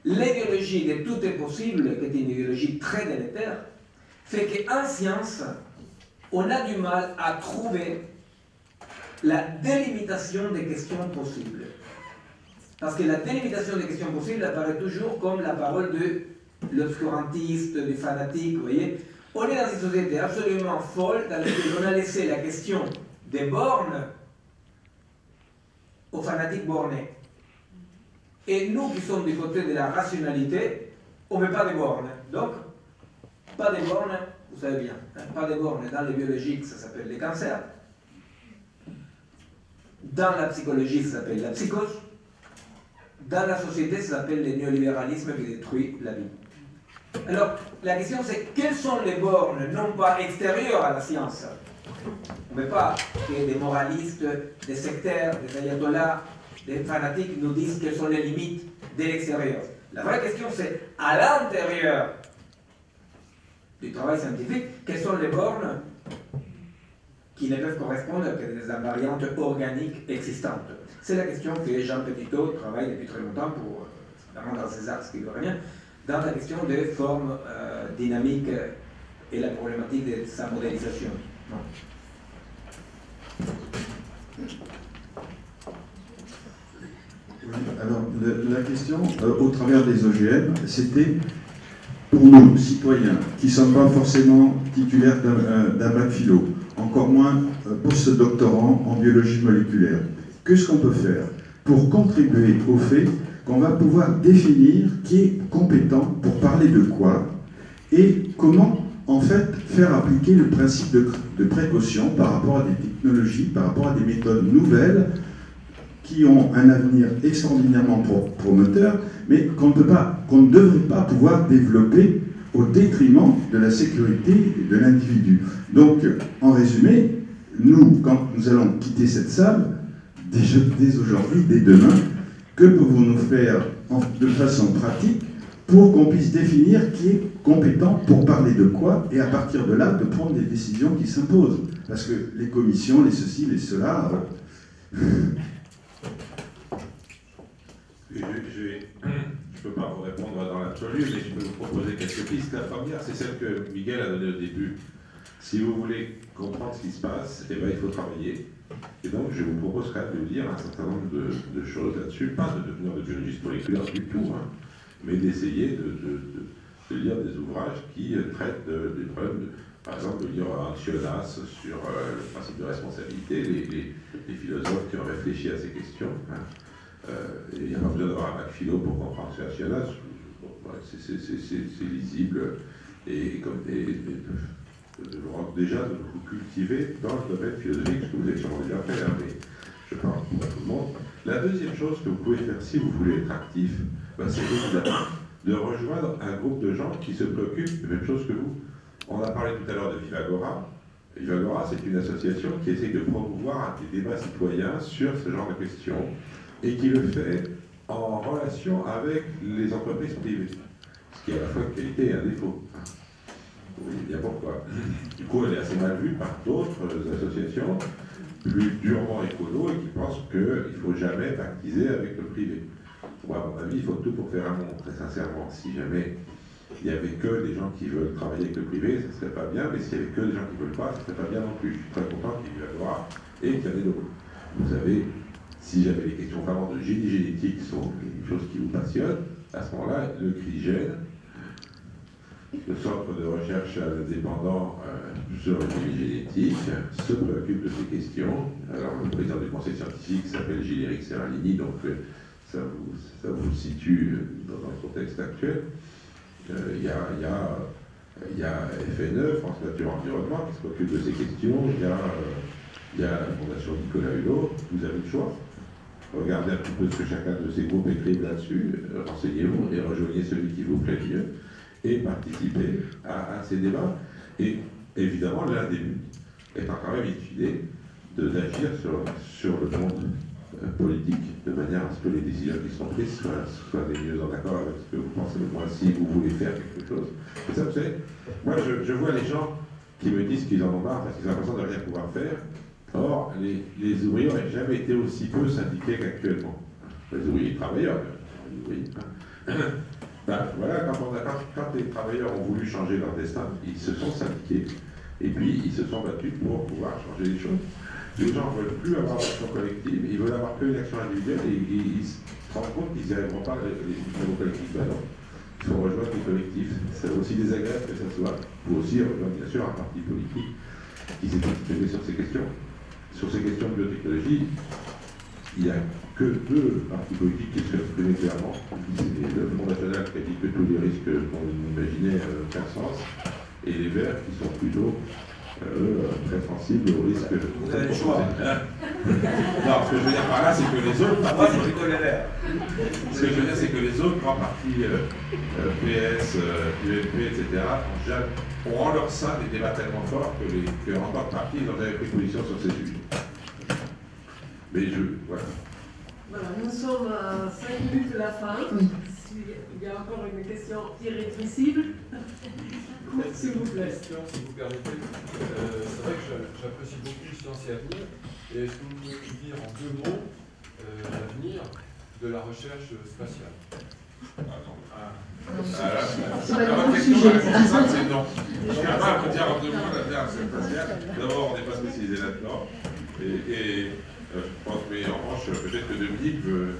L'idéologie de tout est possible, qui est une idéologie très délétère, fait qu'en science, on a du mal à trouver la délimitation des questions possibles. Parce que la délimitation des questions possibles apparaît toujours comme la parole de l'obscurantiste, du fanatique, vous voyez. On est dans une société absolument folle dans laquelle on a laissé la question des bornes aux fanatiques bornés. Et nous qui sommes du côté de la rationalité, on ne met pas de bornes. Donc, pas de bornes, vous savez bien, hein, pas de bornes dans les biologiques, ça s'appelle les cancers. Dans la psychologie, ça s'appelle la psychose. Dans la société, ça s'appelle le néolibéralisme qui détruit la vie. Alors, la question c'est quelles sont les bornes, non pas extérieures à la science. On ne veut pas que des moralistes, des sectaires, des ayatollahs, des fanatiques nous disent quelles sont les limites de l'extérieur. La vraie question c'est à l'intérieur du travail scientifique, quelles sont les bornes qui ne peuvent correspondre que des invariantes organiques existantes. C'est la question que Jean Petitot travaille depuis très longtemps, notamment dans ses axes qui lui reviennent, dans la question des formes dynamiques et la problématique de sa modélisation. Non. Oui, alors la question, au travers des OGM, c'était pour nous, citoyens, qui ne sommes pas forcément titulaires d'un bac philo, encore moins post-doctorants en biologie moléculaire. Qu'est-ce qu'on peut faire pour contribuer au fait qu'on va pouvoir définir qui est compétent pour parler de quoi et comment, en fait, faire appliquer le principe de précaution par rapport à des technologies, par rapport à des méthodes nouvelles qui ont un avenir extraordinairement prometteur, mais qu'on ne devrait pas pouvoir développer au détriment de la sécurité de l'individu. Donc, en résumé, nous, quand nous allons quitter cette salle, dès aujourd'hui, dès demain, que pouvons-nous faire de façon pratique pour qu'on puisse définir qui est compétent pour parler de quoi, et à partir de là, de prendre des décisions qui s'imposent. Parce que les commissions, les ceci, les cela... Je ne peux pas vous répondre dans l'absolu, mais je peux vous proposer quelques pistes. La première, c'est celle que Miguel a donnée au début. Si vous voulez comprendre ce qui se passe, eh ben, il faut travailler. Et donc, je vous propose quand même de vous dire un certain nombre de choses là-dessus, pas de devenir de biologiste moléculaire du tout, hein, mais d'essayer de lire des ouvrages qui traitent des problèmes, par exemple, de lire Ancionas sur le principe de responsabilité, les philosophes qui ont réfléchi à ces questions. Hein. Il n'y a pas besoin d'avoir un bac philo pour comprendre ce Ancionas, c'est lisible, et déjà de vous cultiver dans le domaine philosophique, ce que vous avez sûrement déjà fait, hein, mais je parle pour tout le monde. La deuxième chose que vous pouvez faire si vous voulez être actif, c'est évidemment de rejoindre un groupe de gens qui se préoccupent de la même chose que vous. On a parlé tout à l'heure de Vivagora. Vivagora, c'est une association qui essaie de promouvoir des débats citoyens sur ce genre de questions et qui le fait en relation avec les entreprises privées, ce qui est à la fois une qualité et un défaut. Vous voyez bien pourquoi. Du coup, elle est assez mal vue par d'autres associations plus durement écolo et qui pensent qu'il ne faut jamais pactiser avec le privé. Moi, à mon avis, il faut tout pour faire un monde, très sincèrement. Si jamais il n'y avait que des gens qui veulent travailler avec le privé, ça ne serait pas bien, mais s'il n'y avait que des gens qui ne veulent pas, ça ne serait pas bien non plus. Je suis très content qu'il y ait eu la gloire et qu'il y en ait d'autres. Vous savez, si jamais les questions vraiment de génie génétique sont des choses qui vous passionnent, à ce moment-là, le CRIGEN, le Centre de recherche indépendant sur le génie génétique, se préoccupe de ces questions. Alors, le président du conseil scientifique s'appelle Gilles-Éric Serralini, donc ça vous situe dans le contexte actuel. Il y a FNE, France Nature Environnement, qui se préoccupe de ces questions. Il y a la Fondation Nicolas Hulot. Vous avez le choix. Regardez un petit peu ce que chacun de ces groupes écrivent là-dessus, renseignez-vous et rejoignez celui qui vous plaît mieux et participez à ces débats. Et évidemment, l'un des buts étant quand même d'agir sur le monde politique, de manière à ce que les décisions qui sont prises soient les mieux en accord avec ce que vous pensez. Moi, si vous voulez faire quelque chose. Et ça, vous savez, moi, je vois les gens qui me disent qu'ils en ont marre parce qu'ils ont l'impression de rien pouvoir faire. Or, les ouvriers n'ont jamais été aussi peu syndiqués qu'actuellement. Les ouvriers travailleurs, les ouvriers. Ben, voilà, quand les travailleurs ont voulu changer leur destin, ils se sont syndiqués et puis ils se sont battus pour pouvoir changer les choses. Les gens ne veulent plus avoir l'action collective, ils veulent avoir que une action individuelle et ils se rendent compte qu'ils n'y arriveront pas les travaux collectifs. Ben non, il faut rejoindre les collectifs. C'est aussi désagréable que ça soit. Il faut aussi rejoindre bien sûr un parti politique qui s'est exprimé sur ces questions. Sur ces questions de biotechnologie, il n'y a que deux partis politiques qui se sont exprimés clairement. C'est le Front National qui a dit que tous les risques qu'on imaginait n'ont aucun sens, et les Verts qui sont plutôt très sensibles aux risques. Vous avez le choix. Non, ce que je veux dire par là, c'est que les autres partis. Ce que je veux dire, c'est que les autres grands partis, PS, UMP, etc., ont en leur sein des débats tellement forts qu'en tant que parti, ils ont jamais pris position sur ces sujets. Mais voilà. Voilà, nous sommes à 5 minutes de la fin. Oui. Il y a encore une question irrépressible. S'il vous plaît. Question, si vous permettez. C'est vrai que j'apprécie beaucoup Sciences et Avenir. Et est-ce que vous pouvez nous dire en 2 mots l'avenir de la recherche spatiale? C'est pas le bon sujet. C'est non. Je ne suis pas à vous dire en 2 mots l'avenir spatiale. D'abord, on n'est pas spécialisé là-dedans. Et je pense, mais en revanche, peut-être que Dominique veut.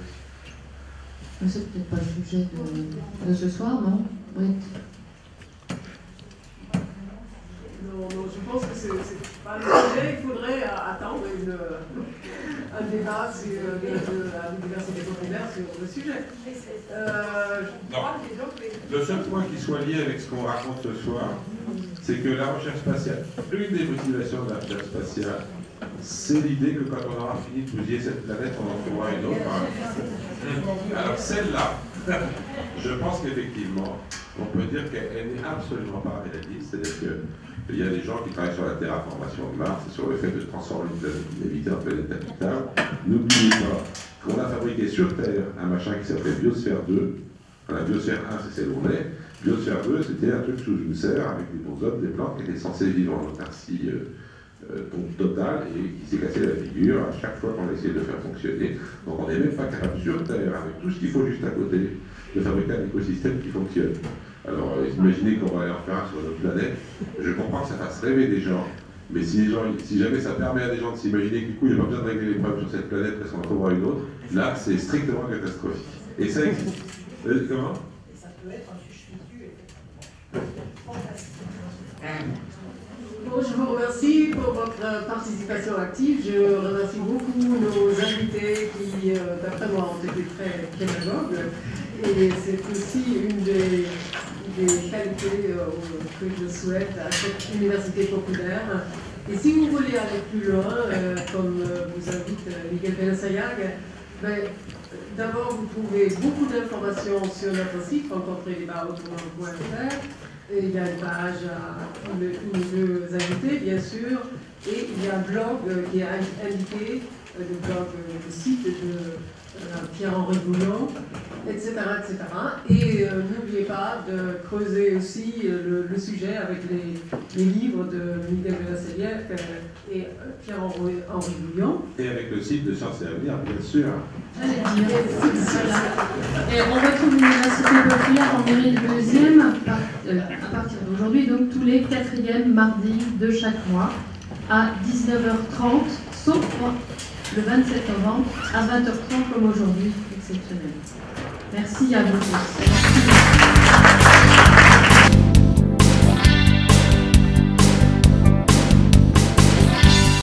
C'est peut-être pas le sujet de ce soir, non? Oui. Non, je pense que c'est pas le sujet. Il faudrait attendre un débat à l'université populaire sur le sujet. Non. Le seul point qui soit lié avec ce qu'on raconte ce soir, c'est que la recherche spatiale, une des motivations de la recherche spatiale, c'est l'idée que quand on aura fini de bousiller cette planète, on en trouvera une autre. Alors celle-là, je pense qu'effectivement, on peut dire qu'elle n'est absolument pas réaliste. C'est-à-dire qu'il y a des gens qui travaillent sur la terraformation de Mars et sur le fait de transformer une planète inhabitée en planète habitable. N'oubliez pas qu'on a fabriqué sur Terre un machin qui s'appelait Biosphère 2. La Biosphère 1, c'est celle où on est. Biosphère 2, c'était un truc sous une serre avec des bonshommes, des plantes qui étaient censées vivre en autarcie totale et qui s'est cassé la figure à chaque fois qu'on a essayé de le faire fonctionner. Donc on n'est même pas capable sur Terre, avec tout ce qu'il faut juste à côté, de fabriquer un écosystème qui fonctionne. Alors imaginez qu'on va aller en faire un sur notre planète. Je comprends que ça fasse rêver des gens, mais si jamais ça permet à des gens de s'imaginer que du coup il n'y a pas besoin de régler les problèmes sur cette planète parce qu'on en trouvera une autre, là c'est strictement catastrophique. Et ça existe. Comment? Et ça peut être un chuchu, effectivement. Fantastique. Bon, je vous remercie pour votre participation active. Je remercie beaucoup nos invités qui, d'après moi, ont été très pédagogues. Et c'est aussi une des qualités que je souhaite à cette université populaire. Et si vous voulez aller plus loin, comme vous invite Miguel Benassayag, d'abord vous trouvez beaucoup d'informations sur notre site, rencontrersdesbarautrement.fr. Et il y a une page à tous les deux invités, bien sûr, et il y a un blog qui est indiqué, le blog, le site de Pierre-Henri Bouillon, etc. Et n'oubliez pas de creuser aussi le sujet avec les livres de Miguel Benassayag et Pierre-Henri Bouillon. Et avec le site de Sciences et Avenir, bien sûr. Et on retrouve l'université populaire en mairie de deuxième à partir d'aujourd'hui, donc tous les 4e mardis de chaque mois à 19h30, sauf le 27 novembre à 20h30 comme aujourd'hui, exceptionnel. Merci à vous tous.